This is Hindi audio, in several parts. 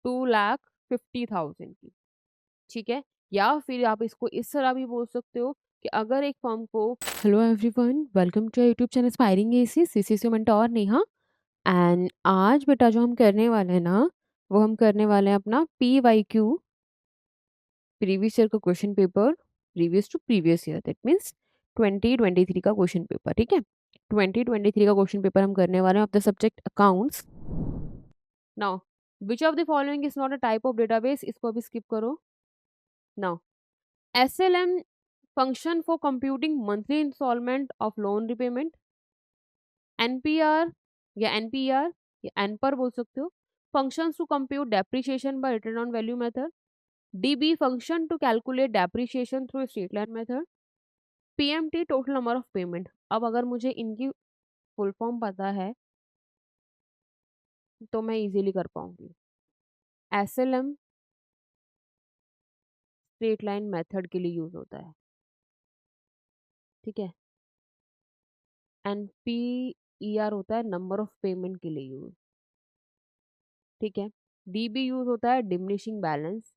2,50,000 की, ठीक है। या फिर आप इसको इस तरह भी बोल सकते हो कि अगर एक फर्म को, hello everyone, welcome to YouTube channel inspiring AC, CC से मेंटोर और नेहा। एंड आज बेटा जो हम करने वाले हैं ना, वो हम करने वाले हैं अपना PYQ, प्रीवियस ईयर का question paper, previous to previous year, that means 2023 का क्वेश्चन पेपर, ठीक है। 2023 का क्वेश्चन पेपर हम करने वाले हैं of the subject accounts. Now which of the following is not a type of database, इसको अभी स्किप करो। Now SLM function for computing monthly installment of loan repayment, NPR या NPR या NPAR बोल सकते हो, functions to compute depreciation by return on value method, DB function to calculate depreciation through straight line method, PMT total number of payment। अब अगर मुझे इनकी फुल फॉर्म पता है तो मैं इजीली कर पाऊंगी। SLM स्ट्रेट लाइन मेथड के लिए यूज होता है, ठीक है। NPER होता है नंबर ऑफ पेमेंट के लिए यूज, ठीक है। DB यूज होता है diminishing balance,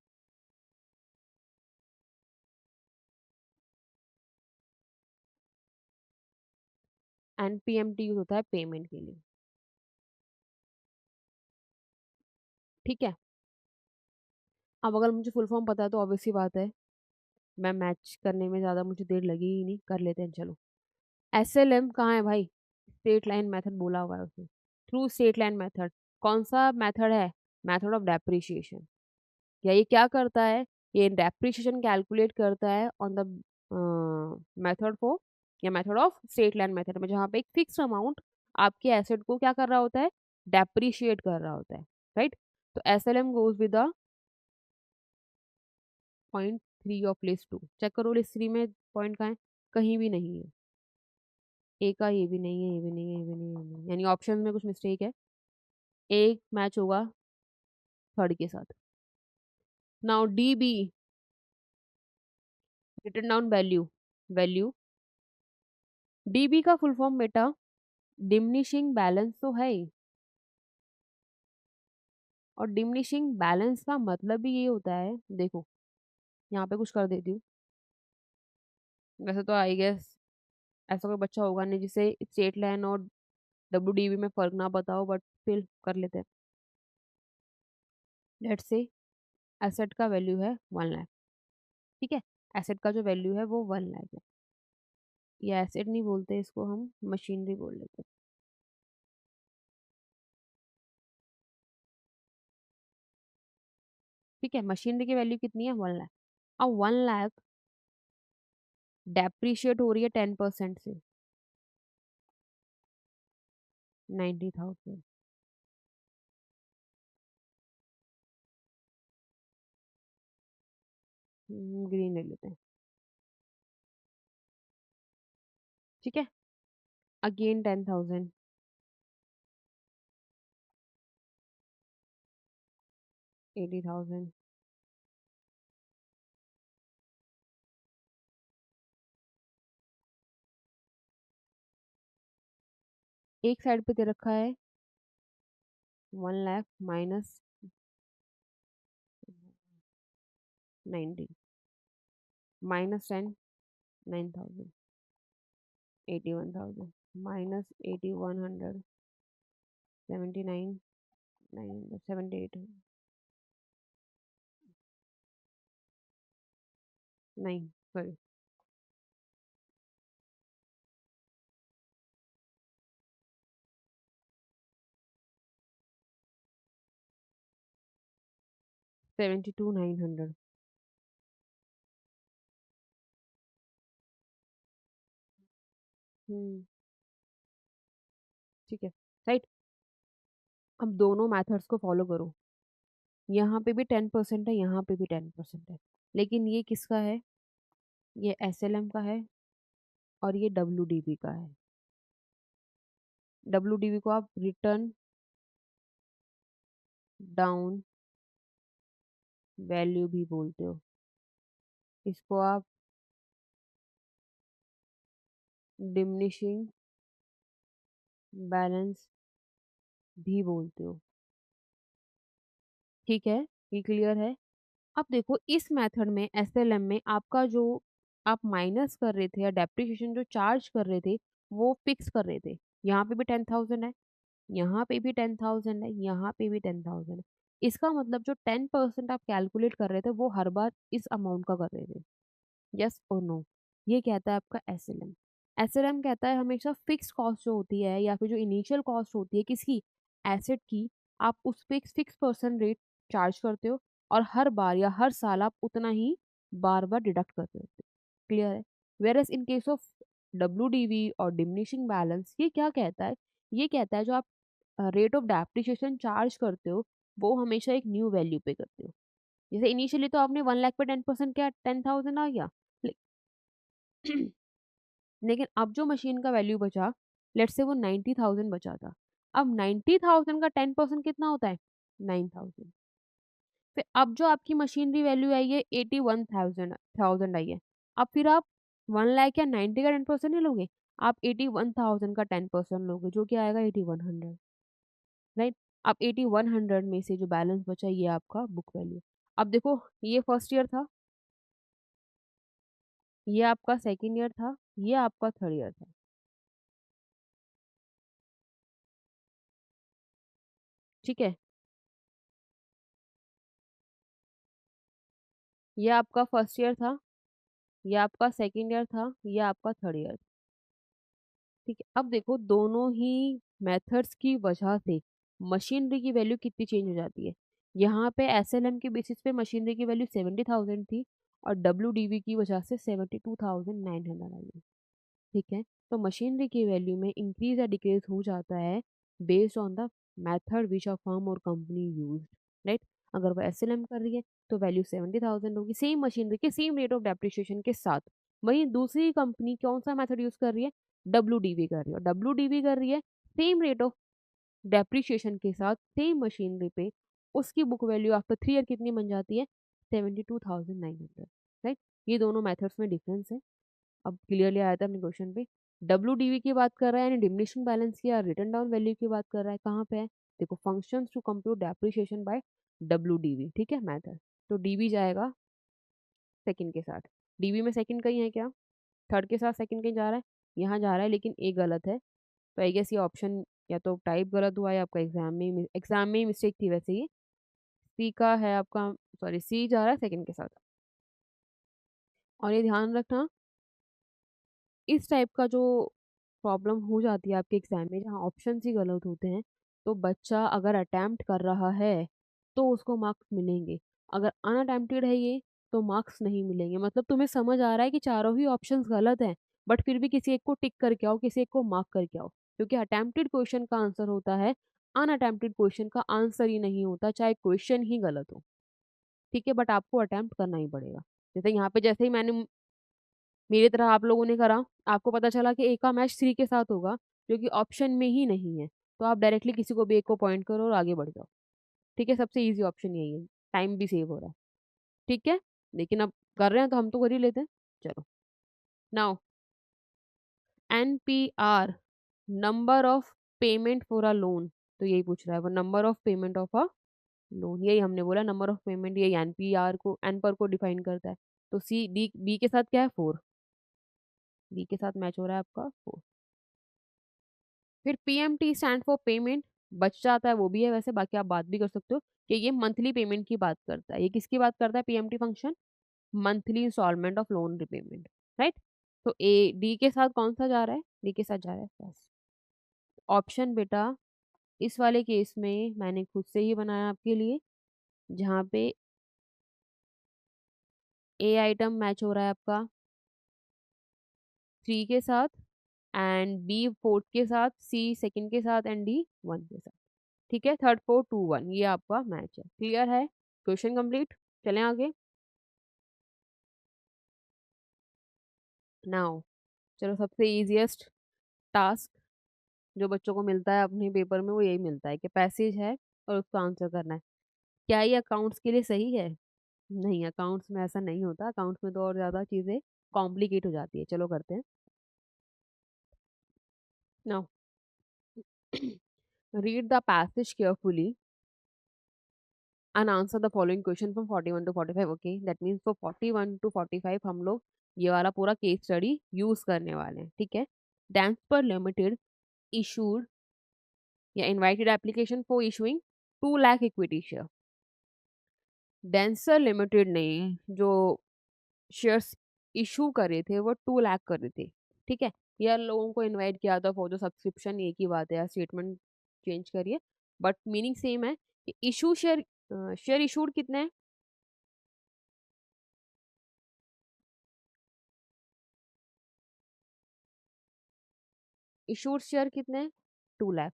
and PMT use होता है पेमेंट के लिए, ठीक है। अब अगर मुझे फुल फॉर्म पता है तो ऑब्वियस सी बात है, मैं मैच करने में ज़्यादा मुझे देर लगी ही नहीं, कर लेते हैं चलो। SLM कहाँ है भाई, स्ट्रेट लाइन मेथड बोला हुआ है उसने, थ्रू स्ट्रेट लाइन मेथड। कौन सा मेथड है, मेथड ऑफ डेप्रिशिएशन। या ये क्या करता है, ये डेप्रिशिएशन कैलकुलेट करता है ऑन द मेथड फॉर, या method of straight line method में, जहाँ पे एक फिक्स अमाउंट आपके एसेट को क्या कर रहा होता है, डेप्रिशिएट कर रहा होता है, राइट। तो SLM goes with the 0.3 of list 2। Check करो लिस्ट 3 में पॉइंट कहाँ है, कहीं भी नहीं है। ए का ये भी नहीं है, ये भी नहीं है, ये भी नहीं है, ये भी नहीं है। यानी ऑप्शन में कुछ मिस्टेक है, एक मैच होगा थर्ड के साथ। Now DB, written down value, value DB का फुल फॉर्म बेटा डिमिनिशिंग बैलेंस तो है ही, और डिमिनिशिंग बैलेंस का मतलब भी ये होता है, देखो यहाँ पे कुछ कर देती हूँ। वैसे तो आई गेस ऐसा कोई बच्चा होगा नहीं जिसे स्टेट लाइन और WDB में फर्क ना पता हो, बट फिर कर लेते हैं। लेट्स से एसेट का वैल्यू है 1 लाख, ठीक है। एसेट का जो वैल्यू है वो 1 लाख है। ये एसेट नहीं बोलते, इसको हम मशीनरी बोल लेते हैं, ठीक है। मशीनरी की वैल्यू कितनी है, 1 लाख। अब 1 लाख डेप्रिशिएट हो रही है 10% से, 90,000। ग्रीन ले लेते हैं, ठीक है। अगेन 10,000, 80,000, एक साइड पे दे रखा है 1 लाख माइनस 90, -10, 9,000, 81,000, -8100, 79, 900, 78, नहीं सॉरी, 72,900। हम्म, ठीक है, राइट। अब दोनों मेथड्स को फॉलो करो, यहाँ पे भी 10% है, यहाँ पे भी 10% है, लेकिन ये किसका है, ये SLM का है और ये WDB का है। WDB को आप रिटर्न डाउन वैल्यू भी बोलते हो, इसको आप डिमिनिशिंग बैलेंस भी बोलते हो, ठीक है, ये क्लियर है। अब देखो इस मेथड में एसएलएम में आपका जो आप माइनस कर रहे थे या डेप्रिसिएशन जो चार्ज कर रहे थे, वो फिक्स कर रहे थे। यहाँ पे भी 10,000 है, यहाँ पे भी 10,000 है, यहाँ पे भी 10,000 है। इसका मतलब जो 10% आप कैलकुलेट कर रहे थे, वो हर बार इस अमाउंट का कर रहे थे। यस और नो? ये कहता है आपका एसएलएम। एसएलएम कहता है हमेशा फिक्स कॉस्ट जो होती है या फिर जो इनिशियल कॉस्ट होती है किसी एसेट की, आप उस पे एक फिक्स परसेंट रेट चार्ज करते हो और हर बार या हर साल आप उतना ही बार-बार डिडक्ट करते हो। क्लियर है? Whereas in case of WDV और डिमिनिशिंग बैलेंस ये क्या कहता है? ये कहता है जो आप रेट ऑफ डेप्रिसिएशन चार्ज करते हो, वो हमेशा एक न्यू वैल्यू पे करते हो। जैसे इनिशियली तो आपने 1 लाख पे 10% क्या 10,000 आ गया। ले लेकिन अब जो मशीन का वैल्यू बचा, लेट्स से वो 90,000 बचा था। अब 90,000 का 10% कितना होता है? 9,000। फिर अब जो आपकी मशीनरी वैल्यू आई है 81,000 आई है। अब फिर आप 1 लाख या 90 का 10% नहीं लोगे, आप 81,000 का 10% लोगे जो कि आएगा 8100, राइट? अब 8100 में से जो बैलेंस बचा ये आपका बुक वैल्यू। अब देखो ये फर्स्ट ईयर था, ये आपका सेकंड ईयर था, ये आपका थर्ड ईयर था। ठीक है? ये आपका फर्स्ट ईयर था, ये आपका सेकंड ईयर था, ये आपका थर्ड ईयर था। ठीक है? अब देखो दोनों ही मेथड्स की वजह से मशीनरी की वैल्यू कितनी चेंज हो जाती है। यहाँ पे एसएलएम के बेसिस पे मशीनरी की वैल्यू 70,000 थी और डब्ल्यूडीवी की वजह से 72,900 आई है। ठीक है? तो मशीनरी की वैल्यू में इंक्रीज़ या डिक्रीज़ हो जाता है based on the method which a firm और कंपनी यूज्ड, राइट? अगर वो एसएलएम कर रही है तो वैल्यू 70,000 होगी सेम मशीनरी के सेम रेट ऑफ डेप्रिसिएशन के साथ। वहीं दूसरी कंपनी कौन-सा मेथड यूज़ कर रही है? डब्ल्यूडीवी कर रही है और डब्ल्यूडीवी कर रही है सेम रेट ऑफ डेप्रिसिएशन के साथ सेम मशीनरी पे, उसकी बुक वैल्यू आफ्टर 3 ईयर कितनी बन जाती है? 72,900, राइट? ये दोनों मेथड्स में डिफरेंस है। अब क्लियरली आया था अपने क्वेश्चन पे। डब्ल्यूडीवी की बात कर रहा है यानी डिमिनिशिंग बैलेंस की या रिटन डाउन वैल्यू की बात कर रहा है, कहाँ पे है? देखो functions to compute depreciation by WDV, ठीक है मेथड। तो डीवी जाएगा सेकंड के साथ। डीवी में सेकंड कहीं है क्या? थर्ड के साथ सेकंड कहीं जा रहा है? यहाँ जा रहा है लेकिन ए गलत है। तो आई गेस ये ऑप्शन या तो टाइप गलत हुआ या आपका एग्ज़ाम में ही मिस्टेक थी वैसे ये। सी का है आपका सॉरी सी जा रहा है सेकंड के साथ। और ये ध्यान रखना इस टाइप का जो प्रॉब्लम हो जाती है आपके एग्ज़ाम में जहाँ ऑप्शंस ही गलत होते हैं, तो बच्चा अगर अटेम्प्ट कर रहा है, तो उसको मार्क्स मिलेंगे। अगर अनअटेम्प्टेड है ये, तो मार्क्स नहीं मिलेंगे। मतलब तुम्हें समझ आ रहा है कि चारों ही ऑप्शंस गलत हैं, बट फिर भी किसी एक को टिक करके आओ, किसी एक को मार्क करके आओ। क्योंकि अटेम्प्टेड क्वेश्चन का आंसर होता है, अनअटेम्प्टेड क्वेश्चन का आंसर ही नहीं होता, चाहे क्वेश्चन ही गलत हो। ठीक है? बट आपको अटेम्प्ट करना ही पड़ेगा। जैसे यहाँ पे जैसे ही मैंने मेरी तरह आप लोगों ने करा, आपको पता चला कि ए का मैच 3 के साथ होगा, जो कि ऑप्शन में ही नहीं है, तो आप डायरेक्टली किसी को भी एक को पॉइंट करो और आगे बढ़ जाओ। ठीक है? सबसे ईज़ी ऑप्शन यही है, टाइम भी सेव हो रहा है। ठीक है? लेकिन अब कर रहे हैं तो हम तो कर ही लेते हैं। चलो, now NPR number of payment for a loan तो यही पूछ रहा है वो number of payment of a loan यही हमने बोला नंबर ऑफ पेमेंट यही एनपीआर को एन पर को डिफाइन करता है। तो सी डी बी के साथ क्या है 4 बी के साथ मैच हो रहा है आपका 4। फिर पीएमटी स्टैंड फॉर पेमेंट बच जाता है वो भी है वैसे बाकी आप बात भी कर सकते हो कि ये मंथली पेमेंट की बात करता है। ये किसकी बात करता है PMT function? Monthly instalment of loan repayment, right? तो ए डी के साथ कौन सा जा रहा है? डी के साथ जा रहा है फर्स्ट ऑप्शन बेटा। इस वाले केस में मैंने खुद से ही बनाया आपके लिए जहाँ पे ए आइटम मैच हो रहा है आपका 3 के साथ एंड बी फोर्थ के साथ, सी सेकंड के साथ एंड डी 1 के साथ। ठीक है? 3 4 2 1 ये आपका मैच है। क्लियर है? Question complete. चलें आगे। नाउ चलो सबसे ईज़ीएस्ट टास्क जो बच्चों को मिलता है अपने पेपर में वो यही मिलता है कि पैसेज है और उसको आंसर करना है। क्या ये अकाउंट्स के लिए सही है? नहीं, अकाउंट्स में ऐसा नहीं होता। अकाउंट्स में तो और ज़्यादा चीज़ें कॉम्प्लिकेट हो जाती है। चलो करते हैं। Now read the passage carefully and answer the following question from 41 to 45। Okay, that means for 41 to 45 हम लोग ये वाला पूरा केस स्टडी यूज करने वाले हैं, ठीक है। डांसपर लिमिटेड इशूड या invited application for issuing 2 lakh equity share. Denser limited ने जो शेयर्स इशू करे थे वो 2 लाख करे थे, ठीक है। यार लोगों को इनवाइट किया था फॉर द सब्सक्रिप्शन, एक ही बात है यार, स्टेटमेंट चेंज करिए बट मीनिंग सेम है कि इशू शेयर, शेयर इशूड कितने हैं? इशूड शेयर कितने हैं? 2 लाख।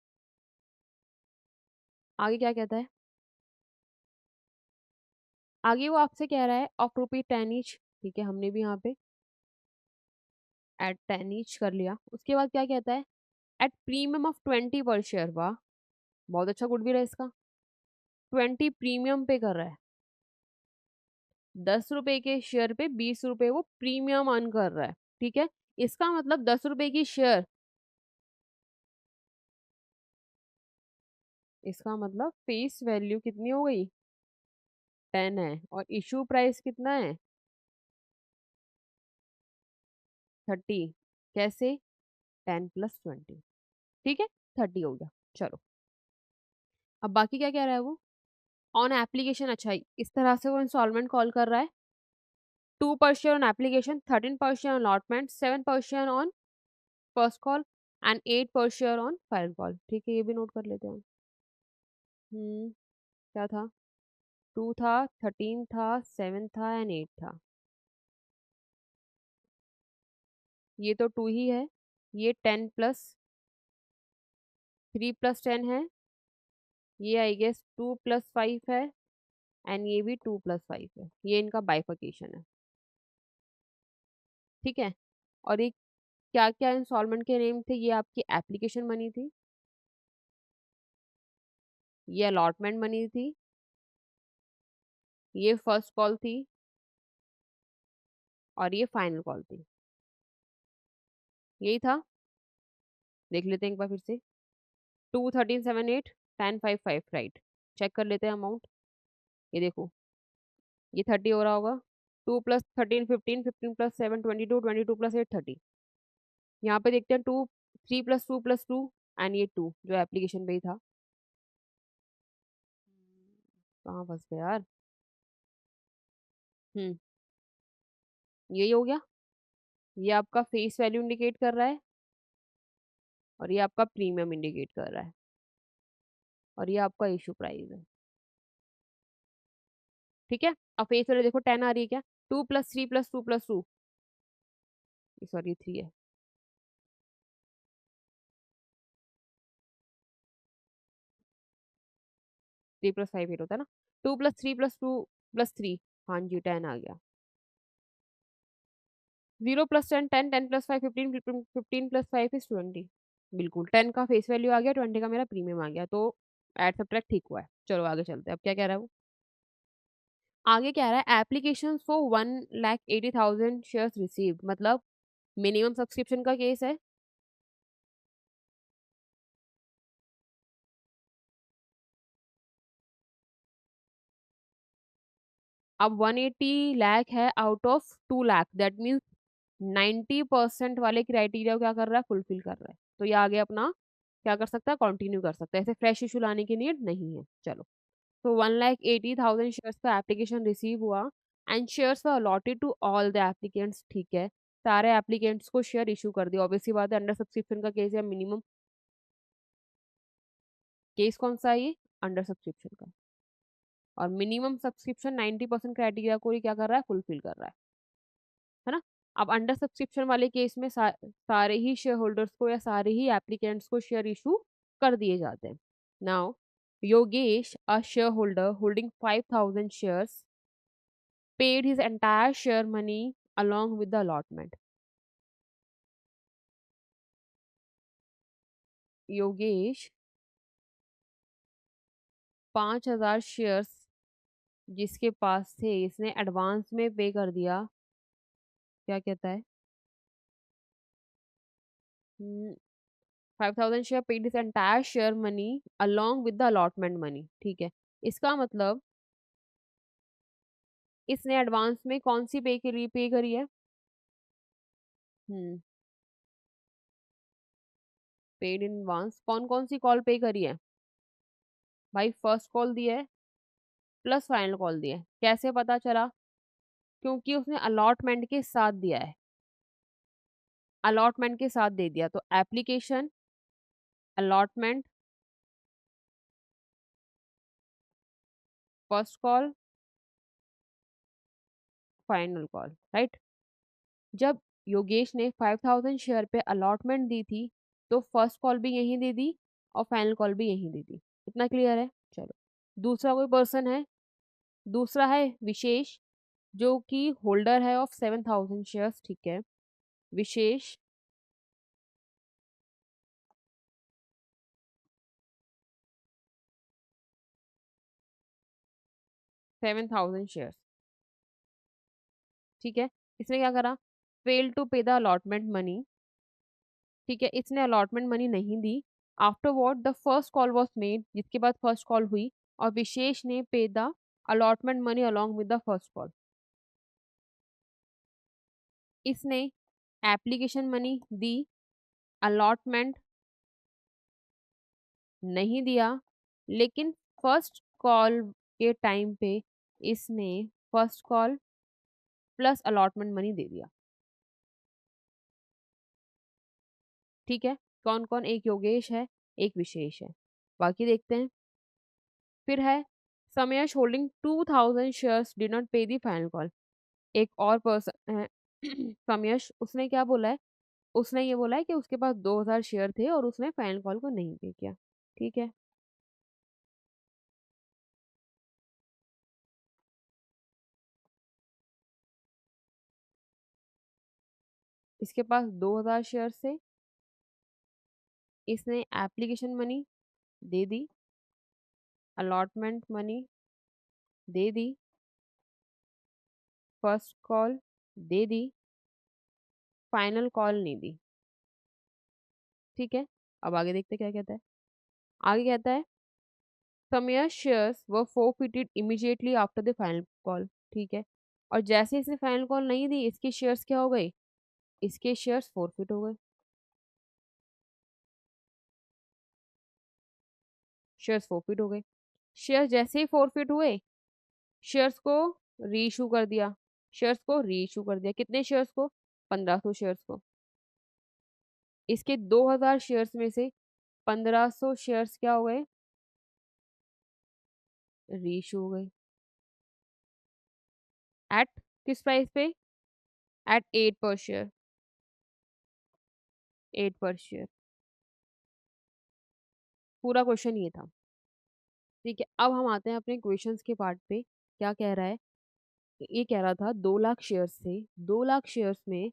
आगे क्या कहता है? आगे वो आपसे कह रहा है ऑफ रुपी 10 ईच, ठीक है, हमने भी यहाँ पे एट 10 ईच कर लिया। उसके बाद क्या कहता है? एट प्रीमियम ऑफ 20 पर शेयर। वाह, बहुत अच्छा गुडविल है इसका। 20 प्रीमियम पे कर रहा है, 10 रुपए के शेयर पे 20 रुपए वो प्रीमियम अर्न कर रहा है, ठीक है। इसका मतलब 10 रुपए की शेयर, इसका मतलब फेस वैल्यू कितनी हो गई? 10 है, और इशू प्राइस कितना है? 30। कैसे? 10 + 20, ठीक है, 30 हो गया। चलो, अब बाकी क्या कह रहा है वो? ऑन एप्लीकेशन, अच्छा इस तरह से वो इंस्टॉलमेंट कॉल कर रहा है। 2% on application, 13% on allotment, 7% on first call and 8% on final call, ठीक है, ये भी नोट कर लेते हैं। क्या था? 2 था, 13 था, 7 था एंड 8 था। ये तो 2 ही है। ये 10 + 3 + 10 है। ये आई गेस 2 + 5 है एंड ये भी 2 + 5 है। ये इनका बाइफर्केशन है, ठीक है। और ये क्या क्या इंस्टॉलमेंट के नेम थे? ये आपकी एप्लीकेशन बनी थी, ये अलॉटमेंट बनी थी, ये फर्स्ट कॉल थी और ये फाइनल कॉल थी। यही था। देख लेते हैं एक बार फिर से। 2, 13, 7, 8, 10, 5, 5, राइट। चेक कर लेते हैं अमाउंट। ये देखो, ये 30 हो रहा होगा। 2 + 13 15, 15 + 7 22, 22 + 8 30। यहाँ पे देखते हैं 3 + 2 + 2 एंड ये 2 जो एप्लीकेशन पे ही था। कहाँ फंस गए यार? हम्म, यही हो गया। ये आपका फेस वैल्यू इंडिकेट कर रहा है और ये आपका प्रीमियम इंडिकेट कर रहा है और ये आपका इशू प्राइस है, ठीक है। अब फेस वैल्यू देखो 10 आ रही है क्या? 2 + 3 + 2 + 2, सॉरी 3 है। 3 + 5 8 होता है ना। 2 + 3 + 2 + 3, हाँ जी 10 आ गया। 0 + 10 10, 10 + 5 15, 15 + 5 इज 20। बिल्कुल 10 का फेस वैल्यू आ गया, 20 का मेरा प्रीमियम आ गया, तो एड सब्ट्रैक्ट ठीक हुआ है। चलो आगे चलते हैं, अब क्या कह रहा है वो? आगे कह रहा है एप्लीकेशन फॉर 1,80,000 शेयर्स रिसीव्ड, मतलब मिनिमम सब्सक्रिप्शन का केस है। अब 180 लाख है out of 2 lakh, that means 90% वाले क्राइटेरिया क्या कर रहा है? फुलफिल कर रहा है। तो ये आगे अपना क्या कर सकता है? कंटिन्यू कर सकता है, ऐसे फ्रेश इशू लाने की नीड नहीं है। चलो, तो 1,80,000 शेयर्स का एप्लीकेशन रिसीव हुआ and shares were allotted to all the applicants, ठीक है। सारे एप्लीकेंट्स को शेयर इशू कर दिया, ऑब्वियसली बात है, अंडर सब्सक्रिप्शन का केस है। मिनिमम केस कौन सा है ये? अंडर सब्सक्रिप्शन का। और मिनिमम सब्सक्रिप्शन 90% क्राइटेरिया को ही क्या कर रहा है? फुलफिल कर रहा है ना। अब अंडर सब्सक्रिप्शन वाले केस में सारे ही शेयर होल्डर्स को या सारे ही एप्लीकेंट्स को शेयर इशू कर दिए जाते हैं। Now Yogesh, a share holder holding 5,000 shares, paid his entire share money along with the allotment. Yogesh 5,000 shares जिसके पास थे, इसने एडवांस में पे कर दिया। क्या कहता है? 5,000 share paid his entire share money along with the allotment money, ठीक है। इसका मतलब इसने एडवांस में कौन सी पे करी है? हम्म, पेड इन एडवांस कौन कौन सी कॉल पे करी है? भाई फर्स्ट कॉल दिया है प्लस फाइनल कॉल दिया है। कैसे पता चला? क्योंकि उसने अलॉटमेंट के साथ दिया है, अलॉटमेंट के साथ दे दिया। तो application, allotment, first call, final call, right. जब योगेश ने 5000 शेयर पे अलॉटमेंट दी थी, तो फर्स्ट कॉल भी यहीं दे दी और फाइनल कॉल भी यहीं दे दी। इतना क्लियर है? चलो, दूसरा कोई पर्सन है, दूसरा है विशेष, जो कि होल्डर है ऑफ 7000 शेयर्स, ठीक है। विशेष 7000 शेयर्स, ठीक है। इसने क्या करा? Fail to pay the allotment money, ठीक है। इसने अलॉटमेंट मनी नहीं दी। After what the first call was made, जिसके बाद फर्स्ट कॉल हुई, और विशेष ने pay the allotment money along with the first call. इसने एप्लीकेशन मनी दी, अलॉटमेंट नहीं दिया, लेकिन फर्स्ट कॉल के टाइम पे इसने first call plus allotment money दे दिया, ठीक है। कौन कौन? एक योगेश है, एक विशेष है। बाकी देखते हैं। फिर है समयश होल्डिंग 2000 शेयर्स डिड नॉट पे दी फाइनल कॉल। एक और पर्सन है समयश, उसने क्या बोला है? उसने ये बोला है कि उसके पास 2000 शेयर थे और उसने फाइनल कॉल को नहीं पे किया, ठीक है। इसके पास 2000 शेयर थे, इसने एप्लीकेशन मनी दे दी, अलॉटमेंट मनी दे दी, फर्स्ट कॉल दे दी, फाइनल कॉल नहीं दी, ठीक है। अब आगे देखते क्या कहता है। आगे कहता है समयर shares were forfeited immediately after the final call, ठीक है। और जैसे इसने फाइनल कॉल नहीं दी, इसके शेयर्स क्या हो गए? इसके शेयर्स फोरफिट हो गए, शेयर्स फोरफिट हो गए। शेयर्स जैसे ही फोरफिट हुए, शेयर्स को री इशू कर दिया, शेयर्स को री इशू कर दिया। कितने शेयर्स को? 1500 शेयर्स को। इसके 2000 शेयर्स में से 1500 शेयर्स क्या हो गए? री इशू हो गए। एट किस प्राइस पे? एट 8 पर शेयर, 8 पर शेयर। पूरा क्वेश्चन ये था, ठीक है। अब हम आते हैं अपने क्वेश्चंस के पार्ट पे। क्या कह रहा है? ये कह रहा था 2 लाख शेयर्स थे, 2 लाख शेयर्स में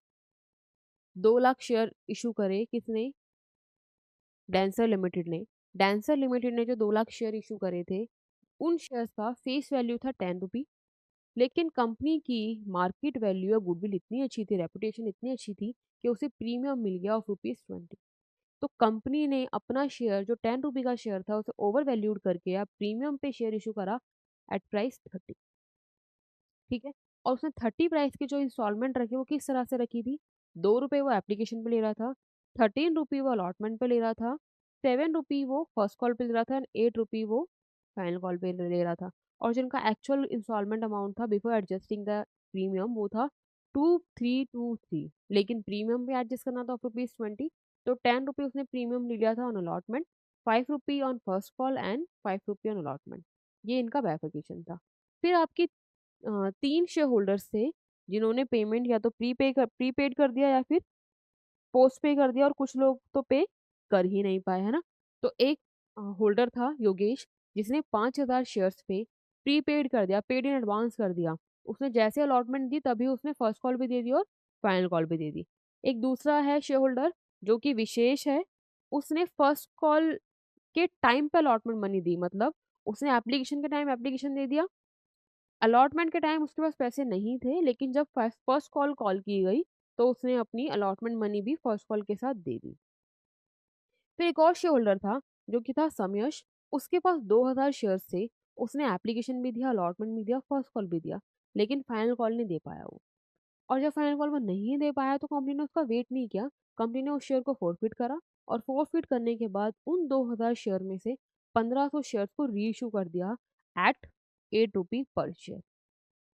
2 लाख शेयर इशू करे किसने? डेंसर लिमिटेड ने। डेंसर लिमिटेड ने जो 2 लाख शेयर इशू करे थे, उन शेयर्स का फेस वैल्यू था 10 रुपी। लेकिन कंपनी की मार्केट वैल्यू या गुडविल इतनी अच्छी थी, रेपुटेशन इतनी अच्छी थी कि उसे प्रीमियम मिल गया ऑफ रुपीज 20। तो कंपनी ने अपना शेयर जो 10 रुपी का शेयर था, उसे ओवर वैल्यूड करके या प्रीमियम पे शेयर इशू करा एट प्राइस 30, ठीक है। और उसने 30 प्राइस की जो इंस्टॉलमेंट रखी, वो किस तरह से रखी थी? 2 रुपए वो एप्लीकेशन पे ले रहा था, 13 रुपी वो अलॉटमेंट पे ले रहा था, 7 रुपी वो फर्स्ट कॉल पे ले रहा था, एंड 8 रुपी वो फाइनल कॉल पे ले रहा था। और जिनका एक्चुअल इंस्टॉलमेंट अमाउंट था बिफोर एडजस्टिंग द प्रीमियम, वो था 2323। लेकिन प्रीमियम भी एडजस्ट करना था रुपीज 20। तो 10 रुपी उसने प्रीमियम ले लिया था on allotment, 5 rupee on first call and 5 rupee on allotment. ये इनका बैफिकेशन था। फिर आपकी 3 शेयर होल्डर्स थे, जिन्होंने पेमेंट या तो प्रीपेड कर दिया या फिर पोस्ट पे कर दिया, और कुछ लोग तो पे कर ही नहीं पाए, है ना। तो एक होल्डर था योगेश, जिसने 5000 शेयर्स पे प्रीपेड कर दिया, पेड इन एडवांस कर दिया। उसने जैसे अलॉटमेंट दी, तभी उसने फर्स्ट कॉल भी दे दी और फाइनल कॉल भी दे दी। एक दूसरा है शेयर होल्डर, जो कि विशेष है। उसने फर्स्ट कॉल के टाइम पे अलॉटमेंट मनी दी, मतलब उसने एप्लीकेशन के टाइम एप्लीकेशन दे दिया, अलॉटमेंट के टाइम उसके पास पैसे नहीं थे, लेकिन जब फर्स्ट कॉल कॉल की गई, तो उसने अपनी अलॉटमेंट मनी भी फर्स्ट कॉल के साथ दे दी। फिर एक और शेयर होल्डर था, जो कि था समयश। उसके पास 2000 शेयर्स थे, उसने एप्लीकेशन भी दिया, अलॉटमेंट भी दिया, फर्स्ट कॉल भी दिया। लेकिन फाइनल कॉल नहीं दे पाया वो। और जब फाइनल कॉल वो नहीं दे पाया तो कंपनी ने उसका वेट नहीं किया, कंपनी ने उस शेयर को फोरफिट करा और फोरफिट करने के बाद उन 2000 शेयर में से 1500 शेयर्स को रीइश्यू कर दिया एट 8 रुपी पर शेयर।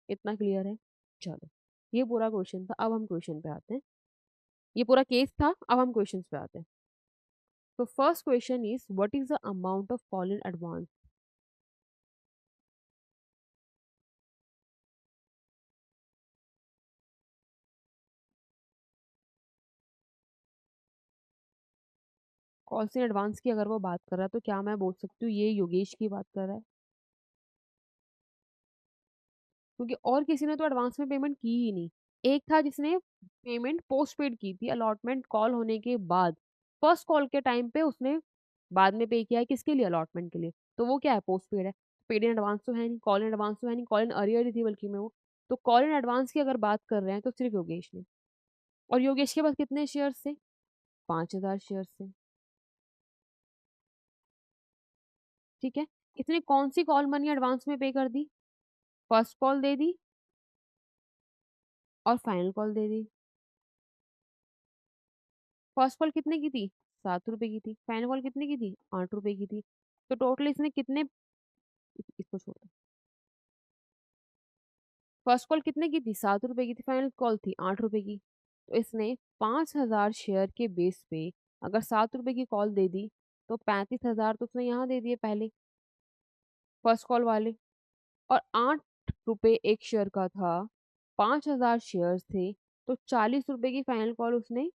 इतना क्लियर है? चलो, ये पूरा क्वेश्चन था। अब हम क्वेश्चन पे आते हैं। ये पूरा केस था, अब हम क्वेश्चन पे आते हैं। तो first question is what is the amount of call in advance? Calls in advance की अगर वो बात कर रहा है तो क्या मैं बोल सकती हूँ ये योगेश की बात कर रहा है? क्योंकि और किसी ने तो एडवांस में पेमेंट की ही नहीं। एक था जिसने पेमेंट पोस्ट पेड की थी अलॉटमेंट कॉल होने के बाद। फर्स्ट कॉल के टाइम पे उसने बाद में पे किया है किसके लिए? अलॉटमेंट के लिए। तो वो क्या है? पोस्ट पेड है। पेड इन एडवांस तो है नहीं, कॉल इन एडवांस तो है नहीं, कॉल इन अरियर ही थी बल्कि में वो। तो कॉल इन एडवांस की अगर बात कर रहे हैं तो सिर्फ योगेश ने। और योगेश के पास कितने शेयर्स थे? 5000 शेयर्स थे। ठीक है। इसने कौन सी कॉल मनी एडवांस में पे कर दी? फर्स्ट कॉल दे दी और फाइनल कॉल दे दी। फर्स्ट कॉल कितने की थी? 7 रुपए की थी। फाइनल कॉल कितने की थी? 8 रुपए की थी। तो टोटल इसने कितने, इसको छोड़ो। फर्स्ट कॉल कितने की थी? 7 रुपए की थी। फाइनल कॉल थी 8 रुपए की। तो इसने 5000 शेयर के बेस पे अगर 7 रुपए की कॉल दे दी तो 35,000 तो उसने यहाँ दे दिए पहले, फर्स्ट कॉल वाले। और 8 रुपए एक शेयर का था, 5000 शेयर थे, तो 40 रुपए की फाइनल कॉल उसने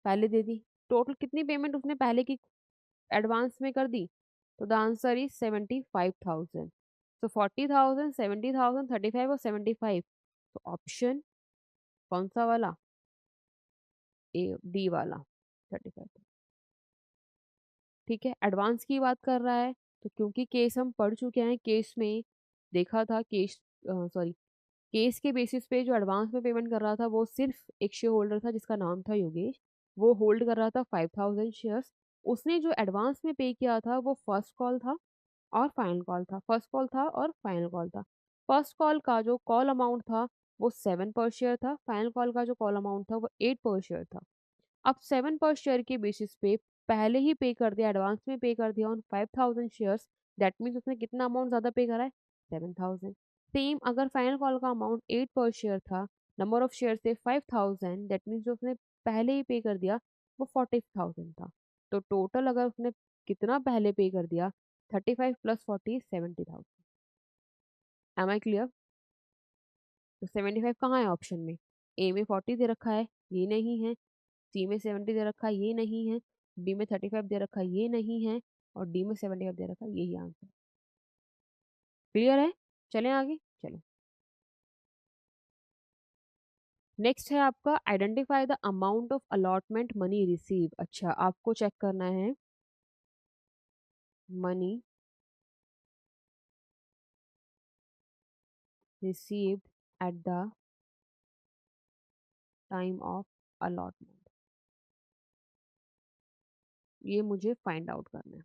पहले दे दी। टोटल कितनी पेमेंट उसने पहले की एडवांस में कर दी? तो द आंसर इज 75,000। तो 40,000, 70,000, 35 और 75। तो ऑप्शन कौन सा वाला? ए, डी वाला, 35। ठीक है, एडवांस की बात कर रहा है। तो क्योंकि केस हम पढ़ चुके हैं, केस में देखा था, केस सॉरी, केस के बेसिस पे जो एडवांस में पेमेंट कर रहा था वो सिर्फ एक शेयर होल्डर था जिसका नाम था योगेश। वो होल्ड कर रहा था 5000 शेयर्स। उसने जो एडवांस में पे किया था वो फर्स्ट कॉल था और फाइनल कॉल था, फर्स्ट कॉल था और फाइनल कॉल था। फर्स्ट कॉल का जो कॉल अमाउंट था वो 7 पर शेयर था, फाइनल कॉल का जो कॉल अमाउंट था वो 8 पर शेयर था। अब 7 पर शेयर के बेसिस पे पहले ही पे कर दिया, एडवांस में पे कर दिया ऑन 5000 शेयर्स। दैट मीन्स उसने कितना अमाउंट ज़्यादा पे करा है? 7000। सेम अगर फाइनल कॉल का अमाउंट 8 पर शेयर था, नंबर ऑफ शेयर थे 5000, दैट मीन्स जो उसने पहले ही पे कर दिया वो 40,000 था। तो टोटल अगर उसने कितना पहले पे कर दिया? 35 प्लस 40 70,000। M I clear? तो 75 कहाँ है ऑप्शन में? ए में 40 दे रखा है, ये नहीं है। सी में 70 दे रखा है, ये नहीं है। बी में 35 दे रखा है, ये नहीं है। और डी में 75 दे रखा है, यही आंसर। क्लियर है? चलें आगे, चलो। नेक्स्ट है आपका identify the amount of allotment money receive. अच्छा, आपको चेक करना है money received eight the time of allotment. ये मुझे फाइंड आउट करना है।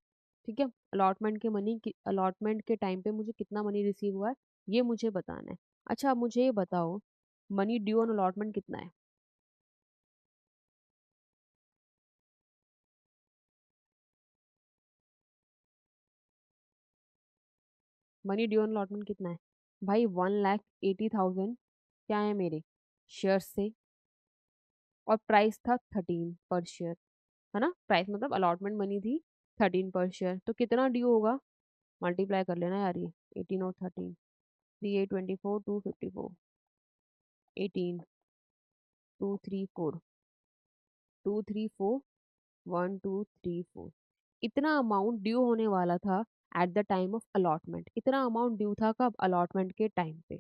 ठीक है, अलॉटमेंट के मनी की, अलॉटमेंट के टाइम पे मुझे कितना मनी रिसीव हुआ है ये मुझे बताना है। अच्छा, अब मुझे ये बताओ मनी ड्यू ऑन अलॉटमेंट कितना है? मनी ड्यू ऑन अलॉटमेंट कितना है? भाई 1,80,000 क्या है मेरे शेयर से, और प्राइस था 13 पर शेयर। है ना, प्राइस मतलब अलॉटमेंट मनी थी 13 पर शेयर। तो कितना ड्यू होगा? मल्टीप्लाई कर लेना यार, ये 18 और 13, 3 8 24 254, 18 234, 234, 1 2 3 4। इतना अमाउंट ड्यू होने वाला था eight the time of allotment. इतना अमाउंट ड्यू था कब? अलॉटमेंट के टाइम पे।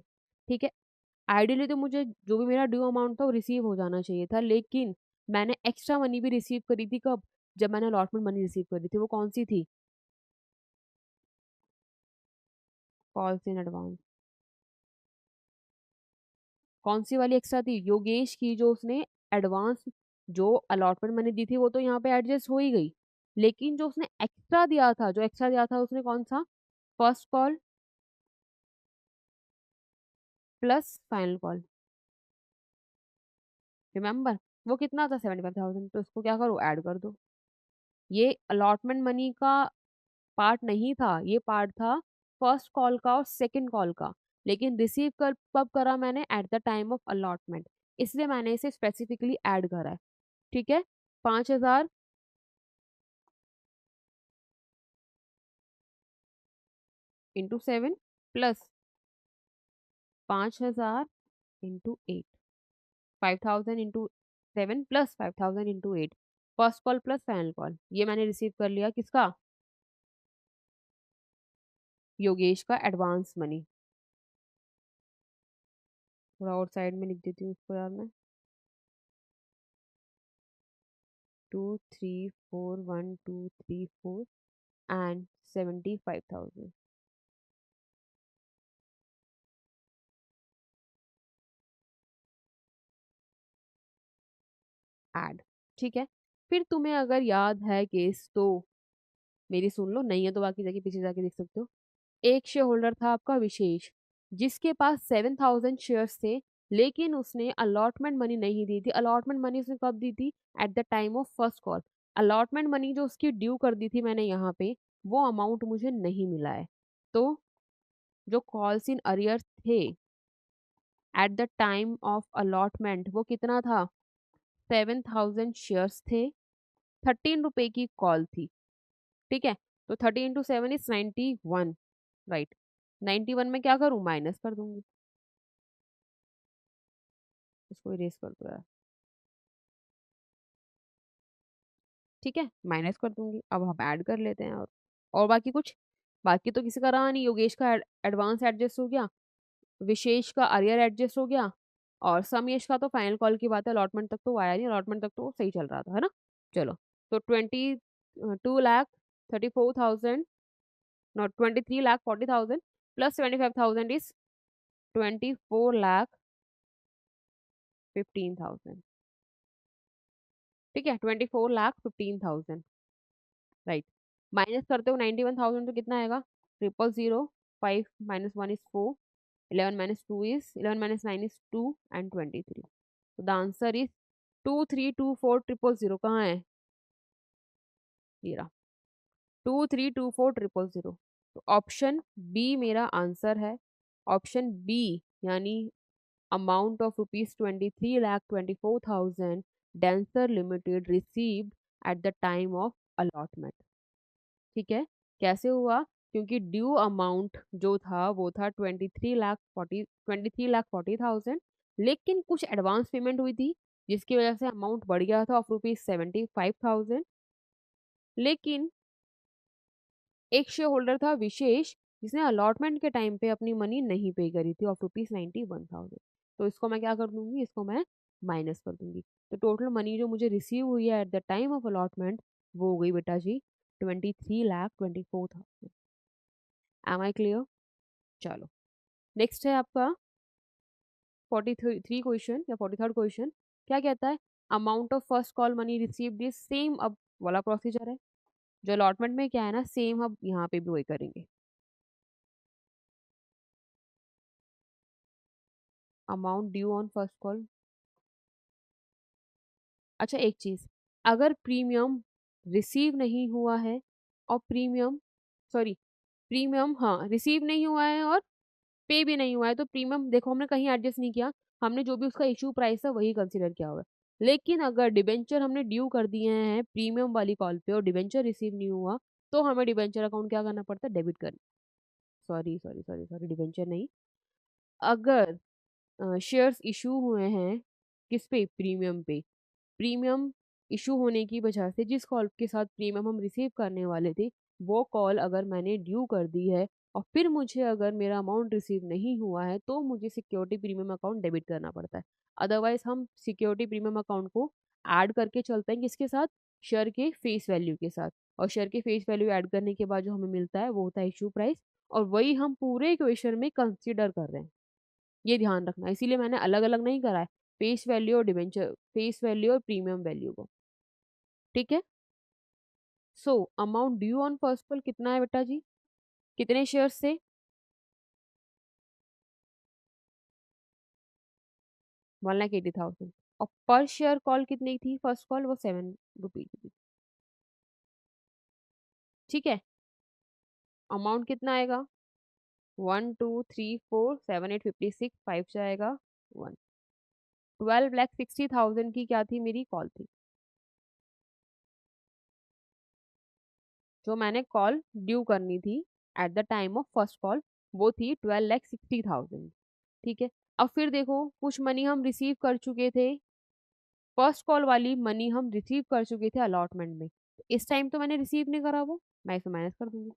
ठीक है, आइडियली तो मुझे जो भी मेरा ड्यू अमाउंट था वो रिसीव हो जाना चाहिए था, लेकिन मैंने एक्स्ट्रा मनी भी रिसीव करी थी कब? जब मैंने अलॉटमेंट मनी रिसीव करी थी। वो कौन सी थी? Calls in advance. कौन सी वाली एक्स्ट्रा थी? योगेश की, जो उसने एडवांस, जो अलॉटमेंट मनी दी थी वो तो यहाँ पे एडजस्ट हो ही गई। लेकिन जो उसने एक्स्ट्रा दिया था, जो एक्स्ट्रा दिया था उसने कौन सा? First call plus final call. Remember वो कितना था 75,000, तो इसको क्या करो ऐड कर दो। ये अलॉटमेंट मनी का पार्ट नहीं था, ये पार्ट था फर्स्ट कॉल का और सेकंड कॉल का। लेकिन रिसीव कर कब करा मैंने? Eight the time of allotment, इसलिए मैंने इसे स्पेसिफिकली ऐड करा है। ठीक है, 5,000 into 7 plus 5,000 into 8, 5,000 into 7 plus 5,000 into 8, first call plus final call. ये मैंने रिसीव कर लिया किसका? योगेश का एडवांस मनी। थोड़ा और साइड में लिख देती हूँ इसको यार मैं। 2341234 एंड 75,000 ऐड। ठीक है, फिर तुम्हें अगर याद है केस तो मेरी सुन लो, नहीं है तो बाकी जाके पीछे जाके देख सकते हो। एक शेयर होल्डर था आपका विशेष, जिसके पास 7,000 शेयर्स थे, लेकिन उसने अलॉटमेंट मनी नहीं दी थी। अलॉटमेंट मनी उसने कब दी थी? At the time of first call. Allotment money जो उसकी ड्यू कर दी थी मैंने यहाँ पे, वो अमाउंट मुझे नहीं मिला है। तो जो कॉल्स इन अरियर थे eight the time of allotment वो कितना था? 7,000 शेयर्स थे, 13 रुपए की कॉल थी। ठीक है, तो 30 × 7 इज 91, राइट। 91 में क्या करूं? माइनस कर दूंगी। इसको इरेज कर दो यार। ठीक है, माइनस कर दूंगी। अब हम ऐड कर लेते हैं। और बाकी कुछ, बाकी तो किसी का रहा नहीं। योगेश का एडवांस एडजस्ट हो गया, विशेष का अरियर एडजस्ट हो गया, और समेश का तो फाइनल कॉल की बात है, अलॉटमेंट तक तो वो आया नहीं, अलॉटमेंट तक तो वो सही चल रहा था, है ना। चलो, तो 22,34,000, नॉट 23,40,000 प्लस 25,000 इज 24,15,000। ठीक है, 24,15,000, राइट। माइनस करते हो 91,000 तो कितना आएगा? 000, 5 minus 1 is 4, 11 minus 2 is 11 minus 9 is 2 and 23। तो द आंसर इज 2324,000। कहाँ है? ये रहा, 2324,000। तो ऑप्शन बी मेरा आंसर है। ऑप्शन बी, यानी amount of rupees 23,24,000 denser limited received eight the time of allotment. ठीक है, कैसे हुआ? क्योंकि ड्यू अमाउंट जो था वो था 23,40,000, लेकिन कुछ एडवांस पेमेंट हुई थी, जिसकी वजह से अमाउंट बढ़ गया था ऑफ रुपीज 75,000। लेकिन एक शेयर होल्डर था विशेष, जिसने अलॉटमेंट के टाइम पे अपनी मनी नहीं पे करी थी ऑफ रुपीज 91,000। तो इसको मैं क्या कर दूंगी? इसको मैं माइनस कर दूंगी। तो टोटल मनी जो मुझे रिसीव हुई है at the time of allotment, वो हो गई बेटा जी 23,24,000। Am I clear? चलो, नेक्स्ट है आपका 43 क्वेश्चन या 43rd क्वेश्चन। क्या कहता है? Amount of first call money received is same. अब वाला प्रोसीजर है, जो अलॉटमेंट में क्या है ना, सेम अब यहाँ पे भी वही करेंगे। Amount due on first call. अच्छा, एक चीज, अगर प्रीमियम रिसीव नहीं हुआ है और प्रीमियम, सॉरी, प्रीमियम हाँ रिसीव नहीं हुआ है और पे भी नहीं हुआ है, तो प्रीमियम देखो हमने कहीं एडजस्ट नहीं किया, हमने जो भी उसका इशू प्राइस है वही कंसीडर किया हुआ है। लेकिन अगर डिबेंचर हमने ड्यू कर दिए हैं प्रीमियम वाली कॉल पे और डिबेंचर रिसीव नहीं हुआ, तो हमें डिबेंचर अकाउंट क्या करना पड़ता है? डेबिट कर, sorry sorry sorry sorry, debenture नहीं। अगर शेयर्स इशू हुए हैं किस पे? प्रीमियम पे। प्रीमियम इशू होने की वजह से जिस कॉल के साथ प्रीमियम हम रिसीव करने वाले थे, वो कॉल अगर मैंने ड्यू कर दी है और फिर मुझे अगर मेरा अमाउंट रिसीव नहीं हुआ है, तो मुझे सिक्योरिटी प्रीमियम अकाउंट डेबिट करना पड़ता है। अदरवाइज हम सिक्योरिटी प्रीमियम अकाउंट को ऐड करके चलते हैं किसके साथ? शेयर के फेस वैल्यू के साथ। और शेयर के फेस वैल्यू ऐड करने के बाद जो हमें मिलता है वो होता है इशू प्राइस, और वही हम पूरे क्वेश्चन में कंसिडर कर रहे हैं। ये ध्यान रखना, इसीलिए मैंने अलग अलग नहीं करा है फेस वैल्यू और डिवेंचर, फेस वैल्यू और प्रीमियम वैल्यू को। ठीक है, so amount due on first call कितना है बेटा जी? कितने शेयर्स से? 1,80,000। और पर शेयर कॉल कितनी थी फर्स्ट कॉल, वो 7 रुपीज थी। ठीक है, अमाउंट कितना आएगा, 1 2 3 4 7 8 56, 5 जाएगा 1। 12,60,000 की क्या थी, मेरी कॉल थी। जो मैंने कॉल ड्यू करनी थी at the time of first call, वो थी 12,60,000। ठीक है, अब फिर देखो कुछ मनी हम रिसीव कर चुके थे, फर्स्ट कॉल वाली मनी हम रिसीव कर चुके थे अलॉटमेंट में, तो इस टाइम तो मैंने रिसीव नहीं करा, वो मैं इसे माइनस कर दूंगी।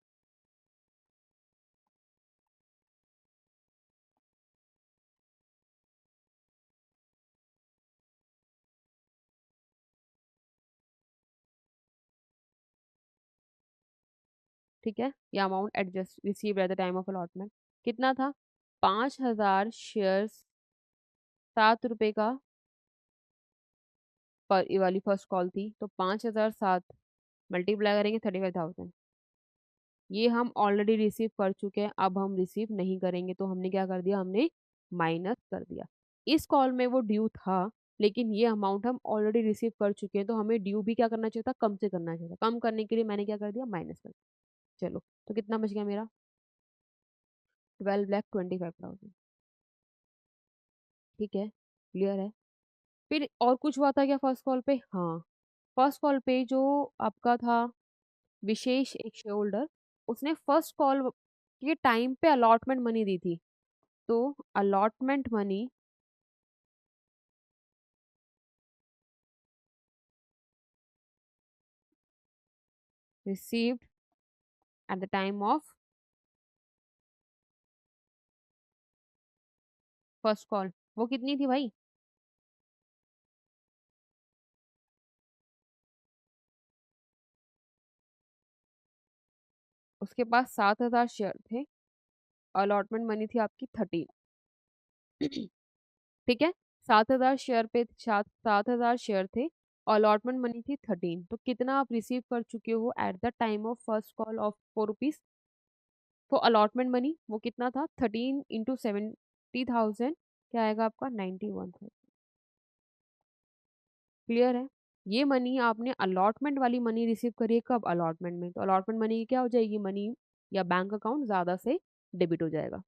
ठीक है, ये amount adjust receive at the time of allotment कितना था, 5,000 शेयर्स, 7 रुपए का पर ये वाली फर्स्ट कॉल थी, तो 5,007 मल्टीप्लाई करेंगे 35,000। ये हम ऑलरेडी रिसीव कर चुके हैं, अब हम रिसीव नहीं करेंगे, तो हमने क्या कर दिया, हमने माइनस कर दिया। इस कॉल में वो ड्यू था, लेकिन ये अमाउंट हम ऑलरेडी रिसीव कर चुके हैं, तो हमें ड्यू भी क्या करना चाहिए था, कम से करना चाहिए था। कम करने के लिए मैंने क्या कर दिया, माइनस कर दिया। चलो, तो कितना बच गया मेरा, 12,25,000। ठीक है, क्लियर है। फिर और कुछ हुआ था क्या फर्स्ट कॉल पे, हाँ, फर्स्ट कॉल पे जो आपका था विशेष एक शेयर होल्डर, उसने फर्स्ट कॉल के टाइम पे अलॉटमेंट मनी दी थी, तो allotment money received eight the time of first call, वो कितनी थी भाई, उसके पास 7,000 शेयर थे, अलॉटमेंट मनी थी आपकी 13। ठीक है, 7,000 शेयर पे 7,000 शेयर थे, अलॉटमेंट मनी थी 13, तो कितना आप रिसीव कर चुके हो eight the time of first call of 4 rupees. तो अलॉटमेंट मनी वो कितना था, 13 × 70,000, क्या आएगा आपका, 91,000। क्लियर है, ये मनी आपने अलॉटमेंट वाली मनी रिसीव करी है, कब, अलॉटमेंट में, तो अलॉटमेंट मनी क्या हो जाएगी, मनी या बैंक अकाउंट ज्यादा से डेबिट हो जाएगा।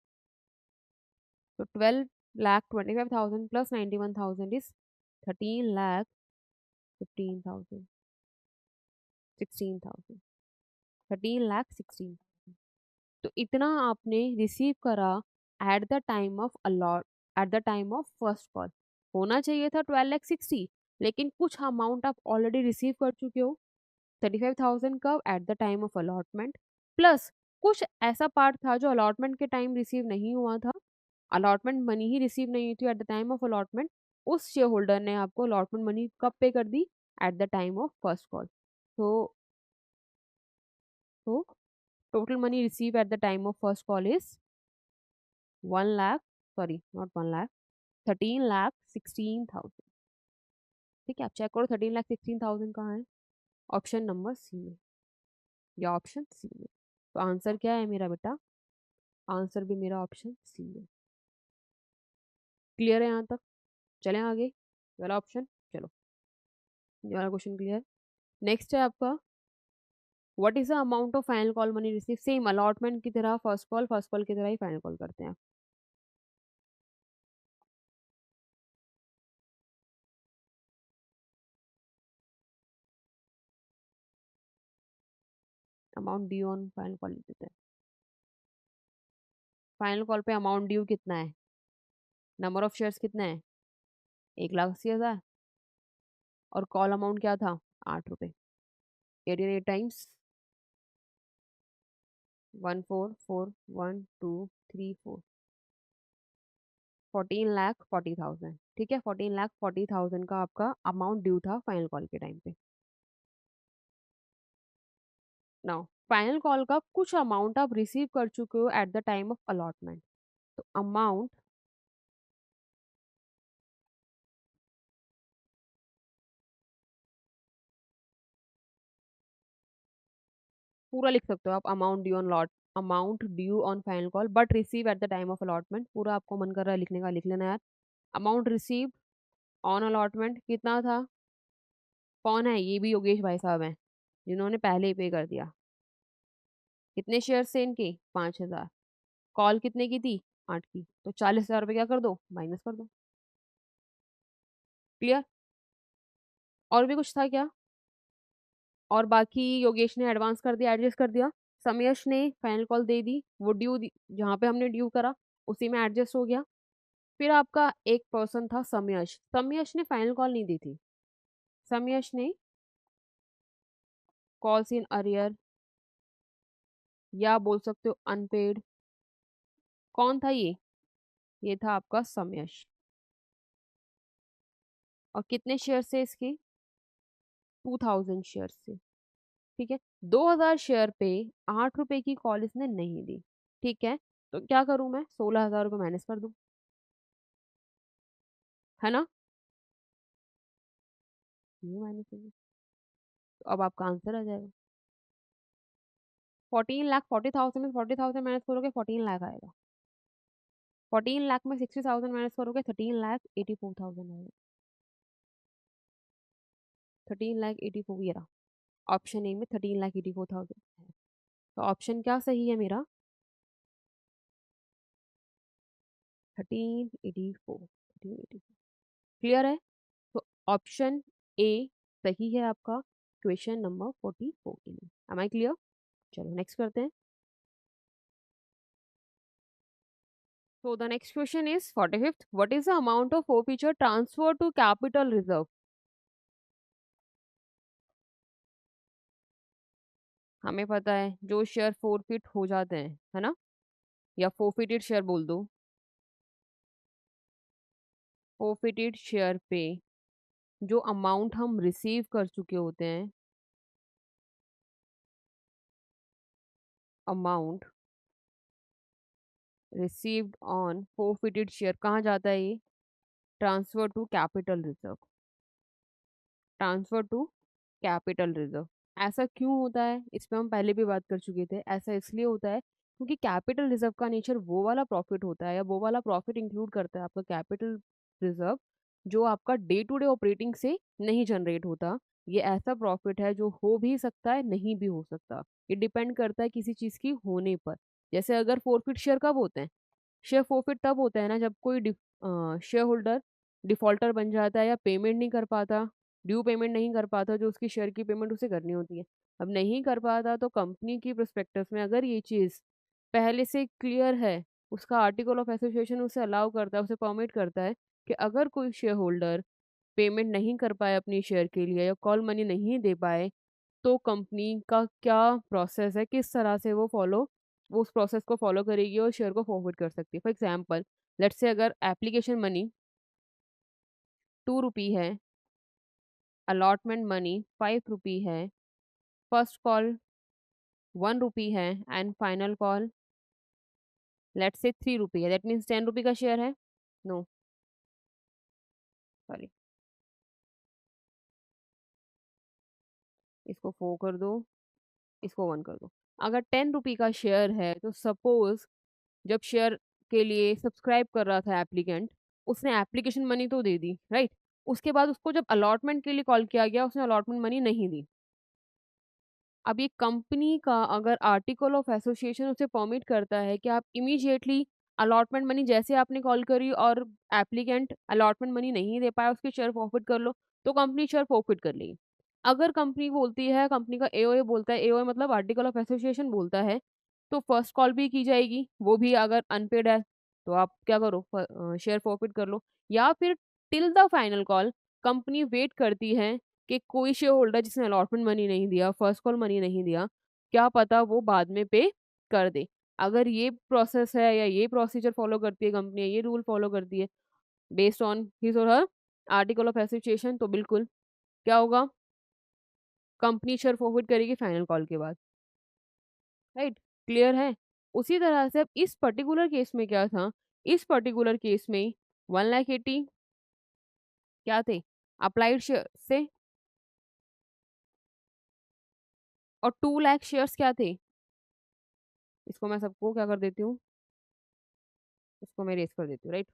तो 12,25,000 प्लस 91,000 इज 13,15,000, 16,000, 13,16,000। तो इतना आपने रिसीव करा at the time of allot, at the time of first call. होना चाहिए था 12,60,000, लेकिन कुछ अमाउंट आप ऑलरेडी रिसीव कर चुके हो, 35,000 का eight the time of allotment, plus कुछ ऐसा पार्ट था जो अलॉटमेंट के टाइम रिसीव नहीं हुआ था, अलॉटमेंट मनी ही रिसीव नहीं हुई थी at the time of allotment, उस शेयर होल्डर ने आपको अलॉटमेंट मनी कब पे कर दी, at the time of first call. तो तो total money receive at the time of first call is 1 lakh, sorry not 1 lakh, 13,16,000। ठीक है, आप चेक करो 13,16,000 कहाँ है, ऑप्शन नंबर सी में, या ऑप्शन सी में। तो आंसर क्या है मेरा बेटा, आंसर भी मेरा ऑप्शन सी है। क्लियर है यहाँ तक, चलें आगे, ये वाला ऑप्शन, चलो ये वाला क्वेश्चन क्लियर। नेक्स्ट है आपका, what is the amount of final call money receive, same allotment की तरह फर्स्ट कॉल की तरह ही फाइनल कॉल करते हैं। Amount due on final call लिख देते हैं। फाइनल कॉल पे अमाउंट ड्यू कितना है, नंबर ऑफ शेयर्स कितना है, 1,80,000, और कॉल अमाउंट क्या था, 8 रुपए, 8 टाइम्स 1441234, 14,40,000। ठीक है, 14,40,000 का आपका अमाउंट ड्यू था फाइनल कॉल के टाइम पे। नाउ फाइनल कॉल का कुछ अमाउंट आप रिसीव कर चुके हो eight the time of allotment, तो अमाउंट पूरा लिख सकते हो आप, amount due on final call but receive at the time of allotment, पूरा आपको मन कर रहा है लिखने का लिख लेना यार। अमाउंट रिसीव्ड ऑन अलॉटमेंट कितना था? कौन है? ये भी योगेश भाई साहब हैं, जिन्होंने पहले ही पे कर दिया। कितने शेयर थे इनके? 5,000। कॉल कितने की थी? 8 की। तो 40,000 रुपये क्या कर दो? माइनस कर दो। क्लियर? और भी कुछ था क्या? और बाकी योगेश ने एडवांस कर दिया, एडजस्ट कर दिया। समयश ने फाइनल कॉल दे दी, वो ड्यू जहाँ पे हमने ड्यू करा उसी में एडजस्ट हो गया। फिर आपका एक पर्सन था समयश, समयश ने फाइनल कॉल नहीं दी थी। समयश ने कॉल्स इन अरियर या बोल सकते हो अनपेड। कौन था ये था आपका समयश। और कितने शेयर से इसके? 2000 शेयर से। ठीक है, 2000 शेयर पे 8 रुपए की कॉल इसने नहीं दी। ठीक है, तो क्या करूं मैं? 16,000 रुपये माइनस कर दूं, है ना? ये माइनस कर दूं, तो अब आपका आंसर आ जाएगा 14,40,000 में 40,000 माइनस करोगे 14 लाख आएगा। 14 लाख में 60,000 माइनस करोगे 13,84,000 आएगा। 13,84,000 ये रहा। ऑप्शन ए में 13,84,000 है। तो ऑप्शन क्या सही है मेरा? 1384। 1384। क्लियर है? तो ऑप्शन ए सही है आपका क्वेश्चन नंबर 44 के लिए। Am I clear? चलो नेक्स्ट करते हैं। So the next question is 45th. What is the amount of forfeiture transfer to capital reserve? हमें पता है जो शेयर फोरफिट हो जाते हैं, है ना? या फोरफिटेड शेयर बोल दो। फोरफिटेड शेयर पे जो अमाउंट हम रिसीव कर चुके होते हैं, amount received on forfeited share कहाँ जाता है ये? Transfer to capital reserve. Transfer to capital reserve. ऐसा क्यों होता है? इस पे हम पहले भी बात कर चुके थे। ऐसा इसलिए होता है क्योंकि कैपिटल रिजर्व का नेचर वो वाला प्रॉफिट होता है, या वो वाला प्रॉफिट इंक्लूड करता है आपका कैपिटल रिजर्व, जो आपका डे टू डे ऑपरेटिंग से नहीं जनरेट होता। ये ऐसा प्रॉफिट है जो हो भी सकता है, नहीं भी हो सकता। ये डिपेंड करता है किसी चीज़ की होने पर। जैसे अगर फोरफिट शेयर कब होते हैं? शेयर फोरफिट तब होता है ना जब कोई शेयर होल्डर डिफॉल्टर बन जाता है या पेमेंट नहीं कर पाता, ड्यू पेमेंट नहीं कर पाता, जो उसकी शेयर की पेमेंट उसे करनी होती है। अब नहीं कर पाता तो कंपनी की प्रोस्पेक्टस में अगर ये चीज़ पहले से क्लियर है, उसका आर्टिकल ऑफ एसोसिएशन उसे अलाउ करता है, उसे परमिट करता है कि अगर कोई शेयर होल्डर पेमेंट नहीं कर पाए अपनी शेयर के लिए या कॉल मनी नहीं दे पाए, तो कंपनी का क्या प्रोसेस है, किस तरह से वो उस प्रोसेस को फॉलो करेगी और शेयर को फॉरवर्ड कर सकती है। फॉर एग्जांपल, लेट्स से अगर एप्लीकेशन मनी 2 रुपी है, अलॉटमेंट मनी 5 रुपी है, फर्स्ट कॉल 1 रुपी है and final call let's say 3 रुपी है, दैट मीन्स 10 रुपी का शेयर है। नो, सॉरी, इसको 4 कर दो, इसको 1 कर दो। अगर 10 रुपी का शेयर है तो सपोज जब शेयर के लिए सब्सक्राइब कर रहा था एप्लीकेंट, उसने एप्लीकेशन मनी तो दे दी, राइट? उसके बाद उसको जब अलॉटमेंट के लिए कॉल किया गया, उसने अलॉटमेंट मनी नहीं दी। अब ये कंपनी का अगर आर्टिकल ऑफ एसोसिएशन उसे परमिट करता है कि आप इमीडिएटली अलॉटमेंट मनी, जैसे आपने कॉल करी और एप्लीकेंट अलॉटमेंट मनी नहीं दे पाया, उसके शेयर फॉरफिट कर लो, तो कंपनी शेयर फॉरफिट कर लेगी। अगर कंपनी बोलती है, कंपनी का एओए बोलता है, एओए मतलब आर्टिकल ऑफ एसोसिएशन बोलता है, तो फर्स्ट कॉल भी की जाएगी, वो भी अगर अनपेड है तो आप क्या करो, शेयर फॉरफिट कर लो। या फिर till the final call company wait करती है कि कोई शेयर होल्डर जिसने अलॉटमेंट मनी नहीं दिया, फर्स्ट कॉल मनी नहीं दिया, क्या पता वो बाद में पे कर दे। अगर ये प्रोसेस है या ये प्रोसीजर फॉलो करती है कंपनी, ये रूल फॉलो करती है बेस्ड ऑन हिज और हर आर्टिकल ऑफ एसोसिएशन, तो बिल्कुल क्या होगा, कंपनी शेयर फॉरवर्ड करेगी फाइनल कॉल के बाद, राइट? क्लियर है? उसी तरह से अब इस पर्टिकुलर केस में क्या था, इस पर्टिकुलर केस में 1,80,000 क्या थे? अप्लाइड शेयर से, और 2 लाख शेयर्स क्या थे? इसको मैं सबको क्या कर देती हूँ, इसको मैं रेस कर देती हूँ, राइट?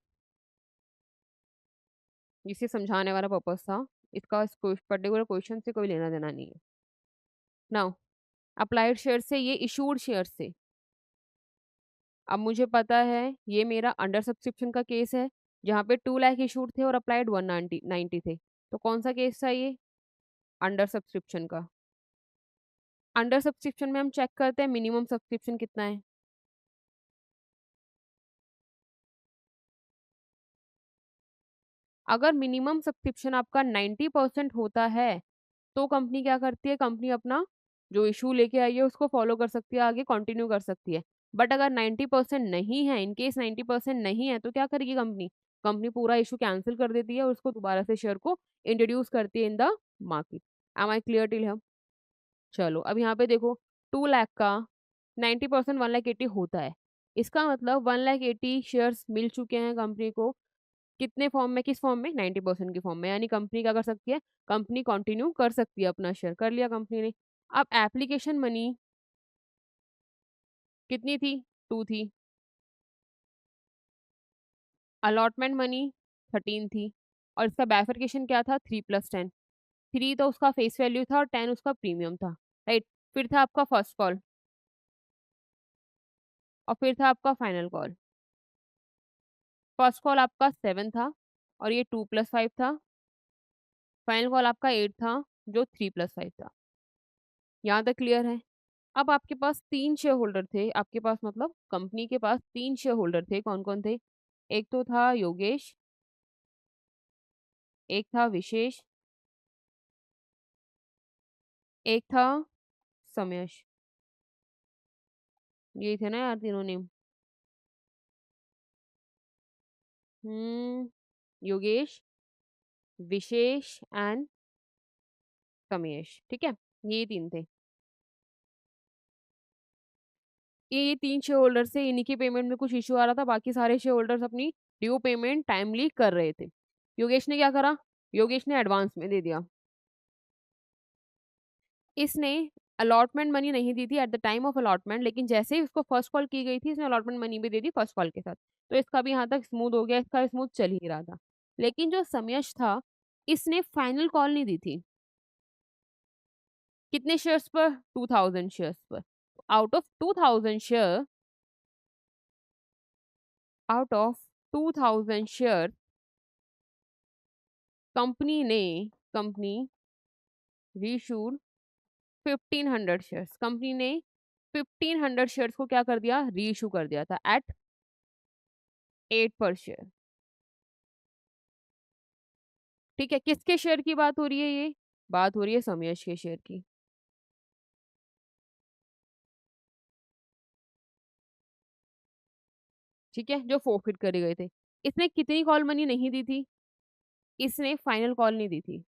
इसे समझाने वाला पर्पस था। इसका इस पर्टिकुलर क्वेश्चन से कोई लेना देना नहीं है। नाउ अप्लाइड शेयर से ये इशूड शेयर से, अब मुझे पता है ये मेरा अंडर सब्सक्रिप्शन का केस है, जहाँ पे 2 लाख इशूड थे और अप्लाइड 190 थे। तो कौन सा केस था ये? अंडर सब्सक्रिप्शन का। अंडर सब्सक्रिप्शन में हम चेक करते हैं मिनिमम सब्सक्रिप्शन कितना है। अगर मिनिमम सब्सक्रिप्शन आपका 90% होता है, तो कंपनी क्या करती है, कंपनी अपना जो इशू लेके आई है उसको फॉलो कर सकती है, आगे कंटिन्यू कर सकती है। बट अगर 90% नहीं है, इन केस 90% नहीं है, तो क्या करेगी कंपनी? कंपनी पूरा इशू कैंसिल कर देती है और उसको दोबारा से शेयर को इंट्रोड्यूस करती है in the market. Am I clear till here? चलो अब यहाँ पे देखो, 2 लाख का 90% 1,80,000 होता है। इसका मतलब 1,80,000 शेयर्स मिल चुके हैं कंपनी को। कितने फॉर्म में, किस फॉर्म में? 90% के फॉर्म में। यानी कंपनी क्या कर सकती है? कंपनी कंटिन्यू कर सकती है अपना शेयर, कर लिया कंपनी ने। अब एप्लीकेशन मनी कितनी थी? 2 थी। अलॉटमेंट मनी 13 थी। और इसका बाइफरकेशन क्या था? 3+10। 3 तो उसका फेस वैल्यू था और 10 उसका प्रीमियम था, राइट? फिर था आपका फर्स्ट कॉल और फिर था आपका फाइनल कॉल। फर्स्ट कॉल आपका 7 था और ये 2+5 था। फाइनल कॉल आपका 8 था, जो 3+5 था। यहाँ तक क्लियर है? अब आपके पास 3 शेयर होल्डर थे, आपके पास मतलब कंपनी के पास 3 शेयर होल्डर थे, कौन-कौन थे? एक तो था योगेश, एक था विशेष, एक था समयश। ये थे ना यार तीनों नेम। योगेश, विशेष एंड समयश, ठीक है? ये 3 थे। ये 3 शेयर होल्डर से इन्हीं के पेमेंट में कुछ इश्यू आ रहा था, बाकी सारे शेयर होल्डर्स अपनी ड्यू पेमेंट टाइमली कर रहे थे। योगेश ने क्या करा? योगेश ने एडवांस में दे दिया। इसने अलॉटमेंट मनी नहीं दी थी at the time of allotment, लेकिन जैसे ही उसको फर्स्ट कॉल की गई थी, इसने अलॉटमेंट मनी भी दे दी फर्स्ट कॉल के साथ। तो इसका भी यहाँ तक स्मूथ हो गया, इसका स्मूथ चल ही रहा था। लेकिन जो समयश था, इसने फाइनल कॉल नहीं दी थी। कितने शेयर्स पर? 2000 शेयर्स पर। Out of 2000 share, out of 2000 share company reissued 1500 shares. Company ने 1500 शेयर्स को क्या कर दिया? रीइश्यू कर दिया था एट 8 पर शेयर। ठीक है, किसके शेयर की बात हो रही है ये? बात हो रही है समयश के शेयर की। ठीक है, जो फोरफिट करे गए थे। इसने कितनी कॉल मनी नहीं दी थी? इसने फाइनल कॉल नहीं दी थी।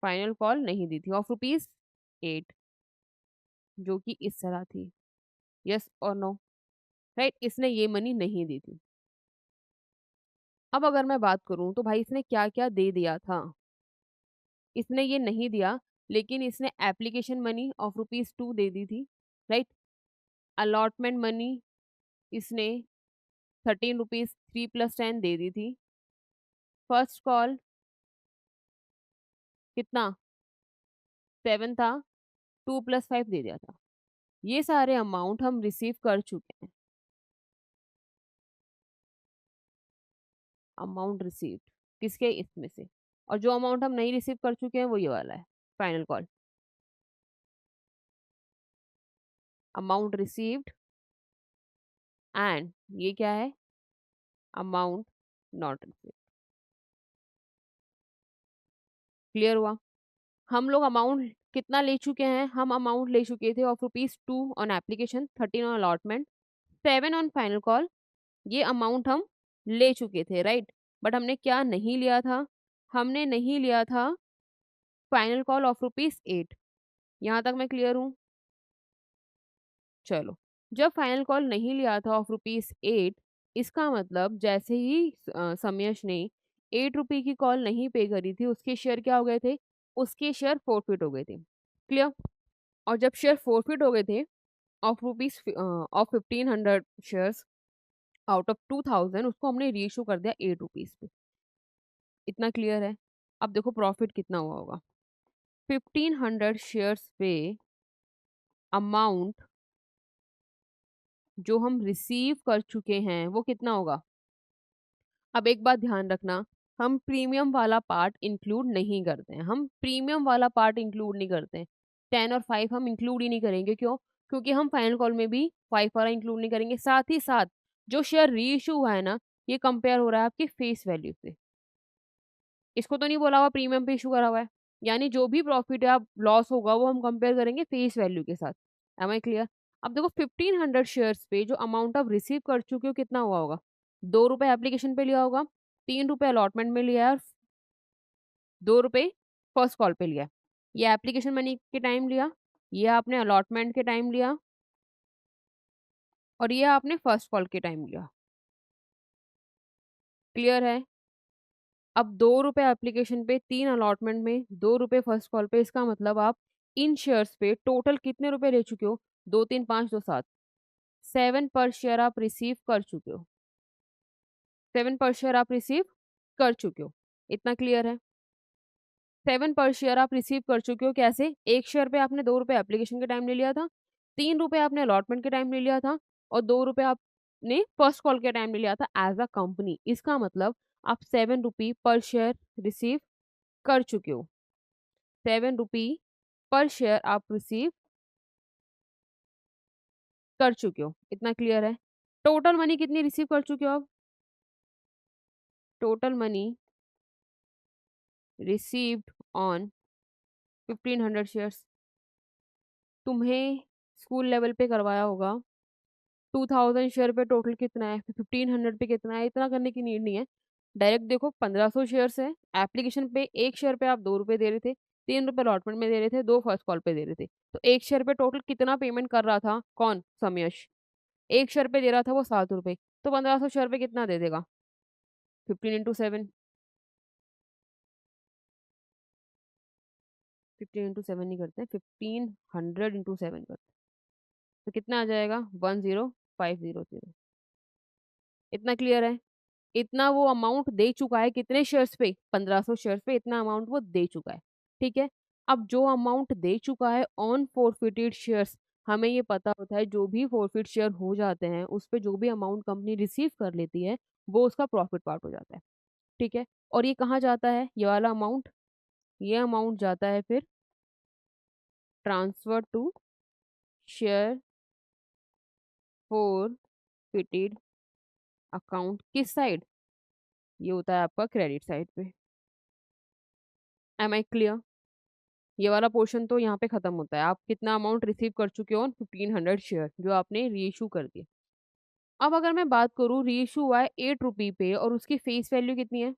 फाइनल कॉल नहीं दी थी ऑफ रुपीज 8, जो कि इस तरह थी। यस और नो? राइट, इसने ये मनी नहीं दी थी। अब अगर मैं बात करूं तो भाई इसने क्या क्या दे दिया था। इसने ये नहीं दिया, लेकिन इसने एप्लीकेशन मनी ऑफ रुपीज 2 दे दी थी, राइट? अलॉटमेंट मनी इसने 13 रुपीज 3+10 दे दी थी। फर्स्ट कॉल कितना? 7 था, 2+5 दे दिया था। ये सारे अमाउंट हम रिसीव कर चुके हैं। अमाउंट रिसीव्ड किसके? इसमें से। और जो अमाउंट हम नहीं रिसीव कर चुके हैं वो ये वाला है, final call. Amount received and ये क्या है? Amount not received. क्लियर हुआ? हम लोग अमाउंट कितना ले चुके हैं? हम अमाउंट ले चुके थे of rupees 2 on application, 13 on allotment, 7 on final call. ये अमाउंट हम ले चुके थे, राइट? बट हमने क्या नहीं लिया था? हमने नहीं लिया था फाइनल कॉल ऑफ रुपीज 8। यहाँ तक मैं क्लियर हूँ? चलो, जब फाइनल कॉल नहीं लिया था ऑफ रुपीज 8, इसका मतलब जैसे ही समयश ने 8 रुपये की कॉल नहीं पे करी थी, उसके शेयर क्या हो गए थे? उसके शेयर फोरफिट हो गए थे। क्लियर? और जब शेयर फोरफिट हो गए थे ऑफ 1500 शेयर्स, आउट ऑफ 2000 उसको हमने रीइश्यू कर दिया 8 रुपीज पे। इतना क्लियर है? अब देखो प्रॉफिट कितना हुआ होगा। 1500 शेयर्स पे अमाउंट जो हम रिसीव कर चुके हैं वो कितना होगा? अब एक बात ध्यान रखना, हम प्रीमियम वाला पार्ट इंक्लूड नहीं करते हैं, हम प्रीमियम वाला पार्ट इंक्लूड नहीं करते हैं। 10 और 5 हम इंक्लूड ही नहीं करेंगे, क्यों? क्योंकि हम फाइनल कॉल में भी 5 वाला इंक्लूड नहीं करेंगे। साथ ही साथ जो शेयर रीइश्यू हुआ है ना, ये कंपेयर हो रहा है आपकी फेस वैल्यू से। इसको तो नहीं बोला हुआ प्रीमियम पे इश्यू करा हुआ है। यानी जो भी प्रॉफिट या लॉस होगा वो हम कंपेयर करेंगे फेस वैल्यू के साथ। Am I clear? अब देखो 1500 शेयर्स पे जो अमाउंट आप रिसीव कर चुके हो कितना हुआ होगा? 2 रुपए एप्लीकेशन पे लिया होगा, 3 रुपए अलॉटमेंट में लिया है और 2 रुपए फर्स्ट कॉल पे लिया है। ये एप्लीकेशन मनी के टाइम लिया, ये आपने अलॉटमेंट के टाइम लिया और ये आपने फर्स्ट कॉल के टाइम लिया। क्लियर है? अब 2 रुपए एप्लीकेशन पे, 3 अलॉटमेंट में, 2 रुपए फर्स्ट कॉल पे, इसका मतलब आप इन शेयर्स पे टोटल कितने रुपए ले चुके हो? 2, 3, 5, 2, 7, 7 पर शेयर आप रिसीव कर चुके हो। 7 पर शेयर आप रिसीव कर चुके हो। इतना क्लियर है? 7 पर शेयर आप रिसीव कर चुके हो कैसे? 1 शेयर पे आपने 2 रुपए एप्लीकेशन के टाइम ले लिया था, 3 रुपए आपने अलॉटमेंट के टाइम ले लिया था और 2 रुपए आपने फर्स्ट कॉल के टाइम ले लिया था एज़ अ कंपनी। इसका मतलब आप 7 रुपए पर शेयर रिसीव कर चुके हो। 7 रुपए पर शेयर आप रिसीव कर चुके हो। इतना क्लियर है? टोटल मनी कितनी रिसीव कर चुके हो आप? Total money received on 1500 shares. तुम्हें स्कूल लेवल पे करवाया होगा, 2000 शेयर पे टोटल कितना है, 1500 पे कितना है, इतना करने की नीड नहीं है। डायरेक्ट देखो 1500 शेयर्स है, एप्लीकेशन पे 1 शेयर पे आप 2 रुपए दे रहे थे, 3 रुपए अलॉटमेंट में दे रहे थे, 2 फर्स्ट कॉल पे दे रहे थे। तो 1 शेयर पे टोटल कितना पेमेंट कर रहा था कौन? समयश। 1 शेयर पे दे रहा था वो 7 रुपए, तो 1500 शेयर पे कितना दे देगा? 15 इंटू 7, 15 इंटू 7 नहीं करते हैं, 1500 इंटू 7 करते हैं। तो कितना आ जाएगा? 10500। इतना क्लियर है? इतना वो अमाउंट दे चुका है कितने शेयर्स पे? 1500 शेयर्स पे इतना अमाउंट वो दे चुका है। ठीक है? अब जो अमाउंट दे चुका है ऑन फॉरफिटेड शेयर्स, हमें ये पता होता है जो भी फॉरफिट शेयर हो जाते हैं उस पे जो भी अमाउंट कंपनी रिसीव कर लेती है वो उसका प्रॉफिट पार्ट हो जाता है। ठीक है? और ये कहाँ जाता है ये वाला अमाउंट? ये अमाउंट जाता है फिर transfer to share forfeited account. किस साइड? ये होता है आपका क्रेडिट साइड पे। Am I clear? ये वाला पोर्शन तो यहाँ पे खत्म होता है। आप कितना अमाउंट रिसीव कर चुके हो? 1500 शेयर जो आपने रीइश्यू कर दिए। अब अगर मैं बात करूँ, रीइश्यू हुआ है 8 रुपए पे और उसकी फेस वैल्यू कितनी है?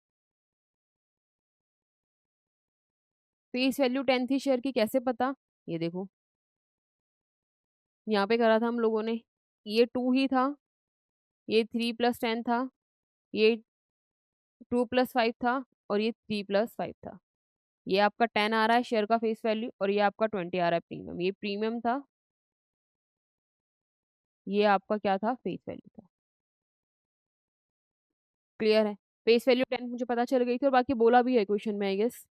फेस वैल्यू 10 थी शेयर की, कैसे पता? ये देखो, यहाँ पे करा था हम लोगों ने, ये 2 ही था, ये 3 प्लस 10 था, ये 2 प्लस 5 था और ये 3 प्लस 5 था। ये आपका 10 आ रहा है शेयर का फेस वैल्यू और ये आपका 20 आ रहा है प्रीमियम। ये प्रीमियम था, ये आपका क्या था? फेस वैल्यू था। क्लियर है? फेस वैल्यू 10 मुझे पता चल गई थी और बाकी बोला भी है क्वेश्चन में I guess.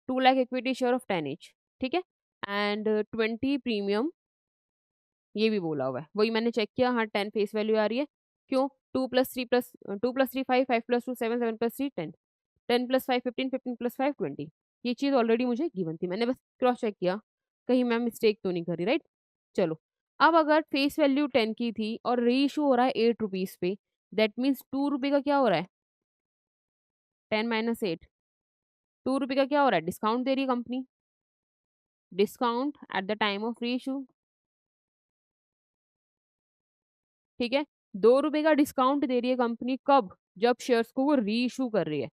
2 lakh equity share of 10 each. ठीक है? एंड 20 प्रीमियम, ये भी बोला हुआ है। वही मैंने चेक किया, हाँ 10 फेस वैल्यू आ रही है। क्यों? 2 plus 3 5, 5 plus 2 7, 7 plus 3 10, 10 plus 5 15, 15 plus 5 20। ये चीज़ ऑलरेडी मुझे गिवन थी, मैंने बस क्रॉस चेक किया कहीं मैं मिस्टेक तो नहीं करी, राइट? चलो, अब अगर फेस वैल्यू 10 की थी और रीइश्यू हो रहा है 8 रुपीज़ पे, दैट मीन्स 2 रुपये का क्या हो रहा है? 10 माइनस 8, 2 रुपये का क्या हो रहा है? डिस्काउंट दे रही है company. Discount at the time of reissue. ठीक है? 2 रुपये का डिस्काउंट दे रही है कंपनी, कब? जब शेयर्स को वो रीइश्यू कर रही है।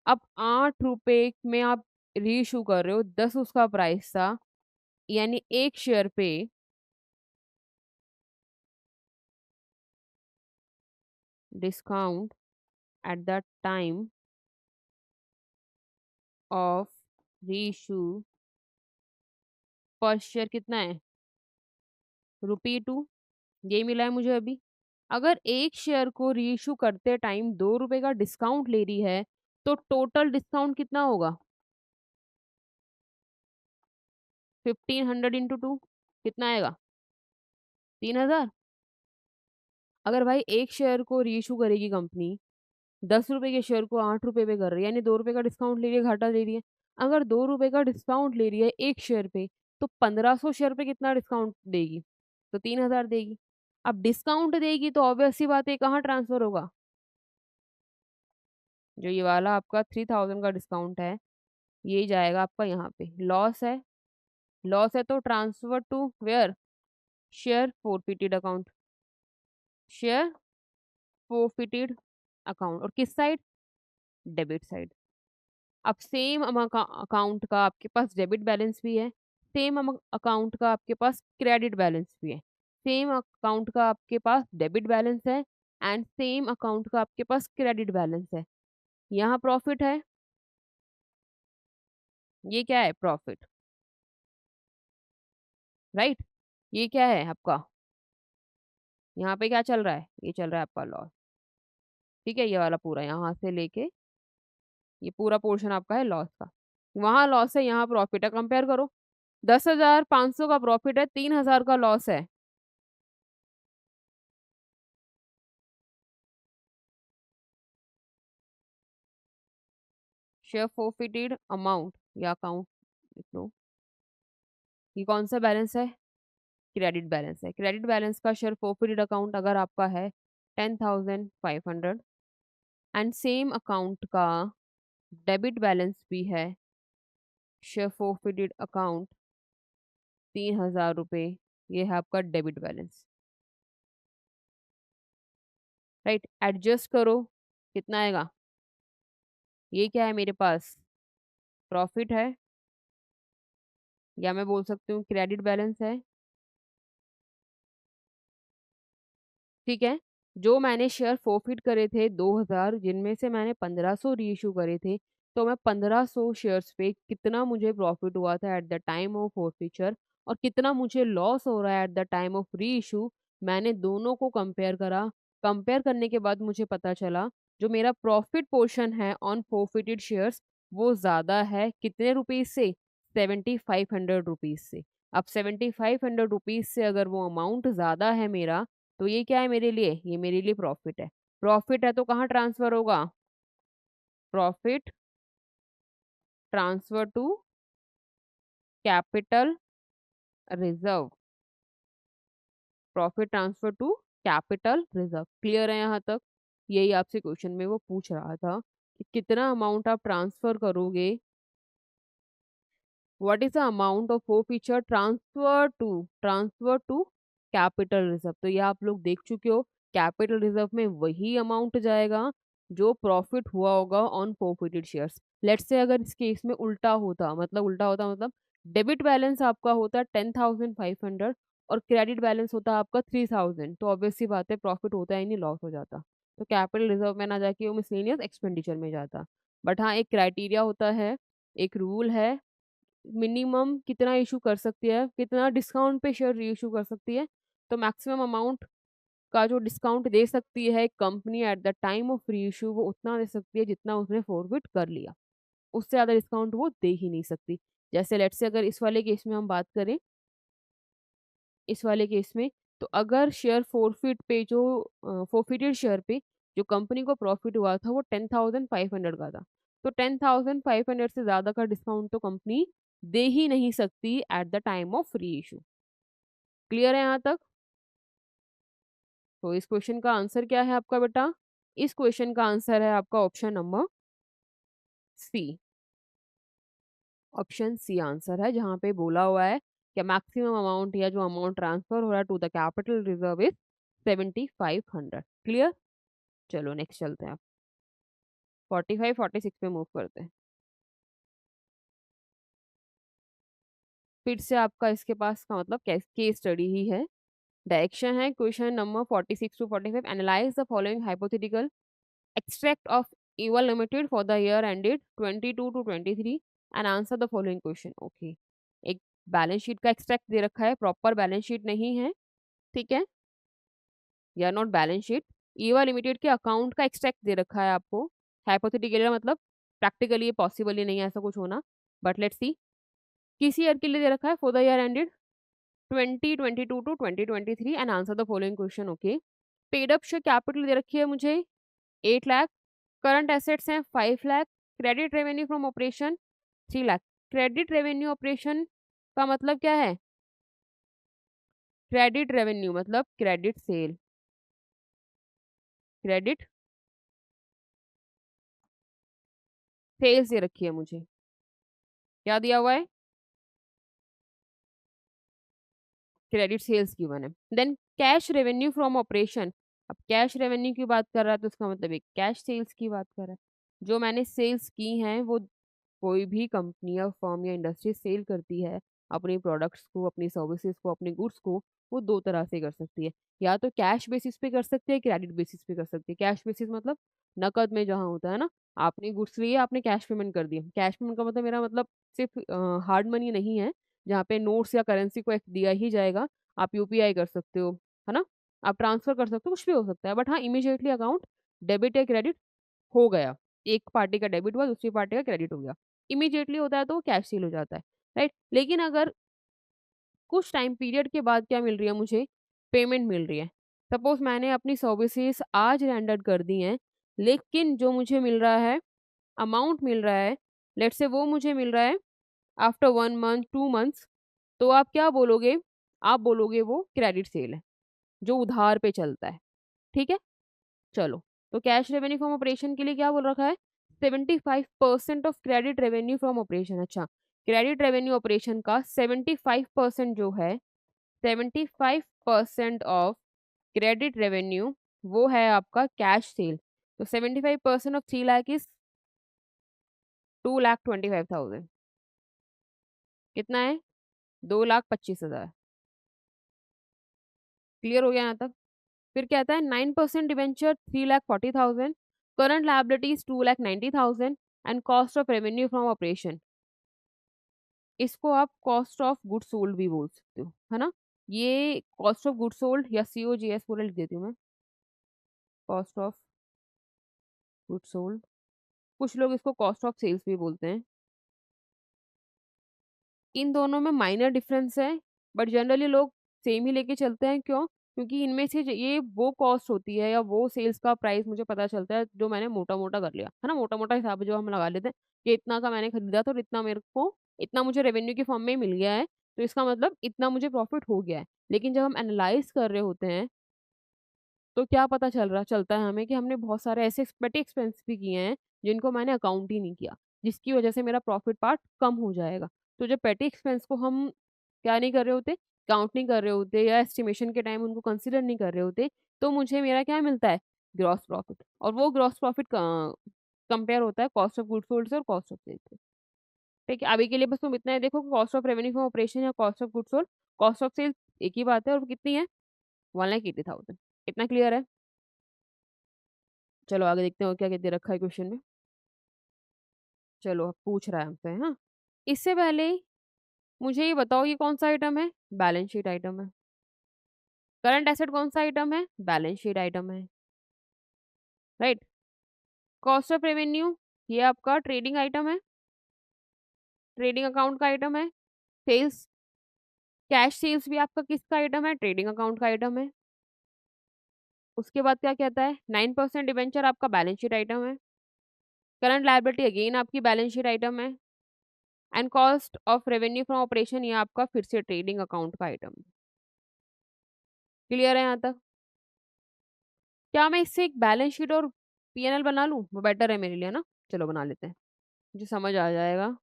अब 8 रुपए में आप रीइश्यू कर रहे हो, 10 उसका प्राइस था, यानी 1 शेयर पे discount at the time of reissue पर शेयर कितना है? ₹2। यही मिला है मुझे अभी। अगर एक शेयर को रीइश्यू करते टाइम 2 रुपए का डिस्काउंट ले रही है, तो टोटल डिस्काउंट कितना होगा? 1500 इंटू 2 कितना आएगा? 3000। अगर भाई एक शेयर को रीइश्यू करेगी कंपनी, 10 रुपए के शेयर को 8 रुपए पे कर रही है, यानी 2 रुपए का डिस्काउंट ले रही है, घाटा ले रही है। अगर 2 रुपए का डिस्काउंट ले रही है एक शेयर पे, तो 1500 शेयर पे कितना डिस्काउंट देगी? तो 3000 देगी। अब डिस्काउंट देगी तो ऑब्वियस सी बात है, कहाँ ट्रांसफर होगा? जो ये वाला आपका 3000 का डिस्काउंट है, ये जाएगा आपका यहाँ पे। लॉस है तो transfer to where? Share forfeited account. Share forfeited account, और किस साइड? Debit side. अब सेम अकाउंट का आपके पास डेबिट बैलेंस भी है, सेम अकाउंट का आपके पास क्रेडिट बैलेंस भी है, सेम अकाउंट का आपके पास डेबिट बैलेंस है, एंड सेम अकाउंट का आपके पास क्रेडिट बैलेंस है। यहाँ प्रॉफिट है, ये क्या है? Profit, right. ये क्या है आपका? यहाँ पे क्या चल रहा है? ये चल रहा है आपका लॉस। ठीक है, ये वाला पूरा यहाँ से लेके ये पूरा पोर्शन आपका है लॉस का। वहां लॉस है, यहाँ प्रॉफिट है, कंपेयर करो। 10,500 का प्रॉफिट है, 3,000 का लॉस है। शेयर फोरफिटेड अमाउंट या अकाउंट लिख लो। ये कौन सा बैलेंस है? क्रेडिट बैलेंस है। क्रेडिट बैलेंस का शेयर फोरफिटेड अकाउंट अगर आपका है 10,500, एंड सेम अकाउंट का डेबिट बैलेंस भी है, शेयर फोरफिटेड अकाउंट 3,000 रुपये, ये है आपका डेबिट बैलेंस, राइट। एडजस्ट करो, कितना आएगा? ये क्या है मेरे पास? प्रॉफिट है, या मैं बोल सकती हूँ क्रेडिट बैलेंस है। ठीक है। जो मैंने शेयर फोरफिट करे थे 2,000, जिनमें से मैंने 1500 रीइश्यू करे थे, तो मैं 1500 शेयर्स पे कितना मुझे प्रॉफिट हुआ था एट द टाइम ऑफ फोरफिचर, और कितना मुझे लॉस हो रहा है एट द टाइम ऑफ री इशू, मैंने दोनों को कंपेयर करा। कंपेयर करने के बाद मुझे पता चला जो मेरा प्रॉफिट पोर्शन है ऑन फोरफिटेड शेयर्स, वो ज़्यादा है। कितने रुपीज़ से? 7,500 रुपीज़ से। अब 7,500 रुपीज़ से अगर वो अमाउंट ज़्यादा है मेरा, तो ये क्या है मेरे लिए? ये मेरे लिए प्रॉफिट है। प्रॉफिट है तो कहाँ ट्रांसफर होगा? Profit transfer to capital reserve. Profit transfer to capital reserve. Clear है यहाँ तक? यही आपसे क्वेश्चन में वो पूछ रहा था कि कितना अमाउंट आप ट्रांसफर करोगे, what is the amount of forfeiture transfer to capital reserve. तो ये आप लोग देख चुके हो, कैपिटल रिजर्व में वही अमाउंट जाएगा जो प्रॉफिट हुआ होगा on forfeited shares. Let's say अगर इस केस में उल्टा होता मतलब डेबिट बैलेंस आपका होता है 10,500, और क्रेडिट बैलेंस होता है आपका 3,000, तो ऑब्वियस सी बात है प्रॉफिट होता ही नहीं, लॉस हो जाता। तो कैपिटल रिजर्व में ना जाके वो मिसलेनियस एक्सपेंडिचर में जाता। बट हाँ, एक क्राइटेरिया होता है, एक रूल है, मिनिमम कितना इशू कर सकती है, कितना डिस्काउंट पे शेयर रीइशू कर सकती है। तो मैक्सिमम अमाउंट का जो डिस्काउंट दे सकती है company at the time of reissue, वो उतना दे सकती है जितना उसने फॉरवर्ड कर लिया। उससे ज़्यादा डिस्काउंट वो दे ही नहीं सकती। जैसे लेट्स से अगर इस वाले केस में हम बात करें, इस वाले केस में, तो अगर शेयर फोरफिटेड शेयर पे जो कंपनी को प्रॉफिट हुआ था वो 10,500 का था, तो 10,500 से ज़्यादा का डिस्काउंट तो कंपनी दे ही नहीं सकती एट द टाइम ऑफ री इशू। क्लियर है यहाँ तक? तो इस क्वेश्चन का आंसर क्या है आपका बेटा? इस क्वेश्चन का आंसर है आपका option number C. Option C answer है, जहाँ पे बोला हुआ है कि मैक्सिमम अमाउंट या जो अमाउंट ट्रांसफर हो रहा है to the capital reserve is 7,500। Clear? चलो नेक्स्ट चलते हैं। 45 46 पे मूव करते हैं। फिर से आपका इसके पास का मतलब केस स्टडी ही है। डायरेक्शन है question number 46 to 45, analyse the following hypothetical extract of EVA Limited for the year ended 22 to 23 and answer the following question। Okay, एक बैलेंस शीट का एक्सट्रैक्ट दे रखा है, प्रॉपर बैलेंस शीट नहीं है, ठीक है। या not balance sheet. Eva limited के अकाउंट का एक्सट्रैक्ट दे रखा है आपको। हाइपोथेटिकली मतलब प्रैक्टिकली ये पॉसिबल ही नहीं है ऐसा कुछ होना, बट लेट्स सी। किस ईयर के लिए दे रखा है? For the year ended 2022 to 2023 and answer the following question. Okay, paid up share capital दे रखी है मुझे 8 लाख, करंट एसेट्स हैं 5 lakh, credit revenue from operation 3 lakh. Credit revenue operation का मतलब क्या है? क्रेडिट रेवेन्यू मतलब क्रेडिट सेल, क्रेडिट सेल्स दे रखी है मुझे। क्या दिया हुआ है? क्रेडिट सेल्स गिवन है। Then cash revenue from operation. अब कैश रेवेन्यू की बात कर रहा है तो उसका मतलब एक कैश सेल्स की बात कर रहा है। जो मैंने सेल्स की हैं वो कोई भी कंपनी या फर्म या इंडस्ट्री सेल करती है अपनी प्रोडक्ट्स को, अपनी सर्विसेज को, अपने गुड्स को, वो दो तरह से कर सकती है। या तो कैश बेसिस पे कर सकती है, क्रेडिट बेसिस पे कर सकती है। कैश बेसिस मतलब नकद में जहाँ होता है ना, आपने गुड्स लिए, आपने कैश पेमेंट कर दिया। कैश पेमेंट का मतलब मेरा मतलब सिर्फ हार्ड मनी नहीं है जहाँ पे नोट्स या करेंसी को एक दिया ही जाएगा। आप यूपीआई कर सकते हो, है ना? आप ट्रांसफर कर सकते हो, कुछ भी हो सकता है। बट हाँ, इमीडिएटली अकाउंट डेबिट या क्रेडिट हो गया। एक पार्टी का डेबिट हुआ, दूसरी पार्टी का क्रेडिट हो गया। इमीडिएटली होता है तो वो कैश सेल हो जाता है, राइट? लेकिन अगर कुछ टाइम पीरियड के बाद क्या मिल रही है मुझे? पेमेंट मिल रही है। सपोज़ मैंने अपनी सर्विसेज़ आज रेंडर कर दी हैं, लेकिन जो मुझे मिल रहा है, अमाउंट मिल रहा है, लेट्स से वो मुझे मिल रहा है आफ्टर 1 मंथ, 2 मंथ्स, तो आप क्या बोलोगे? आप बोलोगे वो क्रेडिट सेल है, जो उधार पे चलता है, ठीक है? चलो, तो कैश रेवेन्यू फ्रॉम ऑपरेशन के लिए क्या बोल रखा है? 75% of credit revenue from operation. अच्छा, क्रेडिट रेवेन्यू ऑपरेशन का 75% जो है, 75% ऑफ क्रेडिट रेवेन्यू वो है आपका कैश सेल। तो 75% ऑफ 3 लाख इज़ 2,25,000। कितना है? 2,25,000। क्लियर हो गया यहाँ तक? फिर कहता है 9% debenture 3,40,000, current liabilities 2,90,000 and cost of revenue from operation. इसको आप कॉस्ट ऑफ गुड सोल्ड भी बोल सकते हो, है ना? ये कॉस्ट ऑफ गुड सोल्ड या सीओजीएस पूरा लिख देती हूँ मैं, कॉस्ट ऑफ गुड सोल्ड। कुछ लोग इसको कॉस्ट ऑफ सेल्स भी बोलते हैं। इन दोनों में माइनर डिफरेंस है, बट जनरली लोग सेम ही लेके चलते हैं। क्यों? क्योंकि इनमें से ये वो कॉस्ट होती है या वो सेल्स का प्राइस मुझे पता चलता है जो मैंने मोटा-मोटा कर लिया, है ना? मोटा-मोटा हिसाब जो हम लगा लेते हैं कि इतना का मैंने खरीदा था और इतना मेरे को, इतना मुझे रेवेन्यू के फॉर्म में मिल गया है, तो इसका मतलब इतना मुझे प्रॉफिट हो गया है। लेकिन जब हम एनालाइज़ कर रहे होते हैं तो क्या पता चलता है हमें कि हमने बहुत सारे ऐसे पेटी एक्सपेंस भी किए हैं, जिनको मैंने अकाउंट ही नहीं किया, जिसकी वजह से मेरा प्रॉफिट पार्ट कम हो जाएगा। तो जब पेटी एक्सपेंस को हम क्या नहीं कर रहे होते, काउंट नहीं कर रहे होते या एस्टिमेशन के टाइम उनको कंसीडर नहीं कर रहे होते, तो मुझे मेरा क्या मिलता है? Gross profit. और वो ग्रॉस प्रॉफिट कंपेयर होता है कॉस्ट ऑफ गुड्स सोल्ड से और कॉस्ट ऑफ सेल्स से। ठीक है? अभी के लिए बस तुम इतना ही देखो कि cost of revenue from operation या cost of goods sold, cost of sales एक ही बात है और वो कितनी है? 1,80,000। इतना क्लियर है? चलो आगे देखते हैं और क्या-क्या दे रखा है क्वेश्चन में। चलो अब पूछ रहा है हमसे, हाँ? इससे पहले मुझे ये बताओ ये कौन-सा आइटम है? बैलेंस शीट आइटम है। करंट एसेट कौन-सा आइटम है? बैलेंस शीट आइटम है, राइट? कॉस्ट ऑफ रेवेन्यू ये आपका ट्रेडिंग आइटम है, ट्रेडिंग अकाउंट का आइटम है। सेल्स, कैश सेल्स भी आपका किसका आइटम है? ट्रेडिंग अकाउंट का आइटम है। उसके बाद क्या कहता है? 9% डिबेंचर आपका बैलेंस शीट आइटम है। करंट लायबिलिटी अगेन आपकी बैलेंस शीट आइटम है। And cost of revenue from operation ये आपका फिर से ट्रेडिंग अकाउंट का आइटम है। क्लियर है यहाँ तक? क्या मैं इससे एक बैलेंस शीट और पीएनएल बना लूँ? वो बेटर है मेरे लिए ना? चलो बना लेते हैं, मुझे समझ आ जाएगा।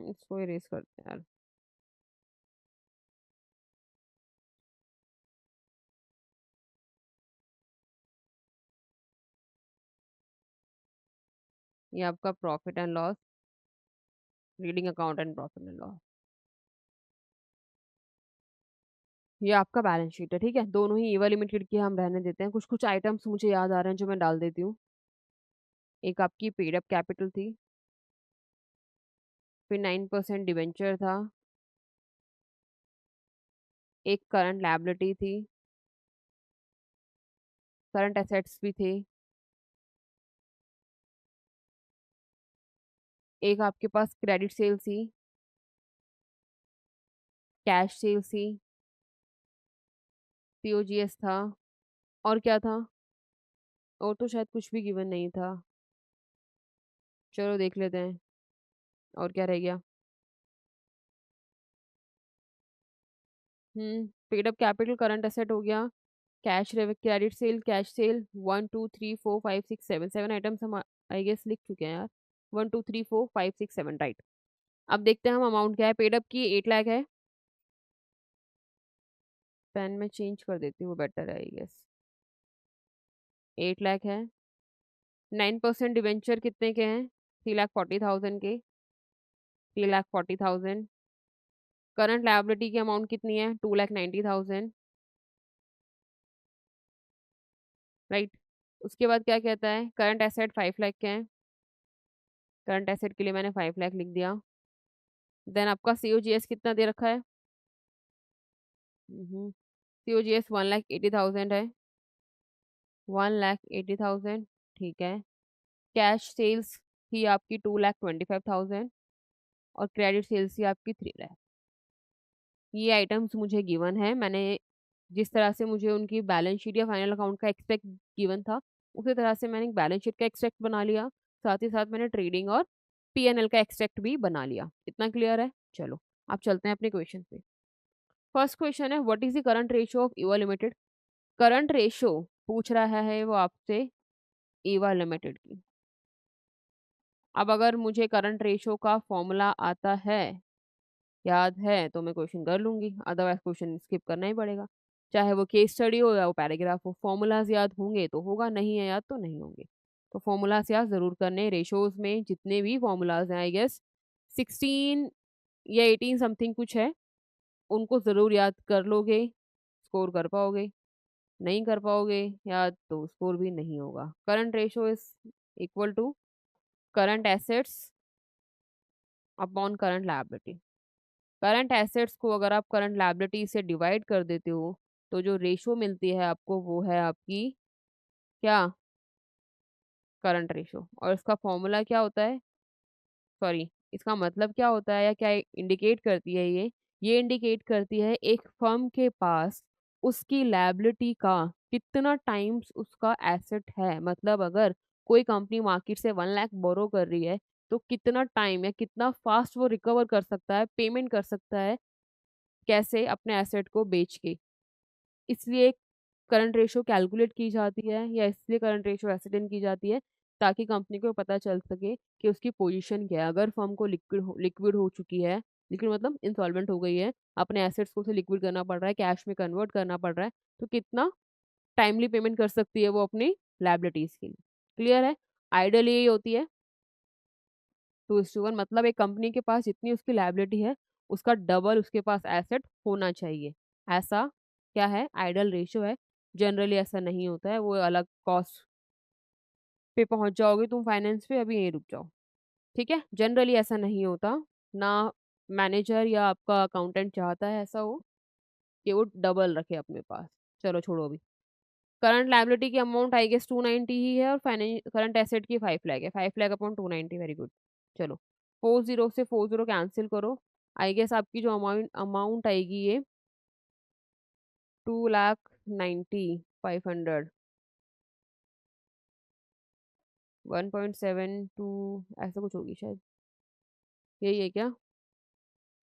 इसको इरेज़ करते हैं यार। ये आपका profit and loss, reading account and profit and loss. ये आपका बैलेंस शीट है, ठीक है? दोनों ही ईवा लिमिटेड की हम रहने देते हैं। कुछ-कुछ आइटम्स मुझे याद आ रहे हैं जो मैं डाल देती हूँ। एक आपकी पेड अप कैपिटल थी, फिर 9% डिबेंचर था, एक करंट लायबिलिटी थी, करंट एसेट्स भी थे, एक आपके पास क्रेडिट सेल थी, कैश सेल थी, सीओजीएस था, और क्या था? और तो शायद कुछ भी गिवन नहीं था। चलो देख लेते हैं, और क्या रह गया? Paid up capital current asset हो गया, cash credit sale, cash cell, 1 2 3 4 5 6 7 7 items हम आई गेस लिख चुके हैं यार। 1 2 3 4 5 6 7 राइट। अब देखते हैं हम अमाउंट क्या है। पेड अप की 8 लाख है। पेन में चेंज कर देती हूँ, वो बेटर है आई गेस। 8 लाख है। 9% डिवेंचर कितने के हैं? 3,40,000 के। 3,40,000। करंट लायबिलिटी की अमाउंट कितनी है? 2,90,000 राइट। उसके बाद क्या कहता है? करंट एसेट 5 लाख के हैं। करंट एसेट के लिए मैंने 5 लाख लिख दिया। देन आपका सीओजीएस कितना दे रखा है? सीओजीएस 1,80,000 है। 1,80,000 ठीक है। कैश सेल्स थी आपकी 2,25,000 और क्रेडिट सेल्स थी आपकी 3 लाख। ये आइटम्स मुझे गिवन है। मैंने जिस तरह से मुझे उनकी बैलेंस शीट या फाइनल अकाउंट का एक्सपेक्ट गिवन था, उसी तरह से मैंने बैलेंस शीट का एक्सट्रैक्ट बना लिया। साथ ही साथ मैंने ट्रेडिंग और पीएनएल का एक्सट्रैक्ट भी बना लिया। इतना क्लियर है? चलो अब चलते हैं अपने क्वेश्चन पे। फर्स्ट क्वेश्चन है, what is the current ratio of Eva limited? Current ratio पूछ रहा है वो आपसे ईवा लिमिटेड की। अब अगर मुझे करंट रेशियो का फॉर्मूला आता है, याद है, तो मैं क्वेश्चन कर लूंगी, अदरवाइज क्वेश्चन स्किप करना ही पड़ेगा। चाहे वो केस स्टडी हो या वो पैराग्राफ हो, फॉर्मूलाज याद होंगे तो होगा, नहीं है याद तो नहीं होंगे। तो फॉर्मूलाज याद जरूर करने। रेशोज में जितने भी फॉर्मूलाज हैं आई गेस 16 या 18 समथिंग कुछ है, उनको जरूर याद कर लोगे, स्कोर कर पाओगे। नहीं कर पाओगे याद तो स्कोर भी नहीं होगा। Current ratio is equal to current assets upon current liability. Current assets को अगर आप करंट लायबिलिटी से डिवाइड कर देते हो, तो जो रेशो मिलती है आपको वो है आपकी क्या? Current ratio. और इसका फॉर्मूला क्या होता है? सॉरी, इसका मतलब क्या होता है या क्या इंडिकेट करती है ये इंडिकेट करती है एक फर्म के पास उसकी लायबिलिटी का कितना टाइम्स उसका एसेट है। मतलब अगर कोई कंपनी मार्केट से 1 लाख बोरो कर रही है, तो कितना टाइम या कितना फास्ट वो रिकवर कर सकता है, पेमेंट कर सकता है, कैसे? अपने एसेट को बेच के। इसलिए करंट रेशो कैलकुलेट की जाती है, या इसलिए करंट रेशो एसिडेंट की जाती है, ताकि कंपनी को पता चल सके कि उसकी पोजीशन क्या है। अगर फर्म को लिक्विड हो चुकी है, लिक्विड मतलब इंसॉल्वेंट हो गई है, अपने एसेट्स को उसे लिक्विड करना पड़ रहा है, कैश में कन्वर्ट करना पड़ रहा है, तो कितना टाइमली पेमेंट कर सकती है वो अपनी लायबिलिटीज के लिए। क्लियर है? आइडियल यही होती है 2:1, मतलब एक कंपनी के पास जितनी उसकी लायबिलिटी है, उसका डबल उसके पास एसेट होना चाहिए। ऐसा क्या है? आइडियल रेशियो है। जनरली ऐसा नहीं होता है, वो अलग कॉस्ट पे पहुंच जाओगे तुम फाइनेंस पे, अभी यहीं रुक जाओ। ठीक है? जनरली ऐसा नहीं होता। ना मैनेजर या आपका अकाउंटेंट चाहता है ऐसा हो कि वो डबल रखे अपने पास। चलो छोड़ो अभी। करंट लायबिलिटी की अमाउंट आई गेस 290 ही है, और करंट एसेट की 5 लाख है। 5 लाख अपॉन 290, वेरी गुड। चलो 40 से 40 कैंसिल करो। आई गेस आपकी जो अमाउंट अमाउंट आएगी ये 2,90,500, 1.72 ऐसा कुछ होगी शायद। यही है क्या?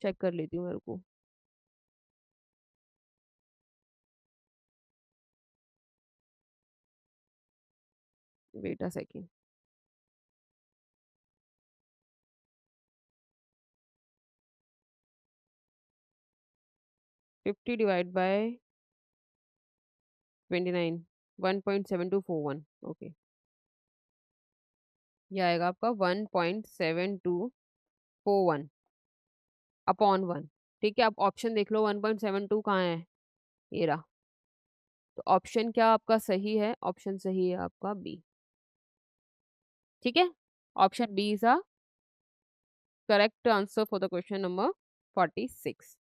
चेक कर लेती हूँ मेरे को। Wait a second. 50 divide by 29, 1.7241। Okay, ये आएगा आपका 1.7241 अपॉन 1। ठीक है, आप ऑप्शन देख लो 1.72 कहाँ है। ये रहा। तो ऑप्शन क्या आपका सही है? ऑप्शन सही है आपका बी। ठीक है, option B is a correct answer for the question number 46।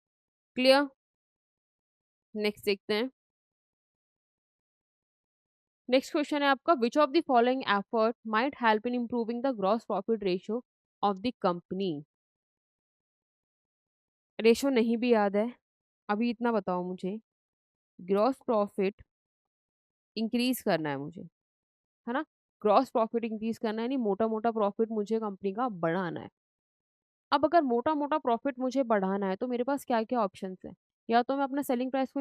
Clear? Next देखते हैं। नेक्स्ट क्वेश्चन है आपका, which of the following effort might help in improving the gross profit ratio of the company. Ratio नहीं भी याद है, अभी इतना बताओ मुझे। ग्रॉस प्रॉफिट इंक्रीज करना है मुझे, है ना? ग्रॉस प्रॉफिट इंक्रीज करना है, यानी मोटा मोटा प्रॉफिट मुझे कंपनी का बढ़ाना है। अब अगर मोटा मोटा प्रॉफिट मुझे बढ़ाना है तो मेरे पास क्या क्या ऑप्शंस है? या तो मैं अपना सेलिंग प्राइस को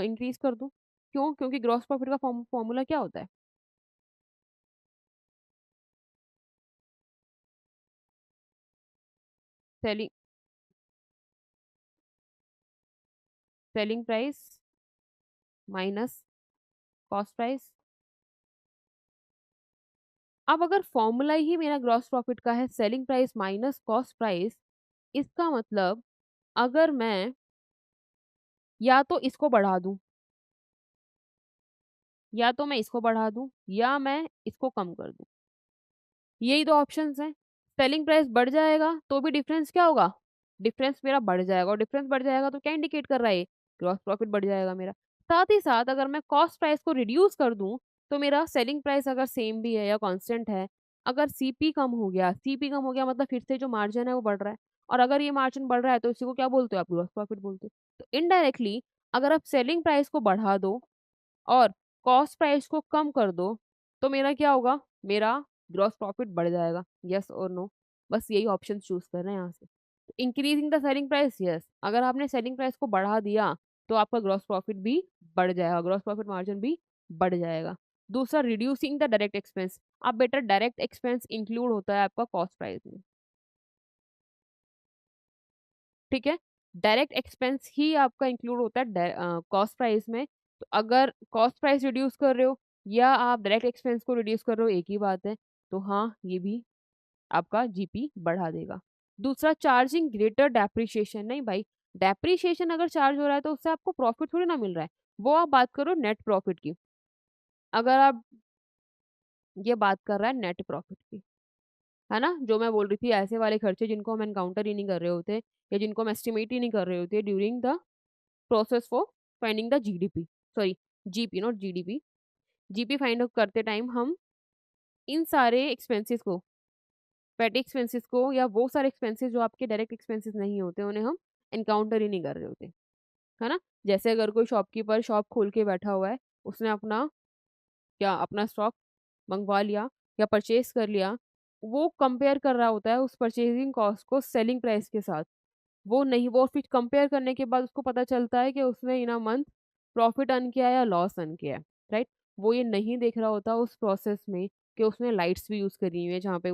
इंक्रीज कर दूं। क्यों? क्योंकि ग्रॉस प्रॉफिट का फॉर्मूला क्या होता है? Selling selling price minus cost price. अब अगर फॉर्मूला ही मेरा ग्रॉस प्रॉफिट का है selling price minus cost price, इसका मतलब अगर मैं या तो इसको बढ़ा दूं, या तो मैं इसको बढ़ा दूं, या मैं इसको कम कर दूं, यही दो ऑप्शंस हैं। सेलिंग प्राइस बढ़ जाएगा तो भी डिफरेंस क्या होगा? डिफरेंस मेरा बढ़ जाएगा, और डिफरेंस बढ़ जाएगा तो क्या इंडिकेट कर रहा है? ग्रॉस प्रॉफिट बढ़ जाएगा मेरा। साथ ही साथ अगर मैं कॉस्ट प्राइस को रिड्यूस कर दूं, तो मेरा सेलिंग प्राइस अगर सेम भी है या कांस्टेंट है, अगर सीपी कम हो गया, सीपी कम हो गया मतलब फिर से जो मार्जिन है वो बढ़ रहा है, और अगर ये मार्जिन बढ़ रहा है तो इसी को क्या बोलते हो आप? ग्रॉस प्रॉफिट बोलते हो। तो इनडायरेक्टली अगर आप सेलिंग प्राइस को बढ़ा दो और कॉस्ट प्राइस को कम कर दो, तो मेरा क्या होगा? मेरा ग्रॉस प्रॉफिट बढ़ जाएगा। यस और नो? बस यही ऑप्शन चूज करना है यहाँ से। Increasing the selling price, yes, अगर आपने सेलिंग प्राइस को बढ़ा दिया तो आपका ग्रॉस प्रॉफिट भी बढ़ जाएगा, ग्रॉस प्रॉफिट मार्जिन भी बढ़ जाएगा। दूसरा, रिड्यूसिंग द डायरेक्ट एक्सपेंस। अब बेटा डायरेक्ट एक्सपेंस इंक्लूड होता है आपका कॉस्ट प्राइस में, ठीक है? डायरेक्ट एक्सपेंस ही आपका इंक्लूड होता है कॉस्ट प्राइस में। तो अगर कॉस्ट प्राइस रिड्यूस कर रहे हो या आप डायरेक्ट एक्सपेंस को रिड्यूस कर रहे हो, एक ही बात है। तो हाँ, ये भी आपका जीपी बढ़ा देगा। दूसरा, चार्जिंग ग्रेटर डेप्रिसिएशन। नहीं भाई, डेप्रिसिएशन अगर चार्ज हो रहा है तो उससे आपको प्रॉफिट थोड़ी ना मिल रहा है। वो आप बात करो नेट प्रॉफिट की। अगर आप ये बात कर रहा है नेट प्रॉफिट की, है ना? जो मैं बोल रही थी, ऐसे वाले खर्चे जिनको हम एनकाउंटर ही नहीं कर रहे होते, या जिनको हम एस्टिमेट ही नहीं कर रहे होते during the process for finding the GDP, sorry, GP not GDP. GP find out करते टाइम हम इन सारे एक्सपेंसेस को, पेटी एक्सपेंसेस को, या वो सारे एक्सपेंसेस जो आपके डायरेक्ट एक्सपेंसेस नहीं होते, उन्हें हम एनकाउंटर ही नहीं कर रहे होते, है ना? जैसे अगर कोई शॉपकीपर शॉप खोल के बैठा हुआ है, उसने अपना स्टॉक मंगवा लिया या परचेज कर लिया, वो कंपेयर कर रहा होता है उस परचेजिंग कॉस्ट को सेलिंग प्राइस के साथ। वो नहीं, वो फिर कंपेयर करने के बाद उसको पता चलता है कि उसने इन अ मंथ प्रॉफिट अर्न किया है या लॉस अर्न किया है, राइट? वो ये नहीं देख रहा होता उस प्रोसेस में कि उसने लाइट्स भी यूज़ करी हुई है, जहाँ पे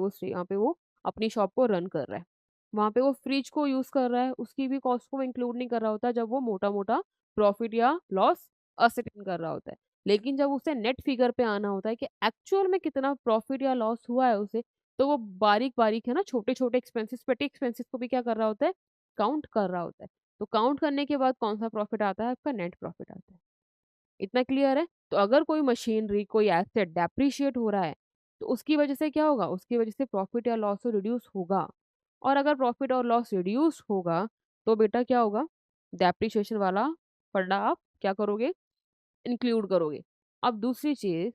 वो अपनी शॉप को रन कर रहा है। वहाँ पे वो फ्रिज को यूज़ कर रहा है, उसकी भी कॉस्ट को इंक्लूड नहीं कर रहा होता जब वो मोटा-मोटा प्रॉफिट या लॉस असर्टेन कर रहा होता है। लेकिन जब उसे नेट फिगर पे आना होता है कि एक्चुअल में कितना प्रॉफिट या लॉस हुआ है उसे, तो वो बारीक-बारीक, है ना, छोटे-छोटे एक्सपेंसेस, पेटी एक्सपेंसेस को भी क्या कर रहा होता है? काउंट कर रहा होता है। तो काउंट करने के बाद कौन-सा प्रॉफिट आता है? आपका नेट प्रॉफिट आता है। इतना क्लियर है? तो अगर कोई मशीनरी, कोई एसेट डेप्रिशिएट हो रहा है, तो उसकी वजह से क्या होगा? उसकी वजह से प्रॉफिट या लॉस तो रिड्यूस होगा। और अगर प्रॉफिट और लॉस रिड्यूस होगा, तो बेटा क्या होगा? डेप्रिसिएशन वाला फंडा आप क्या करोगे? इंक्लूड करोगे। अब दूसरी चीज़,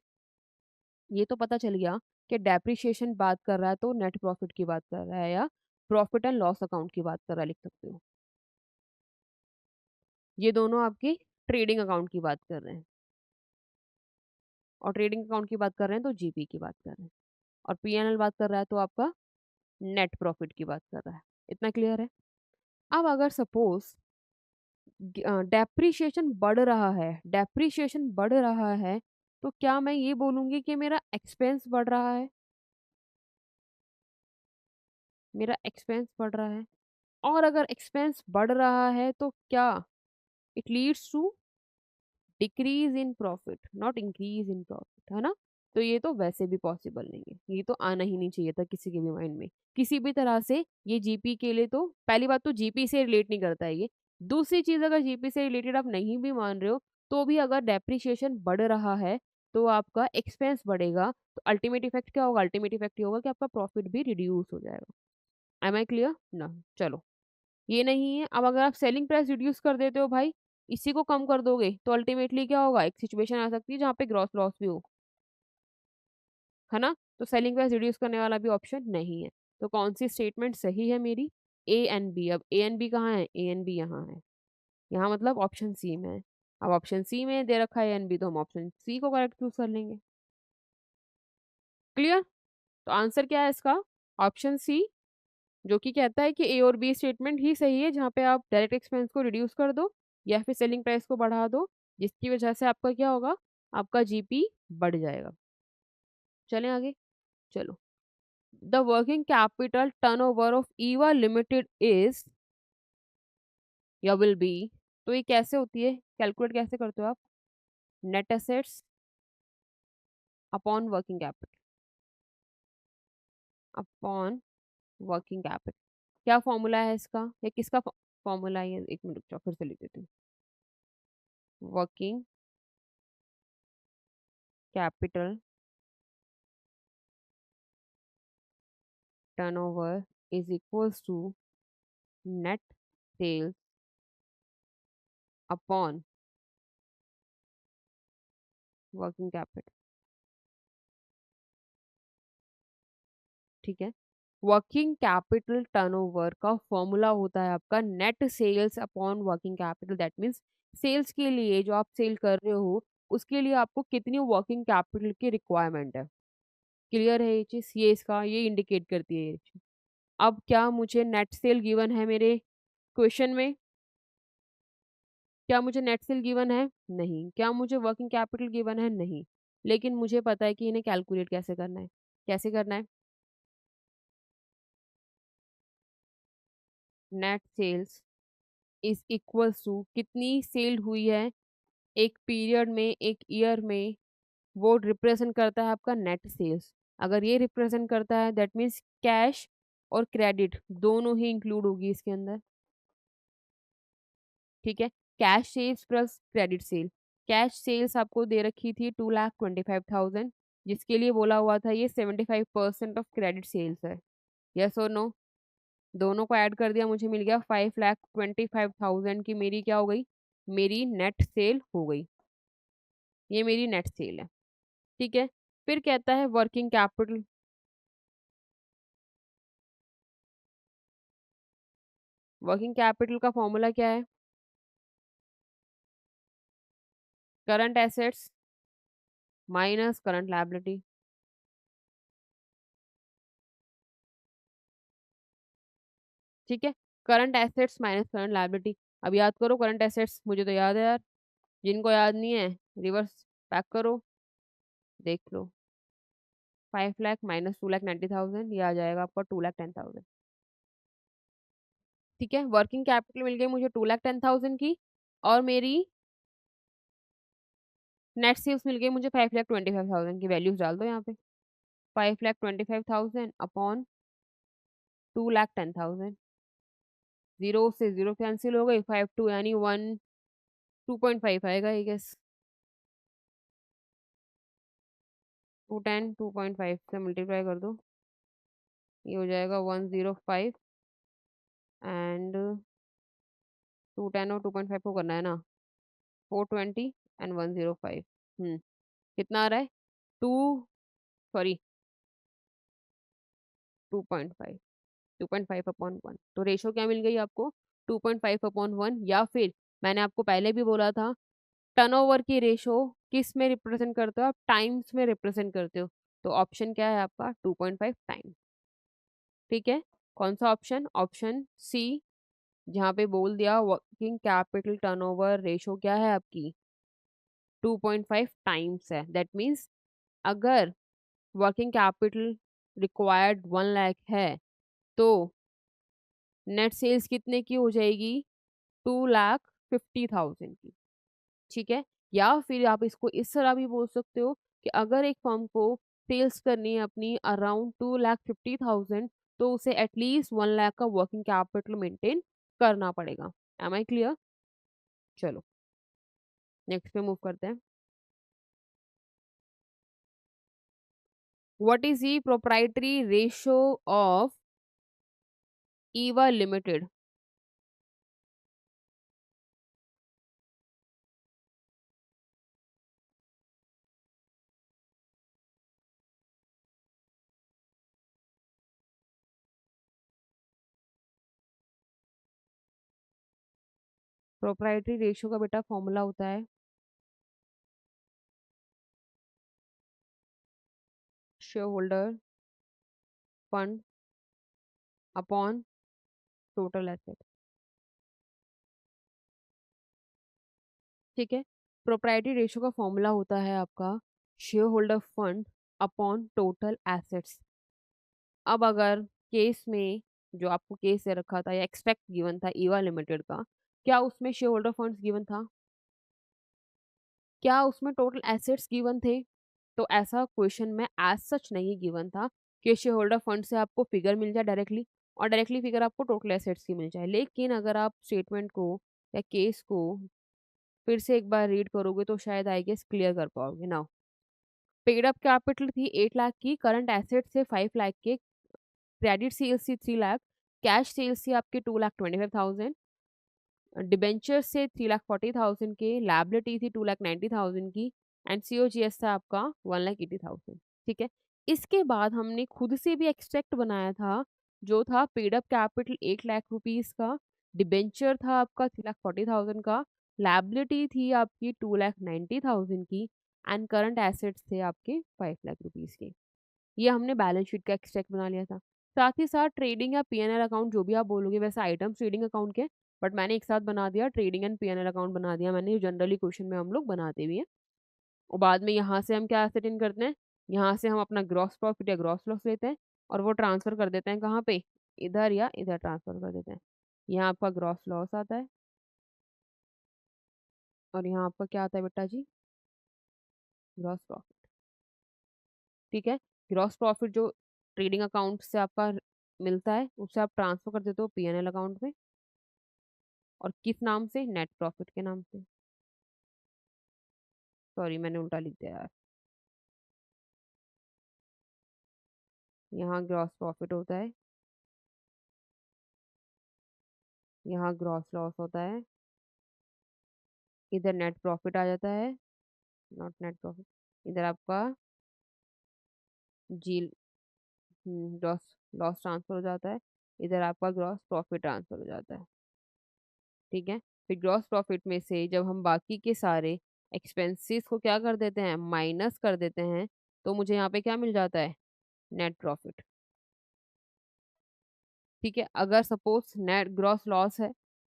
ये तो पता चल गया कि डेप्रिसिएशन बात कर रहा है तो नेट प्रॉफिट की बात कर रहा है, या प्रॉफिट एंड लॉस अकाउंट की बात कर रहा है, लिख सकते हो। ये दोनों आपकी ट्रेडिंग अकाउंट की बात कर रहे हैं, और ट्रेडिंग अकाउंट की बात कर रहे हैं तो जीपी की बात कर रहे हैं, और पीएनएल बात कर रहा है तो आपका नेट प्रॉफिट की बात कर रहा है। इतना क्लियर है? अब अगर सपोज डेप्रिशिएशन बढ़ रहा है, डेप्रिशिएशन बढ़ रहा है, तो क्या मैं ये बोलूंगी कि मेरा एक्सपेंस बढ़ रहा है? मेरा एक्सपेंस बढ़ रहा है। और अगर एक्सपेंस बढ़ रहा है तो क्या it leads to decrease in profit, not increase in profit, है ना? तो ये तो वैसे भी पॉसिबल नहीं है, ये तो आना ही नहीं चाहिए था किसी के भी माइंड में, किसी भी तरह से। ये जीपी के लिए तो पहली बात तो जीपी से रिलेट नहीं करता है ये। दूसरी चीज, अगर जीपी से रिलेटेड आप नहीं भी मान रहे हो, तो भी अगर डेप्रिसिएशन बढ़ रहा है, तो आपका एक्सपेंस बढ़ेगा, तो अल्टीमेट इफेक्ट क्या होगा? अल्टीमेट इफेक्ट ये होगा कि आपका प्रॉफिट भी रिड्यूस हो जाएगा। Am I clear? ना, चलो, ये नहीं है। अब अगर आप सेलिंग प्राइस रिड्यूस कर देते हो भाई, इसी को कम कर दोगे, तो अल्टीमेटली क्या होगा? एक सिचुएशन आ सकती है जहाँ पे ग्रॉस लॉस भी हो, है ना? तो सेलिंग प्राइस रिड्यूस करने वाला भी ऑप्शन नहीं है। तो कौन सी स्टेटमेंट सही है मेरी? A and B. अब ए एंड बी कहाँ है? ए एंड बी यहाँ है। यहाँ मतलब ऑप्शन सी में है। अब ऑप्शन सी में दे रखा है ए एंड बी, तो हम ऑप्शन सी को करेक्ट चूज़ कर लेंगे। क्लियर? तो आंसर क्या है इसका? ऑप्शन सी, जो कि कहता है कि ए और बी स्टेटमेंट ही सही है, जहाँ पे आप डायरेक्ट एक्सपेंस को रिड्यूस कर दो या फिर सेलिंग प्राइस को बढ़ा दो, जिसकी वजह से आपका क्या होगा? आपका जीपी बढ़ जाएगा। चलें आगे? चलो। The working capital turnover of Eva limited is, या विल बी, तो ये कैसे होती है? कैलकुलेट कैसे करते हो आप? Net assets upon working capital, upon working capital. क्या फॉर्मूला है इसका? या किसका फॉर्मूला है ये? एक मिनट रुक जाओ, फिर से लिख देती हूँ। Working capital turnover is equals to net sales upon working capital. ठीक है, वर्किंग कैपिटल टर्नओवर का फॉर्मूला होता है आपका net sales upon working capital. That means sales के लिए, जो आप सेल कर रहे हो, उसके लिए आपको कितनी वर्किंग कैपिटल की रिक्वायरमेंट है। क्लियर है ये चीज? ये इसका ये इंडिकेट करती है ये चीज। अब क्या मुझे नेट सेल गिवन है मेरे क्वेश्चन में? क्या मुझे नेट सेल गिवन है? नहीं। क्या मुझे वर्किंग कैपिटल गिवन है? नहीं। लेकिन मुझे पता है कि इन्हें कैलकुलेट कैसे करना है। कैसे करना है? Net sales is equals to कितनी सेल हुई है एक पीरियड में, एक ईयर में, वो रिप्रेजेंट करता है आपका नेट सेल्स। अगर ये रिप्रेजेंट करता है, दैट मीन्स कैश और क्रेडिट दोनों ही इंक्लूड होगी इसके अंदर। ठीक है, cash sales plus credit sale. Cash sales आपको दे रखी थी 2,25,000, जिसके लिए बोला हुआ था ये 75% ऑफ क्रेडिट सेल्स है। यस और नो? दोनों को ऐड कर दिया, मुझे मिल गया 5,25,000 की मेरी क्या हो गई? मेरी नेट सेल हो गई। ये मेरी नेट सेल है। ठीक है, फिर कहता है वर्किंग कैपिटल। वर्किंग कैपिटल का फॉर्मूला क्या है? Current assets minus current liability. ठीक है, current assets minus current liability. अब याद करो करंट एसेट्स, मुझे तो याद है यार, जिनको याद नहीं है रिवर्स पैक करो, देख लो। 5 लाख माइनस 2,90,000, ये आ जाएगा आपका 2,10,000। ठीक है, वर्किंग कैपिटल मिल गई मुझे 2,10,000 की, और मेरी नेट सेल्स मिल गई मुझे 5,25,000 की। वैल्यूज डाल दो यहाँ पे। 5,25,000 अपॉन 2,10,000। जीरो से जीरो कैंसिल हो गई, 5 2 यानी 2.5 आएगा आई गेस। 210 2.5 से मल्टीप्लाई कर दो, ये हो जाएगा 105, एंड 210 और 2.5 को करना है ना, 420 एंड 105। कितना आ रहा है? To, sorry, 2.5। 2.5 अपॉन 1, तो रेशो क्या मिल गई आपको? 2.5 अपॉन 1। या फिर मैंने आपको पहले भी बोला था, टर्नओवर की रेशो किस में रिप्रेजेंट करते हो आप? टाइम्स में रिप्रेजेंट करते हो। तो ऑप्शन क्या है आपका? 2.5 टाइम। ठीक है, कौन सा ऑप्शन? ऑप्शन सी, जहाँ पे बोल दिया वर्किंग कैपिटल टर्नओवर रेशो क्या है आपकी? 2.5 टाइम्स है। दैट मीन्स अगर वर्किंग कैपिटल रिक्वायर्ड 1 लाख है, तो नेट सेल्स कितने की हो जाएगी? 2,50,000 की। ठीक है, या फिर आप इसको इस तरह भी बोल सकते हो कि अगर एक फर्म को सेल्स करनी है अपनी अराउंड 2,50,000, तो उसे एटलीस्ट 1 लाख का वर्किंग कैपिटल मेंटेन करना पड़ेगा। Am I clear? चलो, नेक्स्ट पे मूव करते हैं। What is the proprietary ratio of Eva limited? Proprietary ratio का बेटा फॉर्मूला होता है share holder fund upon total asset. ठीक है, प्रोप्राइटरी रेशियो का फॉर्मूला होता है आपका share holder fund upon total assets. अब अगर केस में जो आपको केस दे रखा था या एक्सपेक्ट गिवन था ईवा लिमिटेड का, क्या उसमें शेयर होल्डर फंड्स गिवन था? क्या उसमें टोटल एसेट्स गिवन थे? तो ऐसा क्वेश्चन में एज सच नहीं गिवन था कि शेयर होल्डर फंड से आपको फिगर मिल जाए डायरेक्टली और डायरेक्टली फिगर आपको टोटल एसेट्स की मिल जाए। लेकिन अगर आप स्टेटमेंट को या केस को फिर से एक बार रीड करोगे तो शायद आई गेस क्लियर कर पाओगे। नाउ पेड अप कैपिटल थी 8 लाख की, करंट एसेट से 5 लाख के, क्रेडिट सेल्स थी 3 लाख, कैश सेल्स थी आपके 2,25,000, डिबेंचर से 3,40,000 के, लायबिलिटी थी 2,90,000 की एंड सीओजीएस था आपका 1,80,000। ठीक है, इसके बाद हमने खुद से भी एक्सट्रैक्ट बनाया था जो था paid up capital 8 lakh rupees का, डिबेंचर था आपका 3,40,000 का, लायबिलिटी थी आपकी 2,90,000 की एंड करंट एसेट्स थे आपके 5 लाख रुपीज के। ये हमने बैलेंस शीट का एक्सट्रैक्ट बना लिया था। साथ ही साथ ट्रेडिंग या पीएनएल अकाउंट जो भी आप बोलोगे, वैसे आइटम्स ट्रेडिंग अकाउंट के, बट मैंने एक साथ बना दिया, ट्रेडिंग एंड पीएनएल अकाउंट बना दिया मैंने, जनरली क्वेश्चन में हम लोग बनाते भी हैं। और बाद में यहाँ से हम क्या एसेट इन करते हैं, यहाँ से हम अपना ग्रॉस प्रॉफिट या ग्रॉस लॉस लेते हैं और वो ट्रांसफर कर देते हैं कहाँ पे, इधर या इधर ट्रांसफर कर देते हैं। यहाँ आपका ग्रॉस लॉस आता है और यहाँ आपका क्या आता है बेटा जी, ग्रॉस प्रॉफिट। ठीक है, ग्रॉस प्रॉफिट जो ट्रेडिंग अकाउंट से आपका मिलता है उससे आप ट्रांसफर कर देते हो पीएनएल अकाउंट में, और किस नाम से, नेट प्रॉफिट के नाम से। सॉरी मैंने उल्टा लिख दिया यार, यहाँ ग्रॉस प्रॉफिट होता है, यहाँ ग्रॉस लॉस होता है, इधर नेट प्रॉफिट आ जाता है, नॉट नेट प्रॉफिट, इधर आपका जी ग्रॉस लॉस ट्रांसफर हो जाता है, इधर आपका ग्रॉस प्रॉफिट ट्रांसफर हो जाता है। ठीक है, फिर ग्रॉस प्रॉफिट में से जब हम बाकी के सारे एक्सपेंसेस को क्या कर देते हैं, माइनस कर देते हैं, तो मुझे यहाँ पे क्या मिल जाता है, नेट प्रॉफिट। ठीक है, अगर सपोज नेट ग्रॉस लॉस है,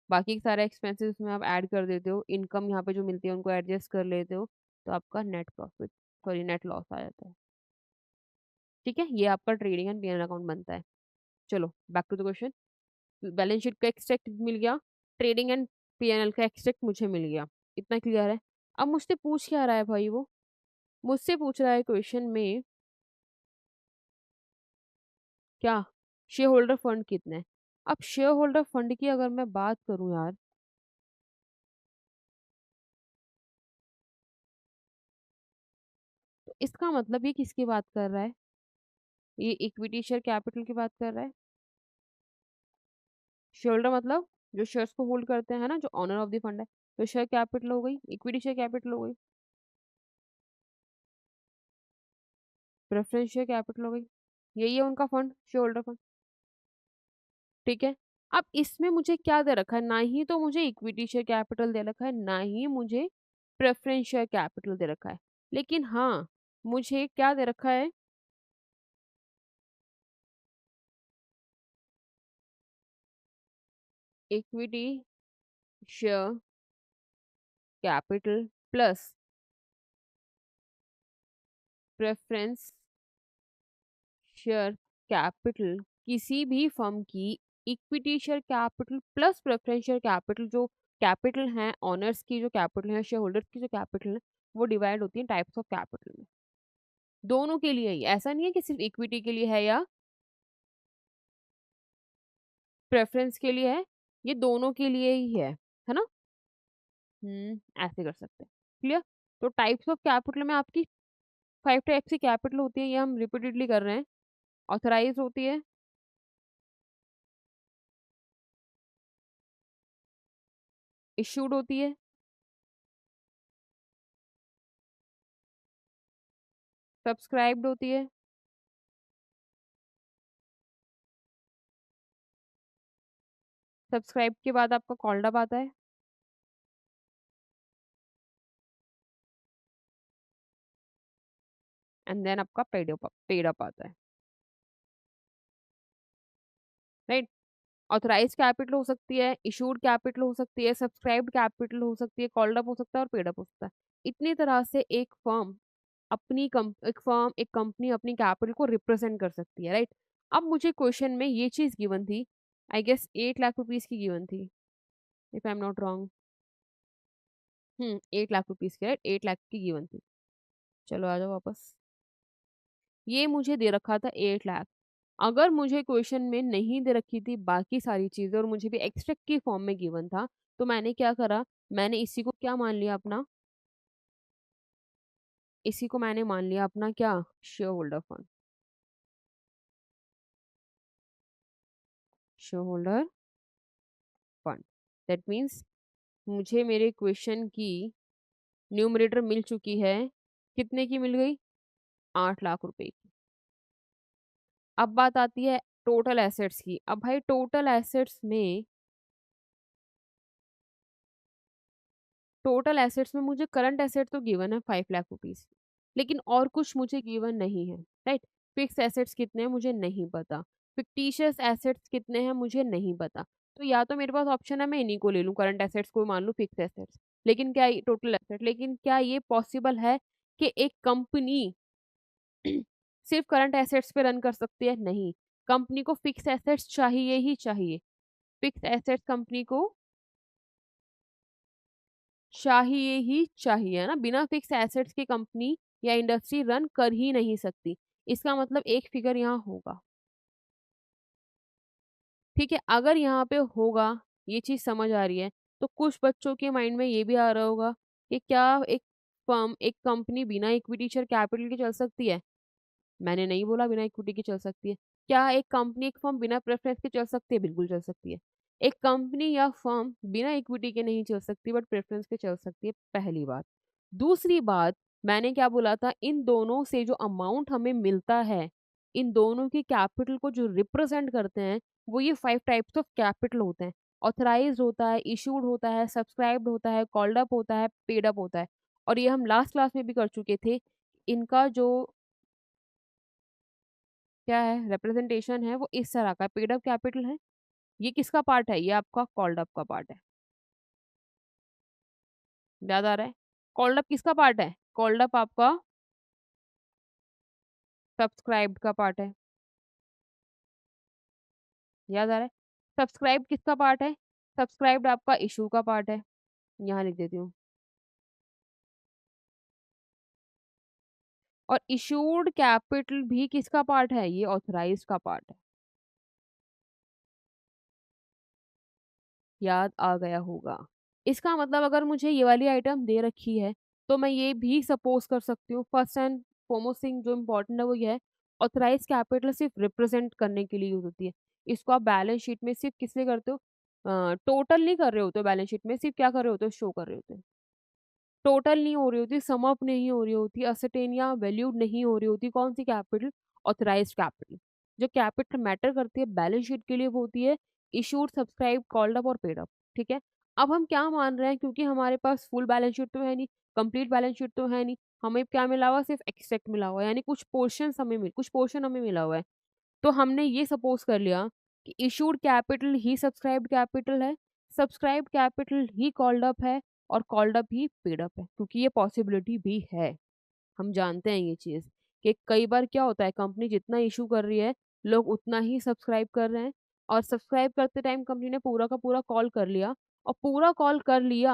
बाकी के सारे एक्सपेंसेस उसमें आप ऐड कर देते हो, इनकम यहाँ पे जो मिलती है उनको एडजस्ट कर लेते हो, तो आपका net profit sorry net loss आ जाता है। ठीक है, ये आपका ट्रेडिंग एंड पीएनएल अकाउंट बनता है। चलो back to the question, balance sheet का एक्सट्रैक्ट मिल गया, ट्रेडिंग एंड पीएनएल का एक्सट्रैक्ट मुझे मिल गया, इतना क्लियर है। अब मुझसे पूछ क्या रहा है भाई, वो मुझसे पूछ रहा है क्वेश्चन में क्या, शेयर होल्डर फंड कितने हैं। अब शेयर होल्डर फंड की अगर मैं बात करूं यार, तो इसका मतलब ये किसकी बात कर रहा है, ये इक्विटी शेयर कैपिटल की बात कर रहा है। शेयर होल्डर मतलब जो शेयर्स को होल्ड करते हैं ना, जो ऑनर ऑफ द फंड है, तो शेयर कैपिटल हो गई, इक्विटी शेयर कैपिटल हो गई, प्रेफरेंस शेयर कैपिटल हो गई, यही है उनका फंड, शेयर होल्डर फंड। ठीक है, अब इसमें मुझे क्या दे रखा है, ना ही तो मुझे इक्विटी शेयर कैपिटल दे रखा है, ना ही मुझे प्रेफरेंस शेयर कैपिटल दे रखा है, लेकिन हाँ मुझे क्या दे रखा है, equity share capital plus preference share capital. किसी भी फर्म की equity share capital plus preference share capital, जो कैपिटल है ऑनर्स की, जो कैपिटल है शेयर होल्डर्स की, जो कैपिटल है वो डिवाइड होती है टाइप्स ऑफ कैपिटल में। दोनों के लिए ही, ऐसा नहीं है कि सिर्फ इक्विटी के लिए है या प्रेफरेंस के लिए है, ये दोनों के लिए ही है ना। ऐसे कर सकते हैं। क्लियर? तो टाइप्स ऑफ कैपिटल में आपकी 5 टाइप्स की कैपिटल होती है, ये हम रिपीटेडली कर रहे हैं। ऑथराइज़ होती है, इश्यूड होती है, सब्सक्राइब्ड होती है, सब्सक्राइब के बाद आपका कॉल्ड अप आता है, एंड देन आपका पेड अप आता है, राइट? ऑथराइज्ड कैपिटल हो सकती है, इशूड कैपिटल हो सकती है, सब्सक्राइब्ड कैपिटल हो सकती है, कॉल्ड अप हो सकता है और पेड अप हो सकता है। इतनी तरह से एक फर्म, एक कंपनी अपनी कैपिटल को रिप्रेजेंट कर सकती है, राइट? अब मुझे क्वेश्चन में ये चीज़ गिवन थी, आई गेस 8 लाख रुपीज़ की गिवन थी, if I am not wrong. 8 lakh rupees की, राइट? 8 लाख की गिवन थी। चलो आ जाओ वापस। ये मुझे दे रखा था 8 लाख। अगर मुझे क्वेश्चन में नहीं दे रखी थी बाकी सारी चीज़ें और मुझे भी एक्सट्रैक्ट की फॉर्म में गिवन था, तो मैंने क्या करा, मैंने इसी को क्या मान लिया अपना, इसी को मैंने मान लिया अपना क्या, share holder fund. Share holder fund. That means मुझे मेरे क्वेश्चन की न्यूमरेटर मिल चुकी है, कितने की मिल गई? 8 लाख रुपए की। अब बात आती है टोटल एसेट्स की। अब भाई टोटल एसेट्स में मुझे करंट एसेट तो गिवन है 5 लाख रुपीस, लेकिन और कुछ मुझे गिवन नहीं है, राइट? फिक्स एसेट्स कितने हैं मुझे नहीं पता, फिक्टिशियस एसेट्स कितने हैं मुझे नहीं पता। तो या तो मेरे पास ऑप्शन है मैं इन्हीं को ले लूँ, करंट एसेट्स को मान लूँ फिक्स एसेट्स, लेकिन क्या टोटल एसेट, लेकिन क्या ये पॉसिबल है कि एक कंपनी सिर्फ करंट एसेट्स पे रन कर सकती है? नहीं, कंपनी को फिक्स एसेट्स चाहिए ही चाहिए। फिक्स एसेट्स कंपनी को चाहिए ही चाहिए, है ना? बिना फिक्स एसेट्स के कंपनी या इंडस्ट्री रन कर ही नहीं सकती। इसका मतलब एक फिगर यहाँ होगा, ठीक है? अगर यहाँ पे होगा, ये चीज़ समझ आ रही है, तो कुछ बच्चों के माइंड में ये भी आ रहा होगा कि क्या एक कंपनी बिना इक्विटी शेयर कैपिटल के चल सकती है? मैंने नहीं बोला बिना इक्विटी के चल सकती है। क्या एक कंपनी, एक फर्म बिना प्रेफ़रेंस के चल सकती है? बिल्कुल चल सकती है। एक कंपनी या फर्म बिना इक्विटी के नहीं चल सकती बट प्रेफ़रेंस के चल सकती है, पहली बात। दूसरी बात, मैंने क्या बोला था, इन दोनों से जो अमाउंट हमें मिलता है, इन दोनों की कैपिटल को जो रिप्रेज़ेंट करते हैं, वो ये 5 टाइप्स ऑफ कैपिटल होते हैं। ऑथराइज़्ड होता है, इश्यूड होता है, सब्सक्राइब्ड होता है, कॉल्ड अप होता है, पेड अप होता है। और ये हम लास्ट क्लास में भी कर चुके थे। इनका जो क्या है, रिप्रेजेंटेशन है वो इस तरह का है, पेड अप कैपिटल है। ये किसका पार्ट है? ये आपका कॉल्ड अप का पार्ट है। याद आ रहा है? कॉल्ड अप किसका पार्ट है? कॉल्ड अप आपका सब्सक्राइब्ड का पार्ट है। याद आ रहा है? सब्सक्राइब किसका पार्ट है? सब्सक्राइब्ड आपका इश्यू का पार्ट है। यहाँ लिख देती हूँ। और इश्यूड कैपिटल भी किसका पार्ट है? ये ऑथराइज्ड का पार्ट है। याद आ गया होगा। इसका मतलब अगर मुझे ये वाली आइटम दे रखी है, तो मैं ये भी सपोज़ कर सकती हूँ, फर्स्ट एंड फॉरमोस्ट थिंग जो इम्पोर्टेंट है वो ये है, ऑथराइज़्ड कैपिटल सिर्फ़ रिप्रेज़ेंट करने के लिए यूज़ होती है। इसको आप बैलेंस शीट में सिर्फ़ किस लिए करते हो? टोटल नहीं कर रहे होते हो बैलेंस शीट में, सिर्फ़ क्या कर रहे होते हो? शो कर रहे होते हो। टोटल नहीं हो रही होती, सम अप नहीं हो रही होती, असर्टेन या वैल्यूड नहीं हो रही होती, कौन-सी कैपिटल? Authorised capital. जो कैपिटल मैटर करती है बैलेंस शीट के लिए वो होती है इश्यूड, सब्सक्राइब, कॉल्ड अप और पेड अप, ठीक है? अब हम क्या मान रहे हैं, क्योंकि हमारे पास फुल बैलेंस शीट तो है नहीं, कंप्लीट बैलेंस शीट तो है नहीं, हमें क्या मिला हुआ है? सिर्फ एक्सट्रैक्ट मिला हुआ है, यानी कुछ पोर्शन हमें मिला हुआ है। तो हमने ये सपोज़ कर लिया कि इश्यूड कैपिटल ही सब्सक्राइब्ड कैपिटल है, subscribed capital he called up है और कॉल्ड अप ही पेड अप है, क्योंकि ये पॉसिबिलिटी भी है। हम जानते हैं ये चीज़ कि कई बार क्या होता है, कंपनी जितना इश्यू कर रही है, लोग उतना ही सब्सक्राइब कर रहे हैं और सब्सक्राइब करते टाइम कंपनी ने पूरा का पूरा कॉल कर लिया और पूरा कॉल कर लिया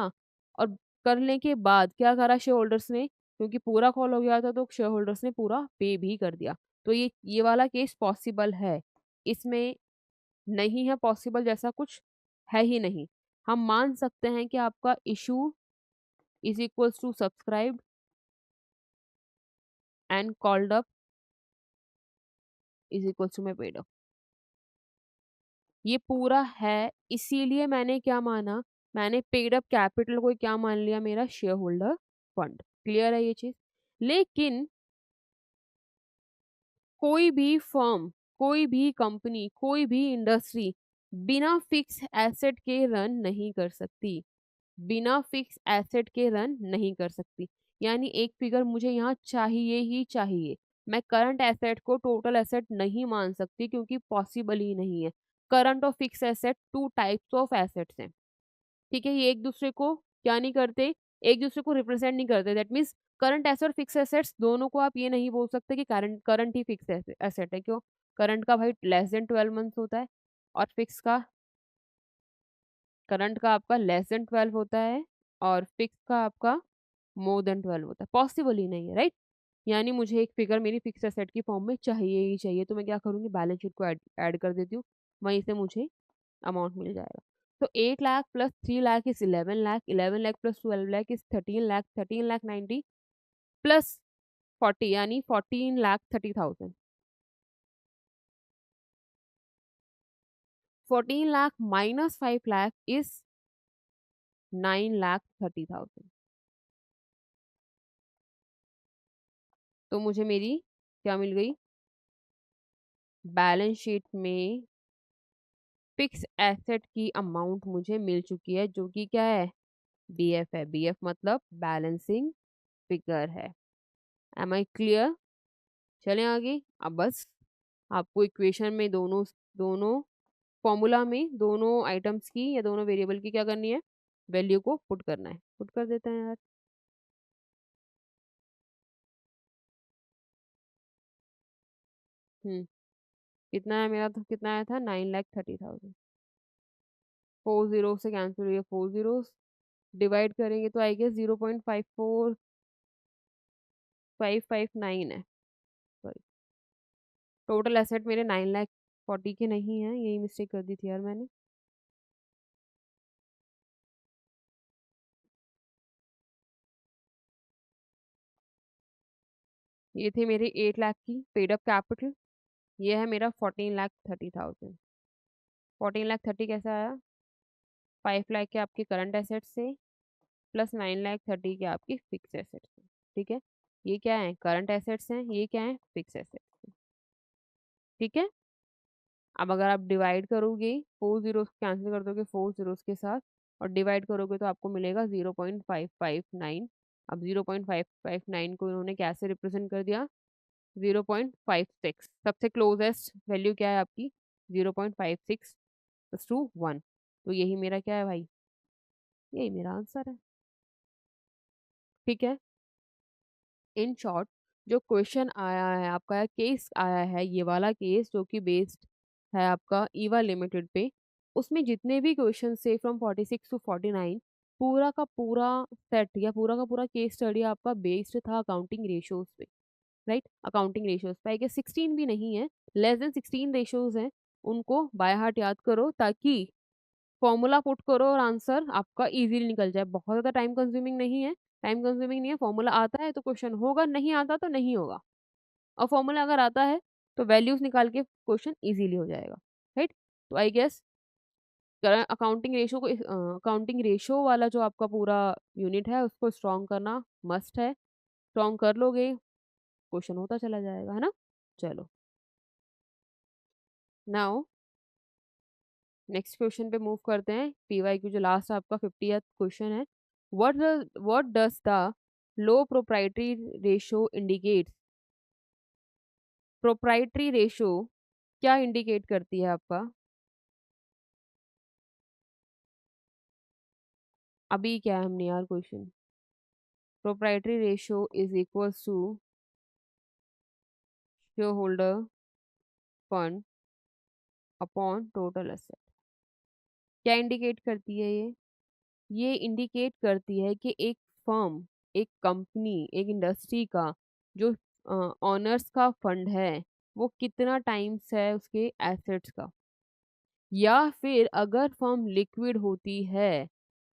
और करने के बाद क्या करा शेयर होल्डर्स ने, क्योंकि पूरा कॉल हो गया था तो शेयर होल्डर्स ने पूरा पे भी कर दिया। तो ये वाला केस पॉसिबल है। इसमें नहीं है पॉसिबल जैसा कुछ है ही नहीं। हम मान सकते हैं कि आपका issue is equals to subscribed and called up is equals to मैं पेड अप। ये पूरा है, इसीलिए मैंने क्या माना, मैंने पेड अप कैपिटल को क्या मान लिया, मेरा शेयर होल्डर फंड। क्लियर है ये चीज। लेकिन कोई भी फर्म, कोई भी कंपनी, कोई भी इंडस्ट्री बिना फिक्स एसेट के रन नहीं कर सकती, बिना फिक्स एसेट के रन नहीं कर सकती। यानी एक फिगर मुझे यहाँ चाहिए ही चाहिए। मैं करंट एसेट को टोटल एसेट नहीं मान सकती क्योंकि पॉसिबल ही नहीं है। करंट और fix asset two types of assets हैं। ठीक है, ये एक दूसरे को क्या नहीं करते, एक दूसरे को रिप्रेजेंट नहीं करते। दैट मीन्स करंट एसेट और फिक्स एसेट्स दोनों को आप ये नहीं बोल सकते कि करंट करंट ही फिक्स एसेट है। क्यों? करंट का भाई लेस देन 12 मंथ्स होता है, और फिक्स का, करंट का आपका लेस देन 12 होता है, और फिक्स का आपका मोर देन 12 होता है। पॉसिबल ही नहीं है, राइट। यानी मुझे एक फिगर मेरी फिक्स एसेट की फॉर्म में चाहिए ही चाहिए। तो मैं क्या करूँगी, बैलेंस शीट को ऐड कर देती हूँ, वहीं से मुझे अमाउंट मिल जाएगा। तो 8 lakh plus 3 lakh is 11 lakh, 11 lakh plus 12 lakh is 13 lakh, 13 lakh 90 plus 40 यानी 14 लाख 30,000। 14 lakh minus 5 lakh is 9 lakh 30,000। तो मुझे मेरी क्या मिल गई, बैलेंस शीट में फिक्स एसेट की अमाउंट मुझे मिल चुकी है, जो कि क्या है, बीएफ है। बीएफ मतलब बैलेंसिंग फिगर है। Am I clear? चलें आगे। अब बस आपको इक्वेशन में दोनों दोनों फॉर्मूला में दोनों आइटम्स की या दोनों वेरिएबल की क्या करनी है, वैल्यू को पुट करना है। पुट कर देते हैं यार। कितना है मेरा, तो कितना आया था, 9 लाख 30,000। 4 जीरो से कैंसिल हुई है, 4 जीरो डिवाइड करेंगे तो आई गेस 0.54559 है। सॉरी, टोटल एसेट मेरे 9 लाख 40 के नहीं है, यही मिस्टेक कर दी थी यार मैंने। ये थे मेरे 8 लाख की पेड अप कैपिटल, ये है मेरा 14 लाख 30,000। 14 लाख 30 कैसा आया, 5 लाख के आपके करंट एसेट से प्लस 9 लाख 30 के आपकी फिक्स एसेट्स से। ठीक है, ये क्या है, करंट एसेट्स हैं, ये क्या है, फिक्स एसेट्स हैं। ठीक है। अब अगर आप डिवाइड करोगे, 4 जीरोस कैंसिल कर दोगे 4 जीरोस के साथ, और डिवाइड करोगे तो आपको मिलेगा 0.559। अब 0.559 को इन्होंने कैसे रिप्रेजेंट कर दिया, 0.56। सबसे क्लोजेस्ट वैल्यू क्या है आपकी, 0.56 टू 1। तो यही मेरा क्या है भाई, यही मेरा आंसर है। ठीक है। इन शॉर्ट, जो क्वेश्चन आया है आपका, केस आया है, ये वाला केस जो कि बेस्ड है आपका ईवा लिमिटेड पे, उसमें जितने भी क्वेश्चन से फ्रॉम 46 टू 49, पूरा का पूरा सेट या पूरा का पूरा केस स्टडी आपका बेस्ड था अकाउंटिंग रेशियोज पे, राइट। अकाउंटिंग रेशियोज पे आई गेस 16 भी नहीं है, लेस देन 16 रेशियोज हैं। उनको बाय हार्ट याद करो, ताकि फॉर्मूला पुट करो और आंसर आपका इजीली निकल जाए। बहुत ज़्यादा टाइम कंज्यूमिंग नहीं है, टाइम कंज्यूमिंग नहीं है। फॉर्मूला आता है तो क्वेश्चन होगा, नहीं आता तो नहीं होगा। और फॉर्मूला अगर आता है तो वैल्यूज निकाल के क्वेश्चन इजीली हो जाएगा, राइट। तो आई गेस अकाउंटिंग रेशो को, अकाउंटिंग रेशो वाला जो आपका पूरा यूनिट है उसको स्ट्रॉन्ग करना मस्ट है। स्ट्रॉन्ग कर लोगे, क्वेश्चन होता चला जाएगा, है ना। चलो, नाउ नेक्स्ट क्वेश्चन पे मूव करते हैं। पीवाई क्यू जो लास्ट आपका 50th क्वेश्चन है। What does the low proprietary ratio indicates. Proprietary ratio क्या इंडिकेट करती है आपका, अभी क्या है हमने यार question, proprietary ratio is equals to share holder fund upon total asset. क्या इंडिकेट करती है ये इंडिकेट करती है कि एक फर्म, एक कंपनी, एक इंडस्ट्री का जो ऑनर्स का फंड है वो कितना टाइम्स है उसके एसेट्स का। या फिर अगर फर्म लिक्विड होती है,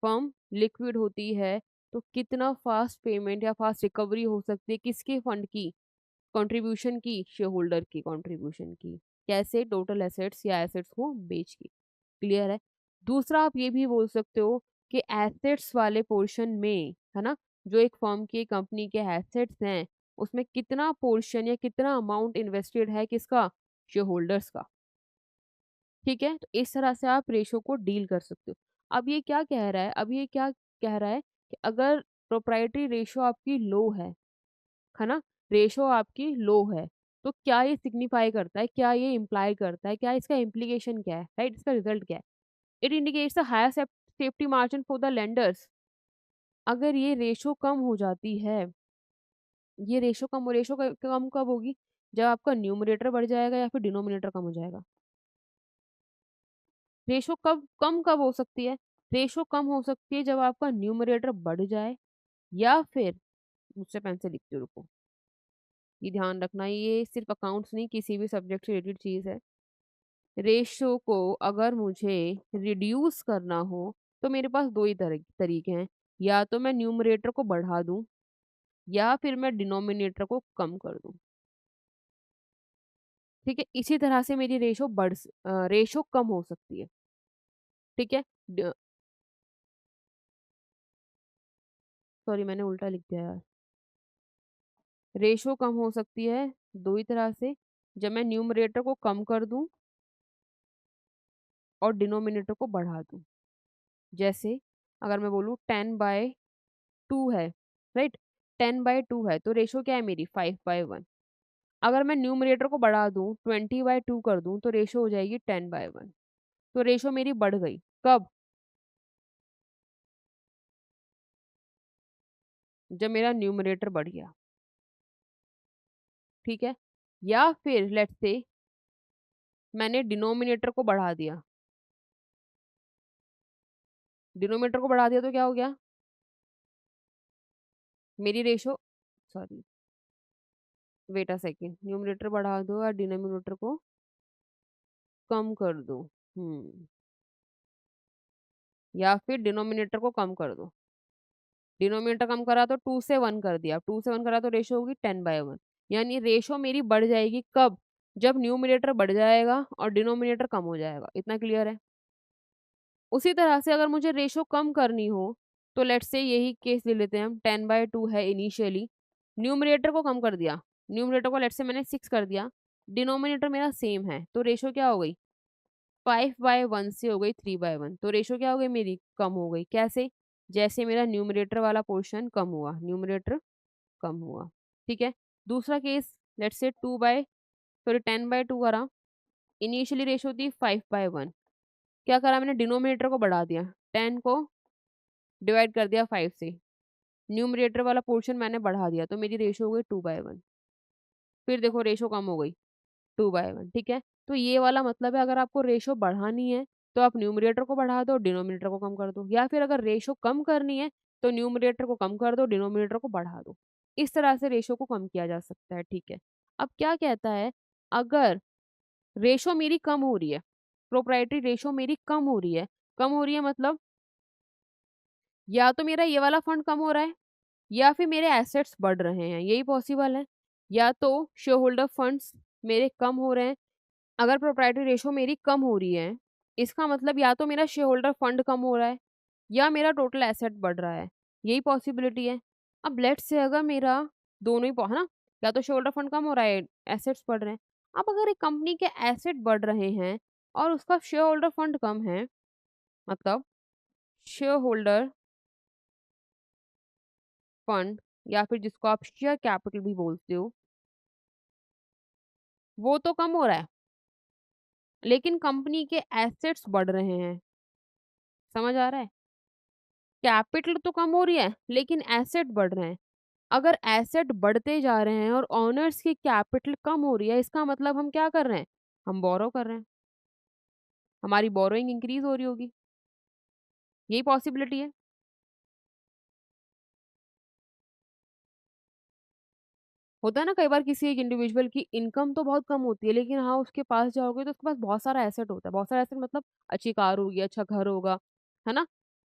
फर्म लिक्विड होती है तो कितना फास्ट पेमेंट या फास्ट रिकवरी हो सकती है किसके फंड की? कंट्रीब्यूशन की, शेयर होल्डर की कंट्रीब्यूशन की। कैसे? टोटल एसेट्स या एसेट्स को बेच के। क्लियर है? दूसरा आप ये भी बोल सकते हो कि एसेट्स वाले पोर्शन में, है ना, जो एक फर्म की कंपनी के एसेट्स हैं, उसमें कितना पोर्शन या कितना अमाउंट इन्वेस्टेड है किसका? शेयर होल्डर्स का। ठीक है? तो इस तरह से आप रेशो को डील कर सकते हो। अब ये क्या कह रहा है? अब ये क्या कह रहा है कि अगर प्रोप्राइटरी रेशो आपकी लो है ना? रेशो आपकी लो है, तो क्या ये सिग्निफाई करता है? क्या ये इम्प्लाई करता है? क्या इसका इम्प्लीकेशन क्या है? राइट? इसका रिजल्ट क्या है? It indicates a higher safety margin for the lenders. अगर ये रेशो कम हो जाती है, ये रेशो कम कब होगी? जब आपका न्यूमरेटर बढ़ जाएगा या फिर डिनोमिनेटर कम हो जाएगा। रेशो कब हो सकती है? रेशो कम हो सकती है जब आपका न्यूमरेटर बढ़ जाए, या फिर, मुझसे पेन से लिखती हूँ, रुको, ये ध्यान रखना, ये सिर्फ अकाउंट्स नहीं, किसी भी सब्जेक्ट से रिलेटेड चीज़ है। रेशो को अगर मुझे रिड्यूस करना हो, तो मेरे पास 2 ही तरीके हैं। या तो मैं न्यूमरेटर को बढ़ा दूँ, या फिर मैं डिनोमिनेटर को कम कर दूँ। ठीक है? इसी तरह से मेरी रेशो कम हो सकती है। ठीक है? ड सॉरी, मैंने उल्टा लिख दिया यार। रेशो कम हो सकती है 2 ही तरह से, जब मैं न्यूमरेटर को कम कर दूँ और डिनोमिनेटर को बढ़ा दूँ। जैसे अगर मैं बोलूँ 10/2 है, राइट? 10/2 है, तो रेशो क्या है मेरी? 5/1। अगर मैं न्यूमरेटर को बढ़ा दूँ, 20/2 कर दूँ, तो रेशो हो जाएगी 10/1। तो रेशो मेरी बढ़ गई। कब? जब मेरा न्यूमरेटर बढ़ गया। ठीक है? या फिर लेट्स से मैंने डिनोमिनेटर को बढ़ा दिया। डिनोमिनेटर को बढ़ा दिया तो क्या हो गया? मेरी ratio, sorry, wait a second, numerator बढ़ा दो या डिनोमिनेटर को कम कर दो। या फिर डिनोमिनेटर को कम कर दो। डिनोमिनेटर कम करा तो 2 से 1 कर दिया, 2 से 1 करा तो रेशो होगी 10/1। यानी रेशो मेरी बढ़ जाएगी कब? जब न्यूमरेटर बढ़ जाएगा और डिनोमिनेटर कम हो जाएगा। इतना क्लियर है? उसी तरह से अगर मुझे रेशो कम करनी हो, तो लेट्स से यही केस ले लेते हैं हम, 10/2 है इनिशियली, न्यूमरेटर को कम कर दिया, न्यूमरेटर को लेट्स से मैंने 6 कर दिया, डिनोमिनेटर मेरा सेम है, तो रेशो क्या हो गई? 5/1 से हो गई 3/1, तो रेशो क्या हो गई मेरी? कम हो गई। कैसे? जैसे मेरा न्यूमरेटर वाला पोर्शन कम हुआ, न्यूमरेटर कम हुआ। ठीक है? दूसरा केस, लेट्स से 10/2 करा, इनिशियली रेशो थी 5/1, क्या करा मैंने? डिनोमिनेटर को बढ़ा दिया, 10 को डिवाइड कर दिया 5 से, न्यूमरेटर वाला पोर्शन मैंने बढ़ा दिया, तो मेरी रेशो हो गई 2/1। फिर देखो रेशो कम हो गई, 2/1। ठीक है? तो ये वाला मतलब है, अगर आपको रेशो बढ़ानी है, तो आप न्यूमरेटर को बढ़ा दो, डिनोमिनेटर को कम कर दो, या फिर अगर रेशो कम करनी है, तो न्यूमरेटर को कम कर दो, डिनोमिनेटर को बढ़ा दो। इस तरह से रेशो को कम किया जा सकता है। ठीक है? अब क्या कहता है, अगर रेशो मेरी कम हो रही है, प्रोप्राइटरी रेशो मेरी कम हो रही है मतलब या तो मेरा ये वाला फंड कम हो रहा है, या फिर मेरे एसेट्स बढ़ रहे हैं, यही पॉसिबल है। या तो शेयर होल्डर फंड्स मेरे कम हो रहे हैं। अगर प्रोप्राइटरी रेशो मेरी कम हो रही है, इसका मतलब या तो मेरा शेयर होल्डर फंड कम हो रहा है, या मेरा टोटल एसेट बढ़ रहा है, यही पॉसिबिलिटी है। अब लेट्स से अगर मेरा दोनों ही है ना, या तो शेयर होल्डर फंड कम हो रहा है, एसेट्स बढ़ रहे हैं। अब अगर एक कंपनी के एसेट बढ़ रहे हैं और उसका शेयर होल्डर फंड कम है, मतलब शेयर होल्डर फंड, या फिर जिसको आप शेयर कैपिटल भी बोलते हो, वो तो कम हो रहा है, लेकिन कंपनी के एसेट्स बढ़ रहे हैं। समझ आ रहा है? कैपिटल तो कम हो रही है, लेकिन एसेट बढ़ रहे हैं। अगर एसेट बढ़ते जा रहे हैं और ओनर्स की कैपिटल कम हो रही है, इसका मतलब हम क्या कर रहे हैं? हम बोरो कर रहे हैं। हमारी बोरोइंग इंक्रीज हो रही होगी, यही पॉसिबिलिटी है। होता है ना कई बार किसी एक इंडिविजुअल की इनकम तो बहुत कम होती है, लेकिन हाँ, उसके पास जाओगे तो उसके पास बहुत सारा एसेट होता है। बहुत सारा एसेट मतलब अच्छी कार होगी, अच्छा घर होगा, है ना?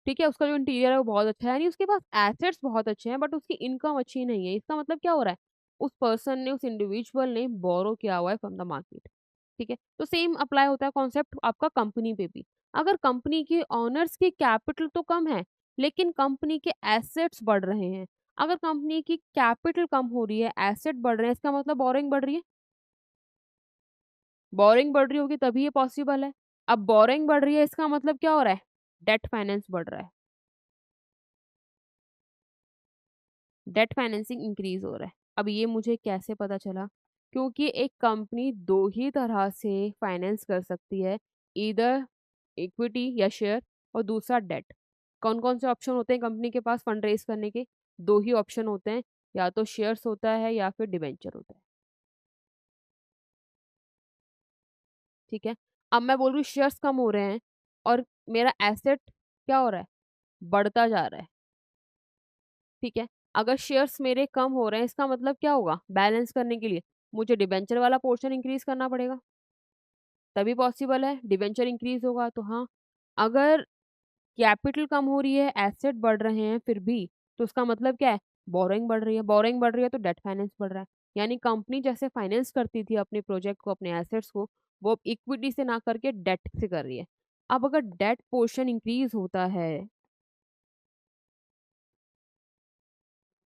ठीक है? उसका जो इंटीरियर है वो बहुत अच्छा है, यानी उसके पास एसेट्स बहुत अच्छे हैं बट उसकी इनकम अच्छी नहीं है। इसका मतलब क्या हो रहा है? उस पर्सन ने, उस इंडिविजुअल ने बोरो किया हुआ है फ्रॉम द मार्केट। ठीक है? तो सेम अप्लाई होता है कॉन्सेप्ट आपका कंपनी पे भी। अगर कंपनी के ओनर्स की कैपिटल तो कम है, लेकिन कंपनी के एसेट्स बढ़ रहे हैं। अगर कंपनी की कैपिटल कम हो रही है, एसेट बढ़ रहे हैं, इसका मतलब बोरोइंग बढ़ रही है। बोरोइंग बढ़ रही होगी तभी ये पॉसिबल है। अब बोरोइंग बढ़ रही है इसका मतलब क्या हो रहा है? डेट फाइनेंस बढ़ रहा है। डेट फाइनेंसिंग इंक्रीज़ हो रहा है। अब ये मुझे कैसे पता चला? क्योंकि एक कंपनी 2 ही तरह से फाइनेंस कर सकती है, ईदर इक्विटी या शेयर और दूसरा डेट। कौन-कौन से ऑप्शन होते हैं कंपनी के पास फंड रेज़ करने के? 2 ही ऑप्शन होते हैं, या तो शेयर्स होता है या फिर डिबेंचर होता है, ठीक है? अब मैं बोल रही हूँ शेयर्स कम हो रहे हैं और मेरा एसेट क्या हो रहा है? बढ़ता जा रहा है, ठीक है? अगर शेयर्स मेरे कम हो रहे हैं इसका मतलब क्या होगा? बैलेंस करने के लिए मुझे डिबेंचर वाला पोर्शन इंक्रीज़ करना पड़ेगा, तभी पॉसिबल है, डिबेंचर इंक्रीज़ होगा तो हाँ। अगर कैपिटल कम हो रही है, एसेट बढ़ रहे हैं फिर भी, तो उसका मतलब क्या है? बोरोइंग बढ़ रही है, बोरोइंग बढ़ रही है तो डेट फाइनेंस बढ़ रहा है। यानी कंपनी जैसे फाइनेंस करती थी अपने प्रोजेक्ट को, अपने एसेट्स को, वो अब इक्विटी से ना करके डेट से कर रही है। अब अगर डेट पोर्शन इंक्रीज़ होता है,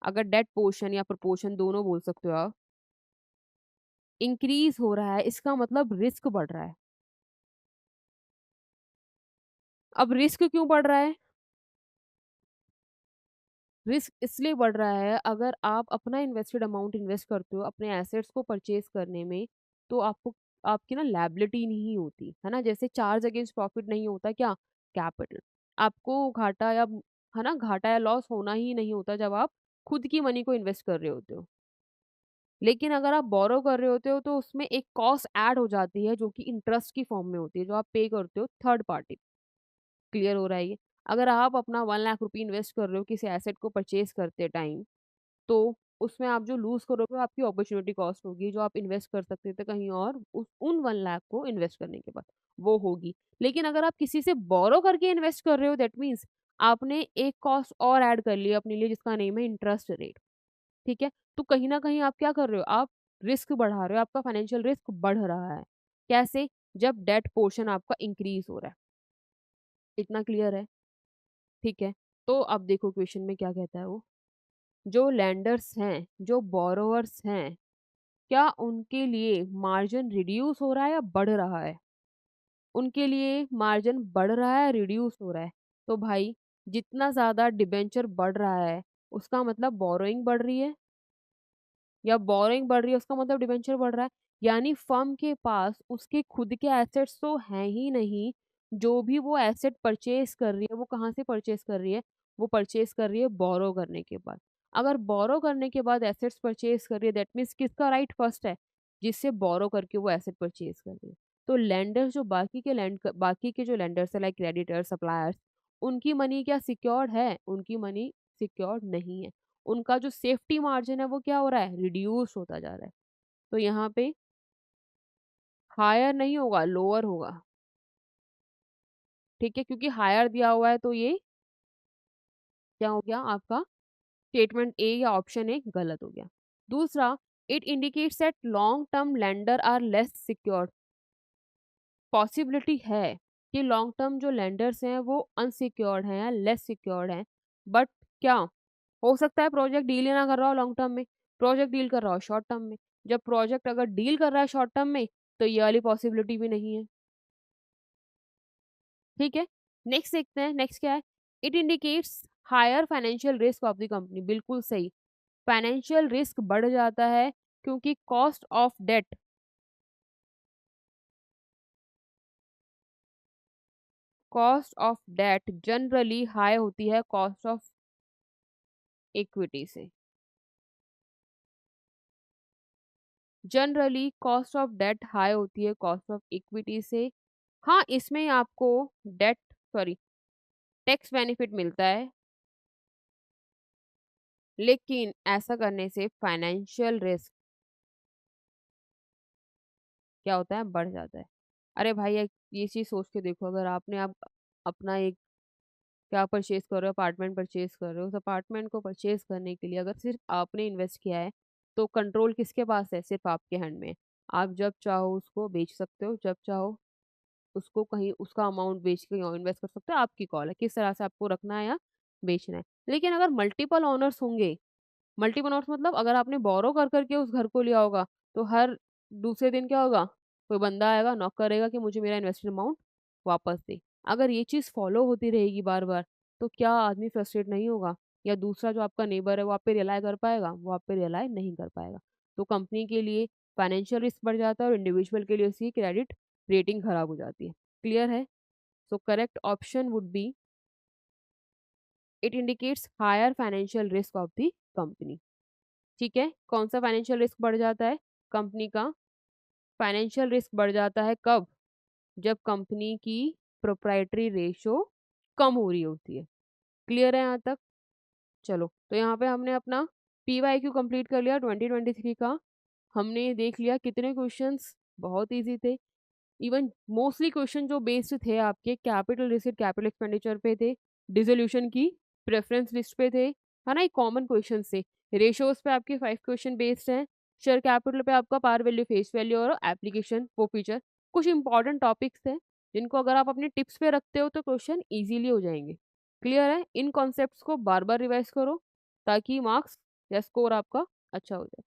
अगर डेट पोर्शन या प्रोपोर्शन दोनों बोल सकते हो आप, इंक्रीज़ हो रहा है, इसका मतलब रिस्क बढ़ रहा है। अब रिस्क क्यों बढ़ रहा है? रिस्क इसलिए बढ़ रहा है, अगर आप अपना इन्वेस्टेड अमाउंट इन्वेस्ट करते हो अपने एसेट्स को परचेज़ करने में, तो आपको आपकी ना लायबिलिटी नहीं होती, है ना? जैसे चार्ज अगेंस्ट प्रॉफिट नहीं होता क्या? कैपिटल। आपको घाटा या है ना, घाटा या लॉस होना ही नहीं होता जब आप खुद की मनी को इन्वेस्ट कर रहे होते हो। लेकिन अगर आप बोरो कर रहे होते हो तो उसमें एक कॉस्ट ऐड हो जाती है जो कि इंटरेस्ट की फॉर्म में होती है, जो आप पे करते हो थर्ड पार्टी। क्लियर हो रहा है ये? अगर आप अपना 1 लाख रुपए इन्वेस्ट कर रहे हो किसी एसेट को परचेज़ करते टाइम, तो उसमें आप जो लूज़ करोगे वो आपकी अपॉर्च्युनिटी कॉस्ट होगी, जो आप इन्वेस्ट कर सकते थे कहीं और उस उन 1 लाख को इन्वेस्ट करने के बाद, वो होगी। लेकिन अगर आप किसी से बोरो करके इन्वेस्ट कर रहे हो दैट मीन्स आपने एक कॉस्ट और ऐड कर ली अपने लिए जिसका नेम है इंटरेस्ट रेट, ठीक है? तो कहीं न कहीं आप क्या कर रहे हो? आप रिस्क बढ़ा रहे हो, आपका फाइनेंशियल रिस्क बढ़ रहा है। कैसे? जब डेट पोर्शन आपका इंक्रीज़ हो रहा है। इतना क्लियर है? ठीक है। तो अब देखो क्वेश्चन में क्या कहता है वो, जो लेंडर्स हैं, जो बोरोवर्स हैं, क्या उनके लिए मार्जिन रिड्यूस हो रहा है या बढ़ रहा है? उनके लिए मार्जिन बढ़ रहा है, रिड्यूस हो रहा है। तो भाई जितना ज़्यादा डिबेंचर बढ़ रहा है, उसका मतलब बोरोइंग बढ़ रही है, या बोरोइंग बढ़ रही है उसका मतलब डिबेंचर बढ़ रहा है। यानी फर्म के पास उसके खुद के एसेट्स तो हैं ही नहीं, जो भी वो एसेट परचेज़ कर रही है, वो कहाँ से परचेज़ कर रही है? वो परचेज़ कर रही है बोरो करने के बाद। अगर बोरो करने के बाद एसेट्स परचेज़ कर रही है दैट मीन्स किसका राइट फर्स्ट है? जिससे बोरो करके वो एसेट परचेज़ कर रही है। तो लेंडर्स जो बाकी के जो लेंडर्स हैं लाइक क्रेडिटर्स, सप्लायर्स, उनकी मनी क्या सिक्योर्ड है? उनकी मनी सिक्योर्ड नहीं है। उनका जो सेफ्टी मार्जिन है वो क्या हो रहा है? रिड्यूस होता जा रहा है। तो यहाँ पे हायर नहीं होगा, लोअर होगा, ठीक है? क्योंकि हायर दिया हुआ है तो ये क्या हो गया आपका, स्टेटमेंट ए या ऑप्शन ए गलत हो गया। दूसरा, it indicates that long term lender are less secured. Possibility है कि लॉन्ग टर्म जो लेंडर्स हैं वो अनसिक्योर्ड हैं या लेस सिक्योर्ड हैं। बट क्या हो सकता है प्रोजेक्ट डील ही ना कर रहा हो लॉन्ग टर्म में, प्रोजेक्ट डील कर रहा हो शॉर्ट टर्म में। जब प्रोजेक्ट अगर डील कर रहा है शॉर्ट टर्म में, तो ये वाली पॉसिबिलिटी भी नहीं है, ठीक है? नेक्स्ट देखते हैं, नेक्स्ट क्या है? It indicates higher financial risk of the company. बिल्कुल सही, फाइनेंशियल रिस्क बढ़ जाता है क्योंकि cost of debt generally high होती है कॉस्ट ऑफ इक्विटी से। Generally cost of debt high होती है कॉस्ट ऑफ इक्विटी से। हाँ, इसमें आपको डेट सॉरी टैक्स बेनिफिट मिलता है, लेकिन ऐसा करने से फाइनेंशियल रिस्क क्या होता है? बढ़ जाता है। अरे भाई, एक ये चीज़ सोच के देखो, अगर आपने आप अपना एक क्या परचेज़ कर रहे हो? अपार्टमेंट परचेज़ कर रहे हो। उस अपार्टमेंट को परचेज़ करने के लिए अगर सिर्फ़ आपने इन्वेस्ट किया है, तो कंट्रोल किसके पास है? सिर्फ़ आपके हैंड में। आप जब चाहो उसको बेच सकते हो, जब चाहो उसको कहीं उसका अमाउंट बेच के और इन्वेस्ट कर सकते हो, आपकी कॉल है, किस तरह से आपको रखना है या बेचना है। लेकिन अगर मल्टीपल ओनर्स होंगे, मल्टीपल ओनर्स मतलब अगर आपने बोरो कर के उस घर को लिया होगा, तो हर दूसरे दिन क्या होगा, कोई बंदा आएगा, नॉक करेगा कि मुझे मेरा इन्वेस्टेड अमाउंट वापस दे। अगर ये चीज़ फॉलो होती रहेगी बार-बार, तो क्या आदमी फ्रस्ट्रेट नहीं होगा? या दूसरा जो आपका नेबर है, वो आप पे रिलाई कर पाएगा? वो आप पे रिलाई नहीं कर पाएगा। तो कंपनी के लिए फाइनेंशियल रिस्क बढ़ जाता है और इंडिविजुअल के लिए उसकी क्रेडिट रेटिंग खराब हो जाती है। क्लियर है? So correct option would be it indicates higher financial risk of the company. ठीक है? कौन-सा फाइनेंशियल रिस्क बढ़ जाता है? कंपनी का फाइनेंशियल रिस्क बढ़ जाता है कब? जब कंपनी की प्रोप्राइटरी रेशो कम हो रही होती है। क्लियर है यहाँ तक? चलो, तो यहाँ पे हमने अपना पीवाईक्यू कंप्लीट कर लिया 2023 का। हमने देख लिया कितने क्वेश्चंस बहुत ईज़ी थे। इवन मोस्टली क्वेश्चन जो बेस्ड थे आपके कैपिटल रिसीट कैपिटल एक्सपेंडिचर पे थे, डिसोल्यूशन की प्रेफरेंस लिस्ट पे थे, है ना? ये कॉमन क्वेश्चंस थे। रेशियोज़ पे आपके 5 क्वेश्चन बेस्ड हैं, शेयर कैपिटल पे आपका पार वैल्यू, फेस वैल्यू और एप्लीकेशन वो फीचर। कुछ इंपॉर्टेंट टॉपिक्स थे, जिनको अगर आप अपने टिप्स पे रखते हो तो क्वेश्चन ईज़िली हो जाएँगे। क्लियर है? इन कॉन्सेप्ट्स को बार-बार रिवाइज़ करो, ताकि मार्क्स या स्कोर आपका अच्छा हो जाए।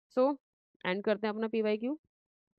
सो एंड करते हैं अपना पीवाईक्यू।